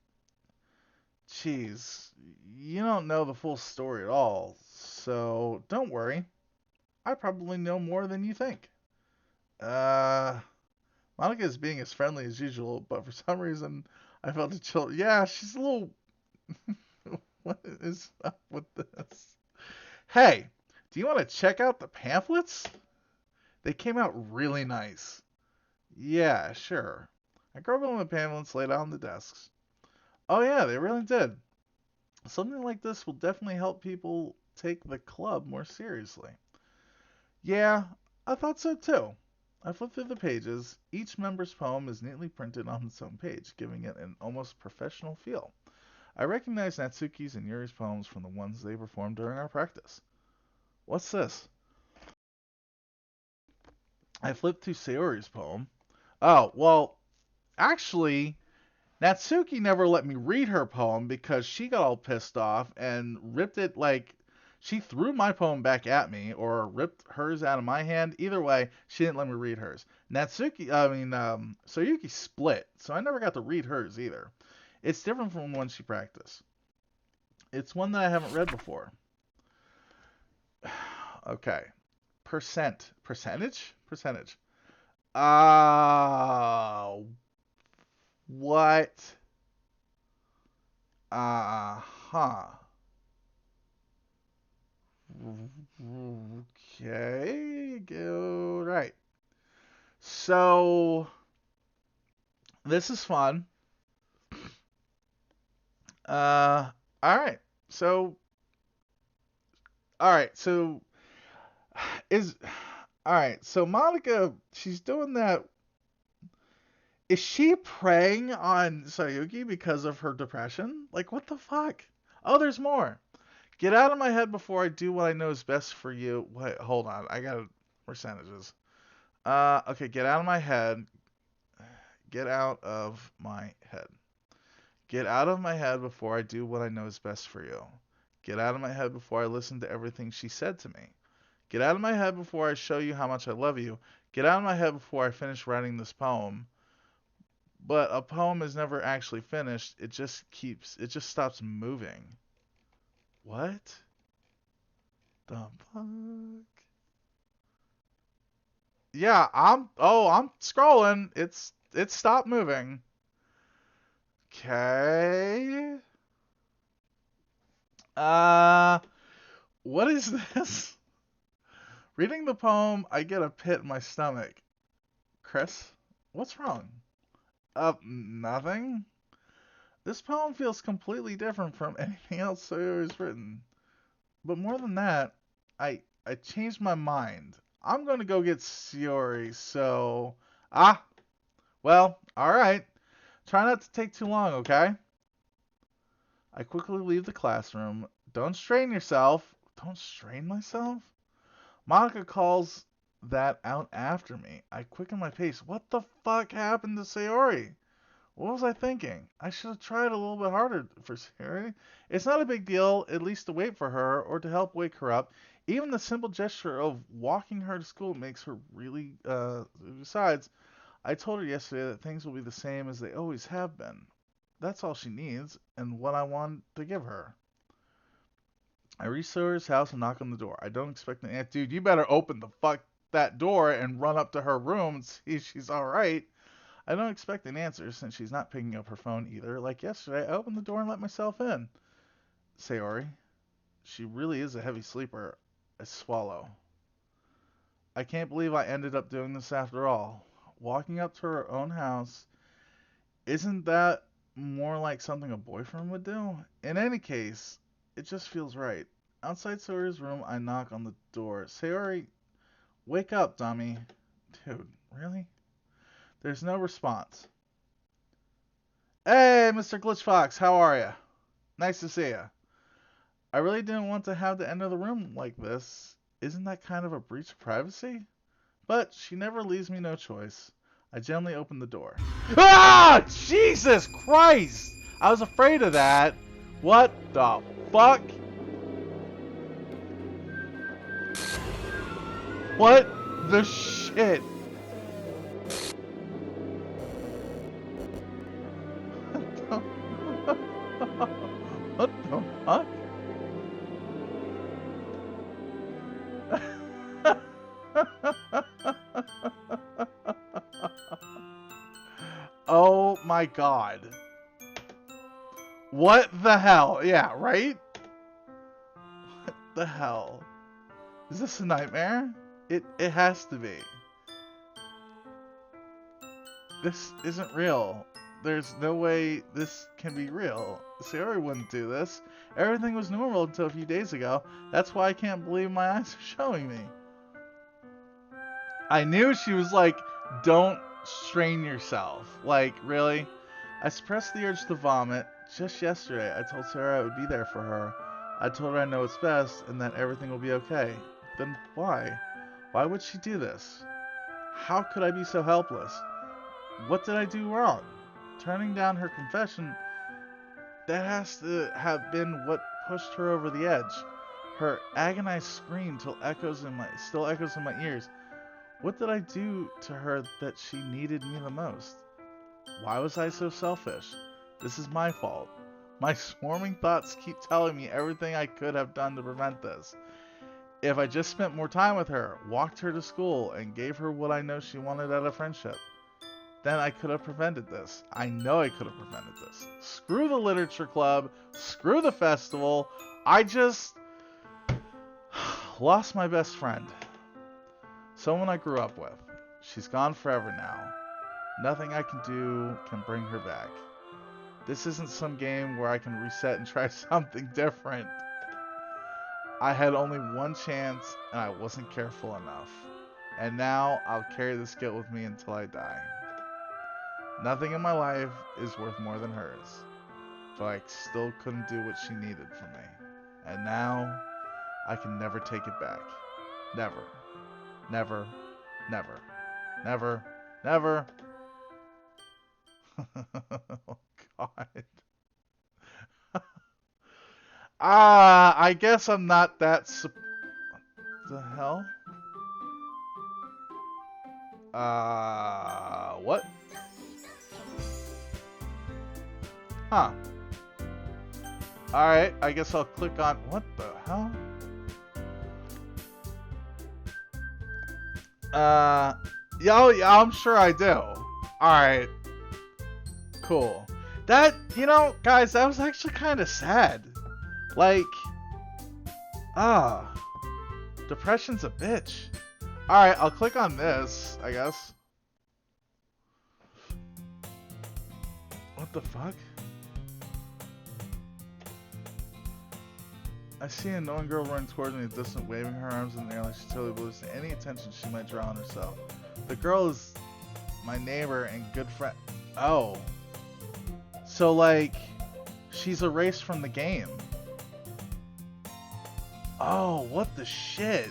Speaker 1: Jeez, you don't know the full story at all, so don't worry. I probably know more than you think. Uh, Monica is being as friendly as usual, but for some reason I felt a chill. Yeah, she's a little. What is up with this? Hey, do you want to check out the pamphlets? They came out really nice. Yeah, sure. I grabbed one of the pamphlets laid out on the desks. Oh yeah, they really did. Something like this will definitely help people take the club more seriously. Yeah, I thought so too. I flipped through the pages. Each member's poem is neatly printed on its own page, giving it an almost professional feel. I recognize Natsuki's and Yuri's poems from the ones they performed during our practice. What's this? I flipped to Sayori's poem. Oh, well, actually, Natsuki never let me read her poem because she got all pissed off and ripped it like she threw my poem back at me or ripped hers out of my hand. Either way, she didn't let me read hers. Soyuki split, so I never got to read hers either. It's different from the one she practiced. It's one that I haven't read before. Okay. Percentage. Uh, what? Huh. Okay, go right. So this is fun. Uh, all right. So, all right. So is all right. So Monica, she's doing that. Is she preying on Sayuki because of her depression? Like, what the fuck? Oh, there's more. Get out of my head before I do what I know is best for you. Wait, hold on. I got percentages. Okay, get out of my head. Get out of my head. Get out of my head before I do what I know is best for you. Get out of my head before I listen to everything she said to me. Get out of my head before I show you how much I love you. Get out of my head before I finish writing this poem. But a poem is never actually finished. It just stops moving. What the fuck? Yeah, I'm scrolling. It's stopped moving. Okay. Uh, what is this? Reading the poem, I get a pit in my stomach. Chris, what's wrong? Nothing. This poem feels completely different from anything else Sawyer's written. But more than that, I changed my mind. I'm gonna go get Sayori, so well, alright. Try not to take too long, okay? I quickly leave the classroom. Don't strain yourself. Don't strain myself? Monica calls that out after me. I quicken my pace. What the fuck happened to Sayori? What was I thinking? I should have tried a little bit harder for Sayori. It's not a big deal, at least to wait for her or to help wake her up. Even the simple gesture of walking her to school makes her really, besides, I told her yesterday that things will be the same as they always have been. That's all she needs, and what I want to give her. I reach Sawyer's house and knock on the door. I don't expect an answer. Dude, you better open the fuck that door and run up to her room and see if she's alright. I don't expect an answer since she's not picking up her phone either. Like yesterday, I opened the door and let myself in. Sayori, she really is a heavy sleeper. I swallow. I can't believe I ended up doing this after all. Walking up to her own house, isn't that more like something a boyfriend would do? In any case, it just feels right. Outside Sawyer's room, I knock on the door. Sayori, wake up, dummy. Dude, really? There's no response. Hey, Mr. Glitchfox, how are ya? Nice to see ya. I really didn't want to have to enter the room like this. Isn't that kind of a breach of privacy? But she never leaves me no choice. I gently open the door. Ah! Jesus Christ! I was afraid of that. What the fuck? What the shit? What the fuck? Oh my god. What the hell? Yeah, right? What the hell? Is this a nightmare? It has to be. This isn't real. There's no way this can be real. Sayori wouldn't do this. Everything was normal until a few days ago. That's why I can't believe my eyes are showing me. I knew she was like, don't strain yourself. Like, really? I suppressed the urge to vomit. Just yesterday, I told Sarah I would be there for her. I told her I know what's best and that everything will be okay. Then why? Why would she do this? How could I be so helpless? What did I do wrong? Turning down her confession, that has to have been what pushed her over the edge. Her agonized scream still echoes in my ears. What did I do to her that she needed me the most? Why was I so selfish? This is my fault. My swarming thoughts keep telling me everything I could have done to prevent this. If I just spent more time with her, walked her to school, and gave her what I know she wanted out of friendship, then I could have prevented this. I know I could have prevented this. Screw the literature club. Screw the festival. I just lost my best friend. Someone I grew up with. She's gone forever now. Nothing I can do can bring her back. This isn't some game where I can reset and try something different. I had only one chance and I wasn't careful enough. And now I'll carry this guilt with me until I die. Nothing in my life is worth more than hers. But I still couldn't do what she needed from me. And now, I can never take it back. Never. Never. Never. Never. Never. Oh, God. I guess I'm not that the hell? What? Huh. Alright, I guess I'll click on... What the hell? Yeah, I'm sure I do. Alright. Cool. That, you know, guys, that was actually kind of sad. Like... Depression's a bitch. Alright, I'll click on this, I guess. What the fuck? I see a knowing girl running towards me, distant, waving her arms in the air like she totally believes to any attention she might draw on herself. The girl is my neighbor and good friend. Oh. So, like, she's erased from the game. Oh, what the shit?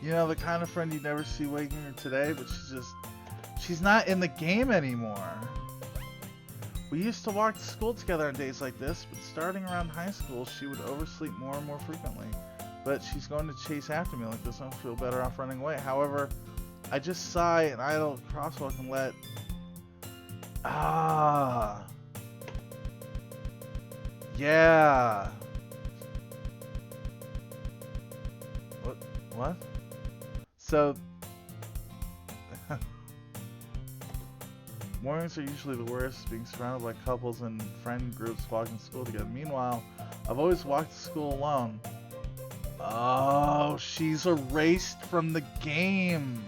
Speaker 1: You know, the kind of friend you never see waking her today, but she's not in the game anymore. We used to walk to school together on days like this, but starting around high school, she would oversleep more and more frequently. But she's going to chase after me like this, and I feel better off running away. However, I just sigh and idle crosswalk and let... Yeah. What? So... Mornings are usually the worst, being surrounded by couples and friend groups walking to school together. Meanwhile, I've always walked to school alone. Oh, she's erased from the game.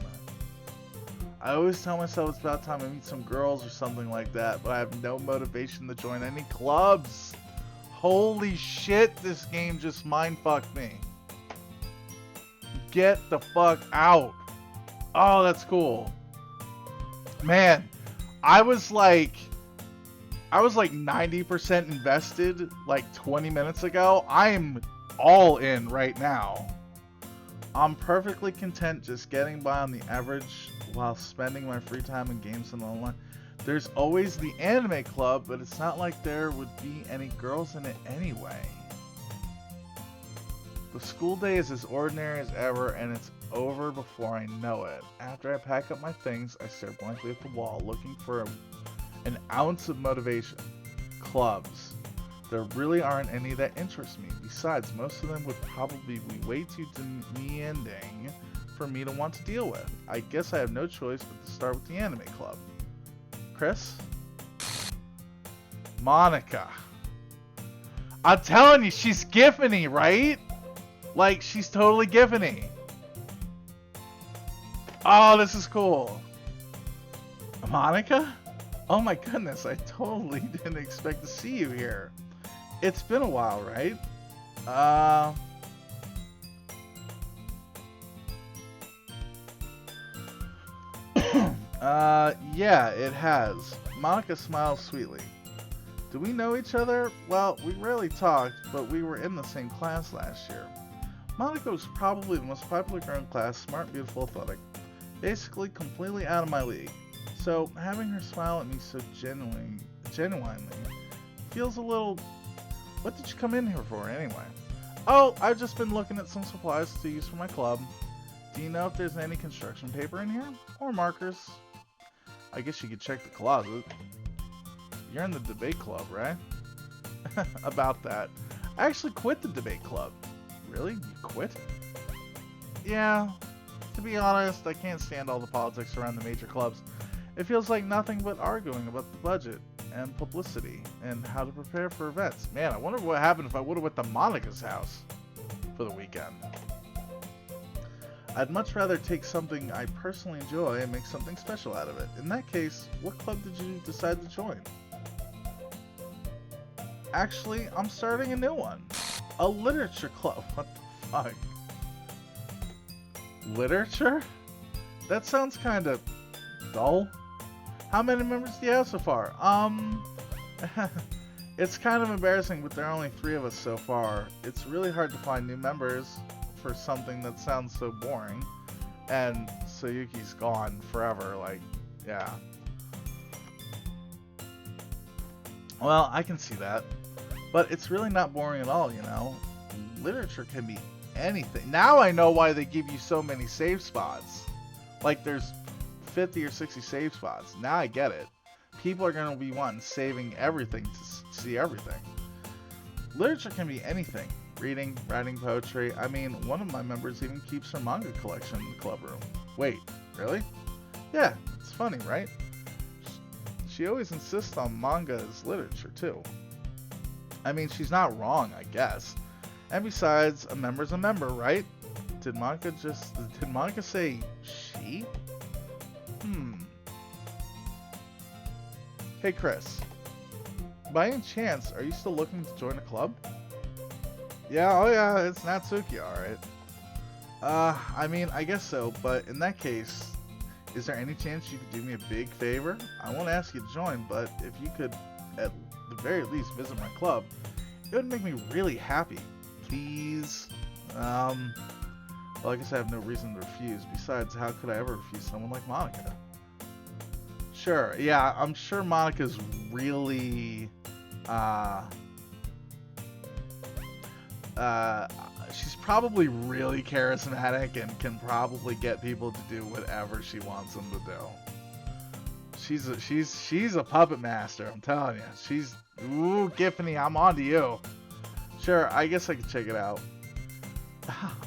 Speaker 1: I always tell myself it's about time I meet some girls or something like that, but I have no motivation to join any clubs. Holy shit, this game just mindfucked me. Get the fuck out. Oh, that's cool. Man. I was like 90% invested like 20 minutes ago. I'm all in right now. I'm perfectly content just getting by on the average while spending my free time in games and online. There's always the anime club, but it's not like there would be any girls in it anyway. The school day is as ordinary as ever, and it's over before I know it. After I pack up my things, I stare blankly at the wall, looking for an ounce of motivation. Clubs. There really aren't any that interest me. Besides, most of them would probably be way too demanding for me to want to deal with. I guess I have no choice but to start with the anime club. Chris? Monica. I'm telling you, she's Giffany, right? Like, she's totally Giffany. Oh, this is cool. Monica? Oh my goodness, I totally didn't expect to see you here. It's been a while, right? Yeah, it has. Monica smiles sweetly. Do we know each other? Well, we rarely talked, but we were in the same class last year. Monica was probably the most popular girl in class, smart, beautiful, athletic. Basically, completely out of my league. So, having her smile at me so genuinely feels a little... What did you come in here for, anyway? Oh, I've just been looking at some supplies to use for my club. Do you know if there's any construction paper in here? Or markers? I guess you could check the closet. You're in the debate club, right? About that. I actually quit the debate club. Really? You quit? Yeah. To be honest, I can't stand all the politics around the major clubs. It feels like nothing but arguing about the budget and publicity and how to prepare for events. Man, I wonder what happened if I would have went to Monica's house for the weekend. I'd much rather take something I personally enjoy and make something special out of it. In that case, what club did you decide to join? Actually, I'm starting a new one. A literature club. What the fuck? Literature? That sounds kind of Dull? How many members do you have so far? It's kind of embarrassing, but there are only 3 of us so far. It's really hard to find new members for something that sounds so boring. And Sayuki's gone forever, like, yeah. Well, I can see that. But it's really not boring at all, you know? Literature can be anything. Now I know why they give you so many save spots. Like, there's 50 or 60 save spots. Now I get it. People are going to be wanting saving everything to see everything. Literature can be anything. Reading, writing poetry. I mean, one of my members even keeps her manga collection in the club room. Wait, really? Yeah, it's funny, right? She always insists on manga as literature, too. I mean, she's not wrong, I guess. And besides, a member's a member, right? Did Monica say she? Hey, Chris. By any chance, are you still looking to join a club? Yeah, oh yeah, it's Natsuki, alright. I mean, I guess so, but in that case, is there any chance you could do me a big favor? I won't ask you to join, but if you could at the very least visit my club, it would make me really happy. Please? Well, I guess I have no reason to refuse. Besides, how could I ever refuse someone like Monica? Sure, yeah, I'm sure Monica's really, she's probably really charismatic and can probably get people to do whatever she wants them to do. She's a puppet master, I'm telling you. Ooh, Giffany, I'm on to you. Sure, I guess I could check it out.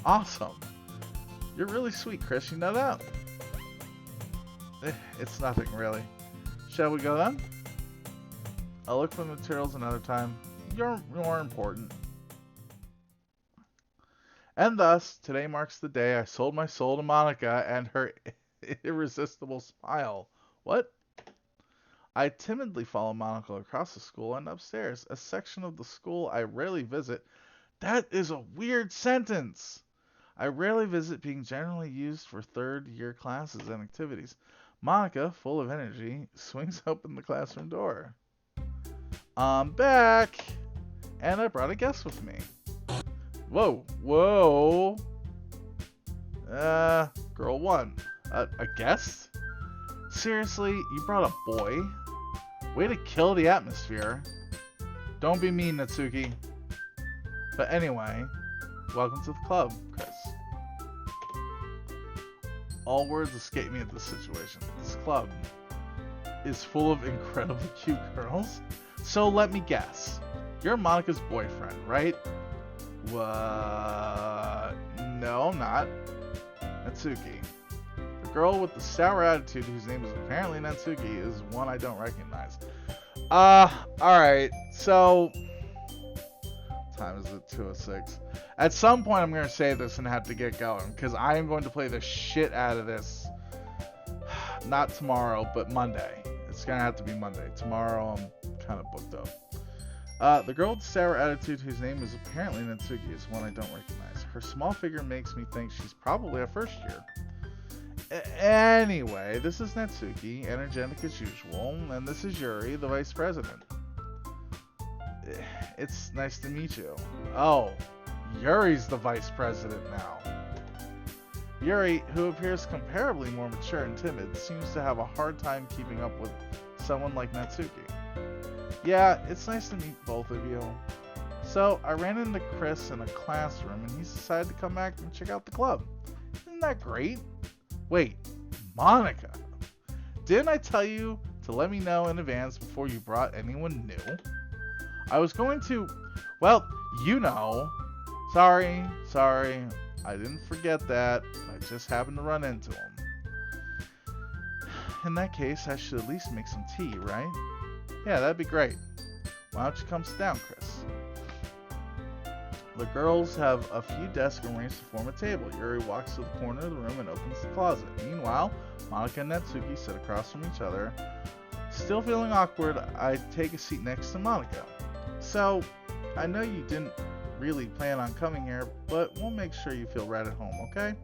Speaker 1: Awesome. You're really sweet, Chris, you know that? It's nothing, really. Shall we go then? I'll look for the materials another time. You're more important. And thus, today marks the day I sold my soul to Monica and her irresistible smile. What? I timidly follow Monica across the school and upstairs, a section of the school I rarely visit. That is a weird sentence. I rarely visit, being generally used for third-year classes and activities. Monica, full of energy, swings open the classroom door. I'm back! And I brought a guest with me. Whoa, whoa. Girl 1. A guest? Seriously, you brought a boy? Way to kill the atmosphere. Don't be mean, Natsuki. But anyway, welcome to the club, Chris. All words escape me at this situation. This club is full of incredibly cute girls. So let me guess. You're Monica's boyfriend, right? What? No, I'm not. Natsuki. The girl with the sour attitude, whose name is apparently Natsuki, is one I don't recognize. Alright. So, time is it? 2:06. At some point, I'm going to say this and have to get going, because I am going to play the shit out of this. Not tomorrow, but Monday. It's going to have to be Monday. Tomorrow, I'm kind of booked up. The girl with the sour attitude, whose name is apparently Natsuki, is one I don't recognize. Her small figure makes me think she's probably a first year. Anyway, this is Natsuki, energetic as usual, and this is Yuri, the vice president. It's nice to meet you. Oh, Yuri's the vice president now. Yuri, who appears comparably more mature and timid, seems to have a hard time keeping up with someone like Natsuki. Yeah, it's nice to meet both of you. So, I ran into Chris in a classroom and he's decided to come back and check out the club. Isn't that great? Wait, Monica, didn't I tell you to let me know in advance before you brought anyone new? I was going to, well, you know. Sorry, I didn't forget that. I just happened to run into him. In that case, I should at least make some tea, right? Yeah, that'd be great. Why don't you come sit down, Chris? The girls have a few desks arranged to form a table. Yuri walks to the corner of the room and opens the closet. Meanwhile, Monica and Natsuki sit across from each other. Still feeling awkward, I take a seat next to Monica. So, I know you didn't really plan on coming here, but we'll make sure you feel right at home, okay?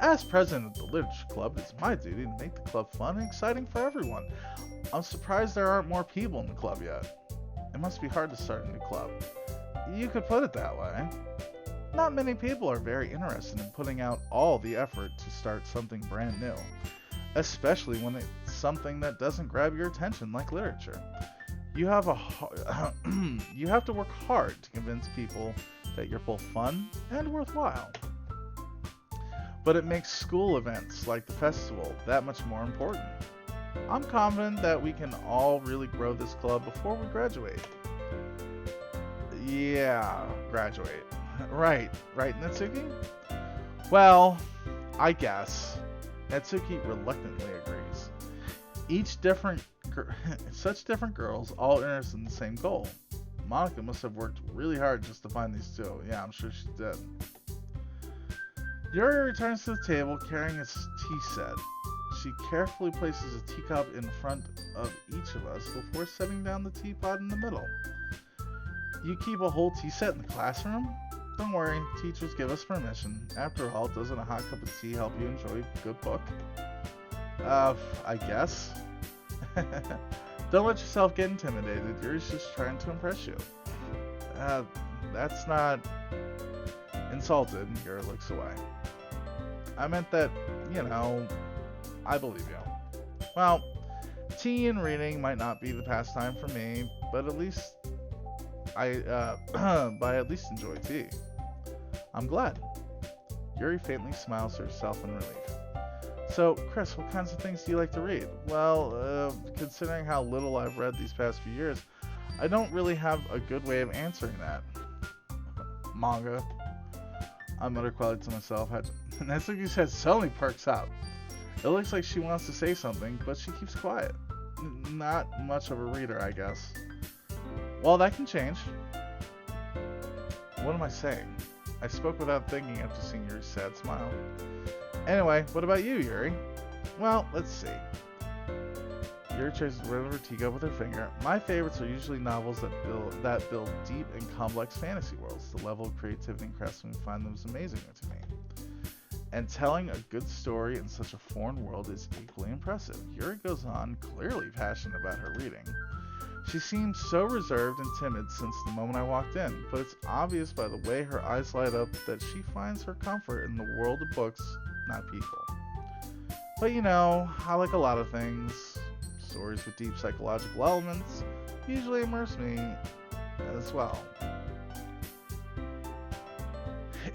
Speaker 1: As president of the Literature Club, it's my duty to make the club fun and exciting for everyone. I'm surprised there aren't more people in the club yet. It must be hard to start a new club. You could put it that way. Not many people are very interested in putting out all the effort to start something brand new, especially when it's something that doesn't grab your attention like literature. You have you have to work hard to convince people that you're both fun and worthwhile. But it makes school events like the festival that much more important. I'm confident that we can all really grow this club before we graduate. Yeah, graduate. Right, Natsuki? Well, I guess. Natsuki reluctantly agrees. Such different girls, all interested in the same goal. Monica must have worked really hard just to find these two. Yeah, I'm sure she did. Yuri returns to the table carrying a tea set. She carefully places a teacup in front of each of us before setting down the teapot in the middle. You keep a whole tea set in the classroom? Don't worry, teachers give us permission. After all, doesn't a hot cup of tea help you enjoy a good book? I guess. Don't let yourself get intimidated. Yuri's just trying to impress you. That's not... Insulted, Yuri looks away. I meant that, I believe you. Well, tea and reading might not be the pastime for me, but at least I at least enjoy tea. I'm glad. Yuri faintly smiles to herself in relief. So, Chris, what kinds of things do you like to read? Well, considering how little I've read these past few years, I don't really have a good way of answering that. Manga. I muttered quietly to myself. Natsuki's head suddenly perks up. It looks like she wants to say something, but she keeps quiet. Not much of a reader, I guess. Well, that can change. What am I saying? I spoke without thinking after seeing Yuri's sad smile. Anyway, what about you, Yuri? Well, let's see. Yuri traces the rim of her teacup with her finger. My favorites are usually novels that build deep and complex fantasy worlds. The level of creativity and craftsmanship find them amazing to me. And telling a good story in such a foreign world is equally impressive. Yuri goes on, clearly passionate about her reading. She seems so reserved and timid since the moment I walked in, but it's obvious by the way her eyes light up that she finds her comfort in the world of books, not people. But I like a lot of things. Stories with deep psychological elements usually immerse me as well.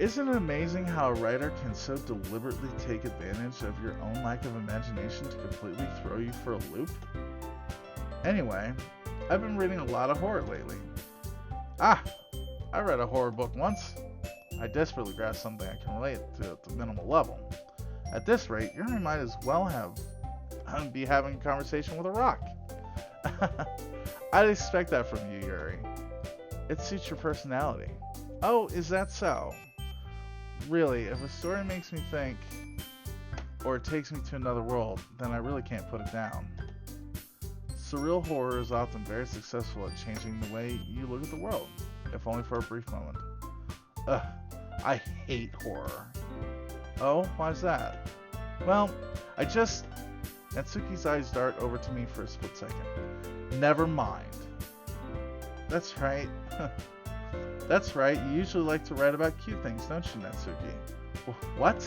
Speaker 1: Isn't it amazing how a writer can so deliberately take advantage of your own lack of imagination to completely throw you for a loop? Anyway, I've been reading a lot of horror lately. I read a horror book once. I desperately grasped something I can relate to at the minimal level. At this rate, Yuri might as well be having a conversation with a rock. I'd expect that from you, Yuri. It suits your personality. Oh, is that so? Really, if a story makes me think, or takes me to another world, then I really can't put it down. Surreal horror is often very successful at changing the way you look at the world, if only for a brief moment. Ugh, I hate horror. Oh, why's that? Well, Natsuki's eyes dart over to me for a split second. Never mind. That's right. That's right, you usually like to write about cute things, don't you, Natsuki? What?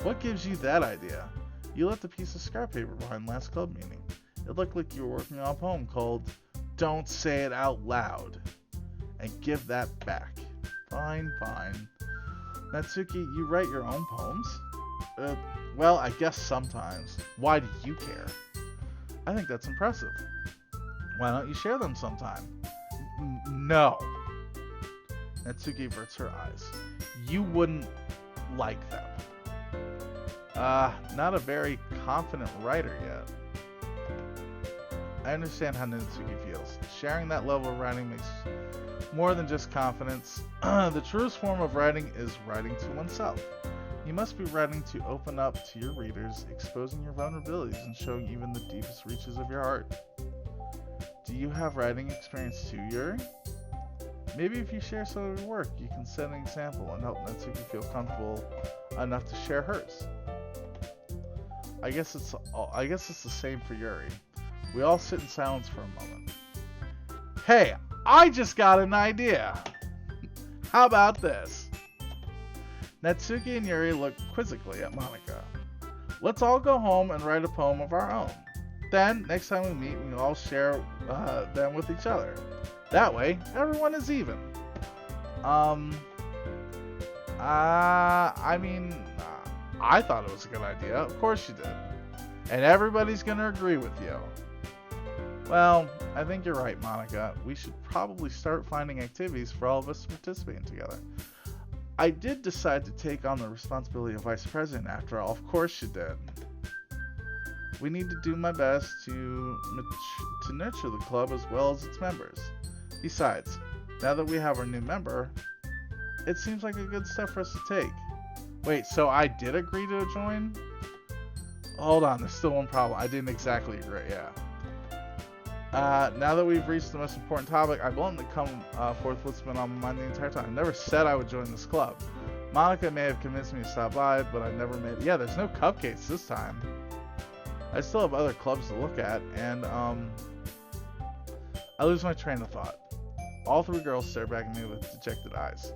Speaker 1: What gives you that idea? You left a piece of scrap paper behind last club meeting. It looked like you were working on a poem called Don't Say It Out Loud. And give that back. Fine. Natsuki, you write your own poems? Well, I guess sometimes. Why do you care? I think that's impressive. Why don't you share them sometime? No. Natsuki averts her eyes. You wouldn't like them. Not a very confident writer yet. I understand how Natsuki feels. Sharing that level of writing makes more than just confidence. The truest form of writing is writing to oneself. You must be writing to open up to your readers, exposing your vulnerabilities and showing even the deepest reaches of your heart. Do you have writing experience too, Yuri? Maybe if you share some of your work, you can set an example and help Natsuki feel comfortable enough to share hers. I guess it's the same for Yuri. We all sit in silence for a moment. Hey, I just got an idea. How about this? Natsuki and Yuri look quizzically at Monica. Let's all go home and write a poem of our own. Then, next time we meet, we all share them with each other. That way, everyone is even. Um, I mean, I thought it was a good idea. Of course you did. And everybody's gonna agree with you. Well, I think you're right, Monica. We should probably start finding activities for all of us to participate in together. I did decide to take on the responsibility of vice president after all. Of course you did. We need to do my best to nurture the club as well as its members. Besides, now that we have our new member, it seems like a good step for us to take. Wait, so I did agree to join? Hold on, there's still one problem. I didn't exactly agree, yeah. Now that we've reached the most important topic, I bluntly come forth what's been on my mind the entire time. I never said I would join this club. Monica may have convinced me to stop by, but I never made... Yeah, there's no cupcakes this time. I still have other clubs to look at, and I lose my train of thought. All three girls stare back at me with dejected eyes.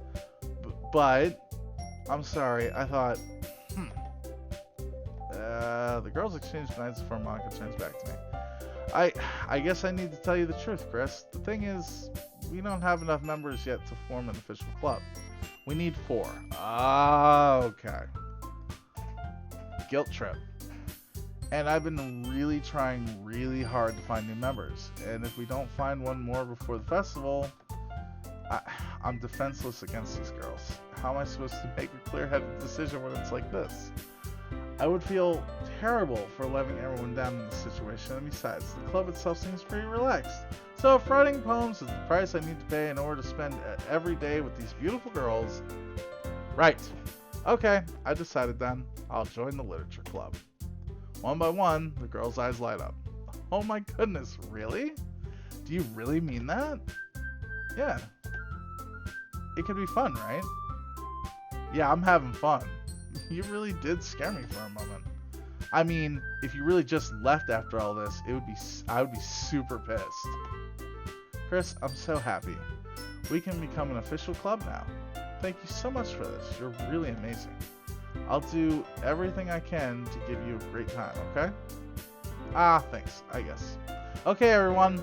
Speaker 1: But, I'm sorry, I thought, the girls exchange glances before Monica turns back to me. I guess I need to tell you the truth, Chris. The thing is, we don't have enough members yet to form an official club. We need 4. Okay. Guilt trip. And I've been really trying really hard to find new members. And if we don't find one more before the festival, I'm defenseless against these girls. How am I supposed to make a clear-headed decision when it's like this? I would feel terrible for letting everyone down in this situation, and besides, the club itself seems pretty relaxed. So if writing poems is the price I need to pay in order to spend every day with these beautiful girls... Right. Okay, I decided then. I'll join the literature club. One by one, the girls' eyes light up. Oh my goodness, really? Do you really mean that? Yeah. It could be fun, right? Yeah, I'm having fun. You really did scare me for a moment. I mean, if you really just left after all this, I would be super pissed. Chris, I'm so happy. We can become an official club now. Thank you so much for this. You're really amazing. I'll do everything I can to give you a great time, okay? Thanks, I guess. Okay, everyone.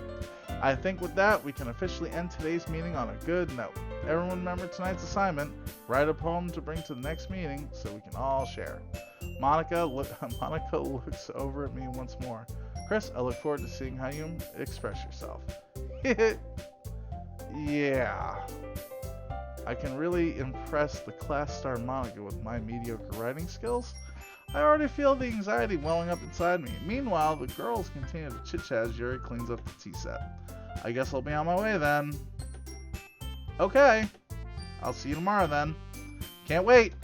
Speaker 1: I think with that, we can officially end today's meeting on a good note. Everyone remember tonight's assignment. Write a poem to bring to the next meeting so we can all share. Monica looks over at me once more. Chris, I look forward to seeing how you express yourself. Yeah. I can really impress the class star Monica with my mediocre writing skills. I already feel the anxiety welling up inside me. Meanwhile, the girls continue to chit-chat as Yuri cleans up the tea set. I guess I'll be on my way then. Okay. I'll see you tomorrow then. Can't wait.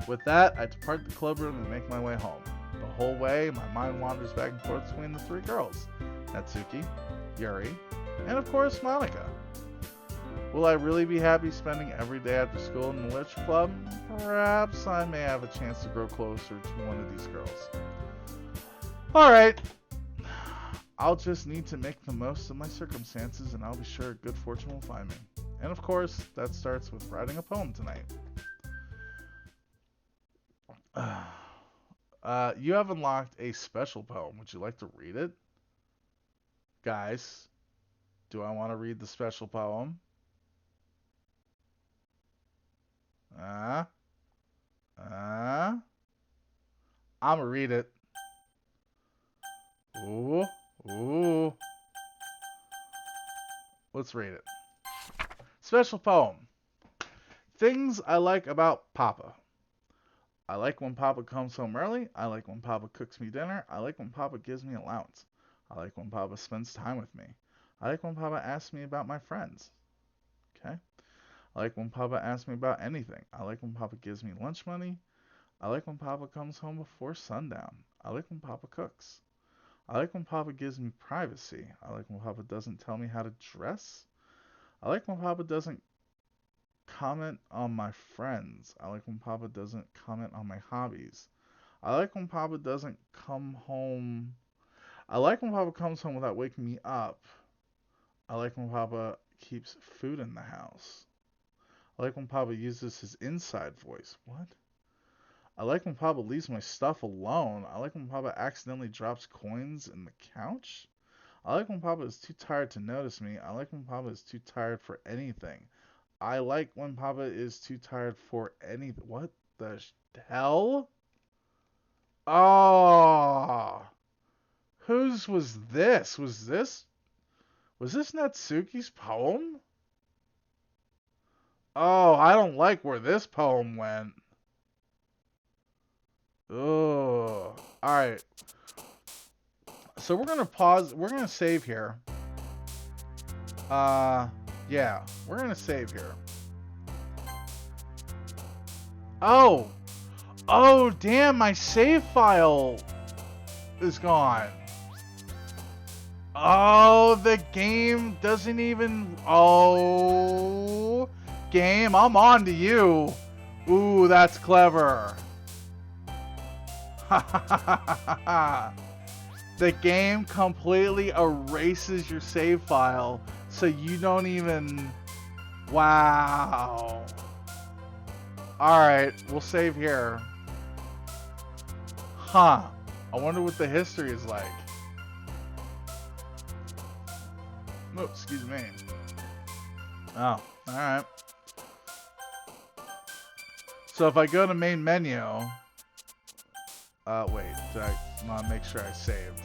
Speaker 1: With that, I depart the club room and make my way home. The whole way, my mind wanders back and forth between the 3 girls. Natsuki, Yuri, and of course, Monica. Will I really be happy spending every day after school in the literature club? Perhaps I may have a chance to grow closer to one of these girls. Alright. I'll just need to make the most of my circumstances and I'll be sure good fortune will find me. And of course, that starts with writing a poem tonight. You have unlocked a special poem. Would you like to read it? Guys, do I want to read the special poem? I'm gonna read it. Ooh. Let's read it. Special poem. Things I like about Papa. I like when Papa comes home early. I like when Papa cooks me dinner. I like when Papa gives me allowance. I like when Papa spends time with me. I like when Papa asks me about my friends. Okay? I like when Papa asks me about anything. I like when Papa gives me lunch money. I like when Papa comes home before sundown. I like when Papa cooks. I like when Papa gives me privacy. I like when Papa doesn't tell me how to dress. I like when Papa doesn't comment on my friends. I like when Papa doesn't comment on my hobbies. I like when Papa doesn't come home. I like when Papa comes home without waking me up. I like when Papa keeps food in the house. I like when Papa uses his inside voice. What? I like when Papa leaves my stuff alone. I like when Papa accidentally drops coins in the couch. I like when Papa is too tired to notice me. I like when Papa is too tired for anything. I like when Papa is too tired for anything. What the hell? Oh, whose was this? Was this Natsuki's poem? Oh, I don't like where this poem went. Oh, all right. So we're gonna pause. We're gonna save here. Yeah, we're gonna save here. Oh, oh, damn! My save file is gone. Oh, the game doesn't even. Oh, game, I'm on to you. Ooh, that's clever. The game completely erases your save file, so you don't even... Wow. Alright, we'll save here. Huh. I wonder what the history is like. Oh, excuse me. Oh, alright. So if I go to main menu... wait, I want to make sure I saved.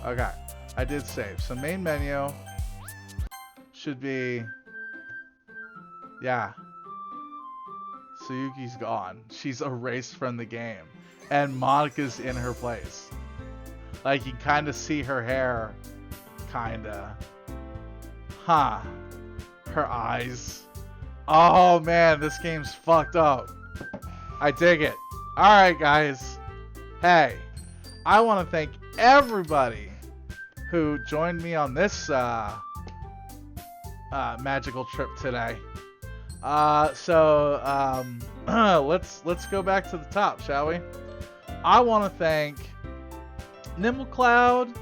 Speaker 1: Okay, I did save. So main menu should be, yeah. Tsuyuki's gone. She's erased from the game. And Monika's in her place. Like, you kind of see her hair. Kinda. Huh. Her eyes. Oh man, this game's fucked up. I dig it. Alright, guys. Hey, I want to thank everybody who joined me on this magical trip today. Let's go back to the top, shall we? I want to thank Nimblecloud,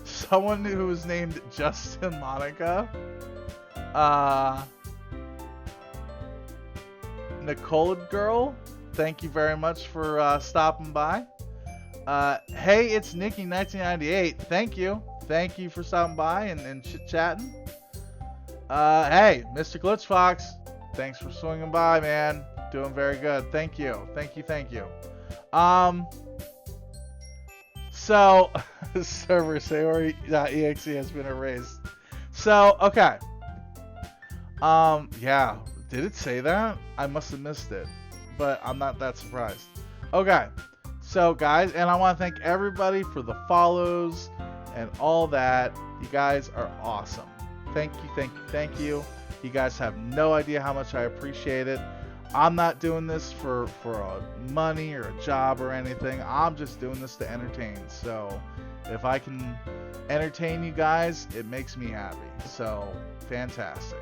Speaker 1: someone who was named Justin Monica, Nicole Girl, thank you very much for stopping by. Hey, it's Nikki 1998. Thank you. Thank you for stopping by and chit-chatting. Hey, Mr. Glitchfox, thanks for swinging by, man. Doing very good. Thank you. Thank you. Thank you. So, server Sayori.exe has been erased. So, okay. Yeah. Did it say that? I must have missed it. But I'm not that surprised. Okay. So, guys, and I want to thank everybody for the follows and all that. You guys are awesome. Thank you, thank you, thank you. You guys have no idea how much I appreciate it. I'm not doing this for money or a job or anything. I'm just doing this to entertain. So, if I can entertain you guys, it makes me happy. So, fantastic.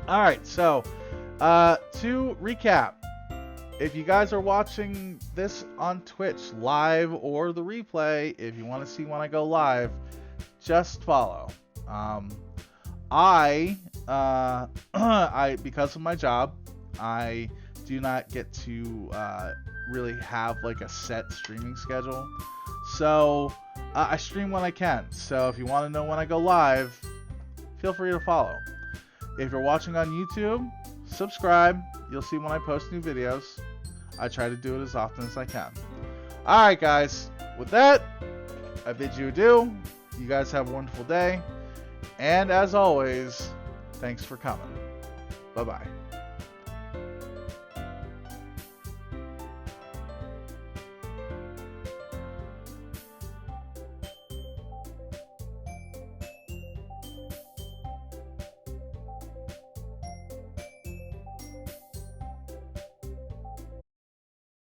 Speaker 1: All right, so to recap, if you guys are watching this on Twitch live or the replay, if you want to see when I go live, just follow. I because of my job, I do not get to really have like a set streaming schedule. So I stream when I can. So if you want to know when I go live, feel free to follow. If you're watching on YouTube, subscribe. You'll see when I post new videos. I try to do it as often as I can. Alright guys, with that, I bid you adieu. You guys have a wonderful day. And as always, thanks for coming. Bye-bye.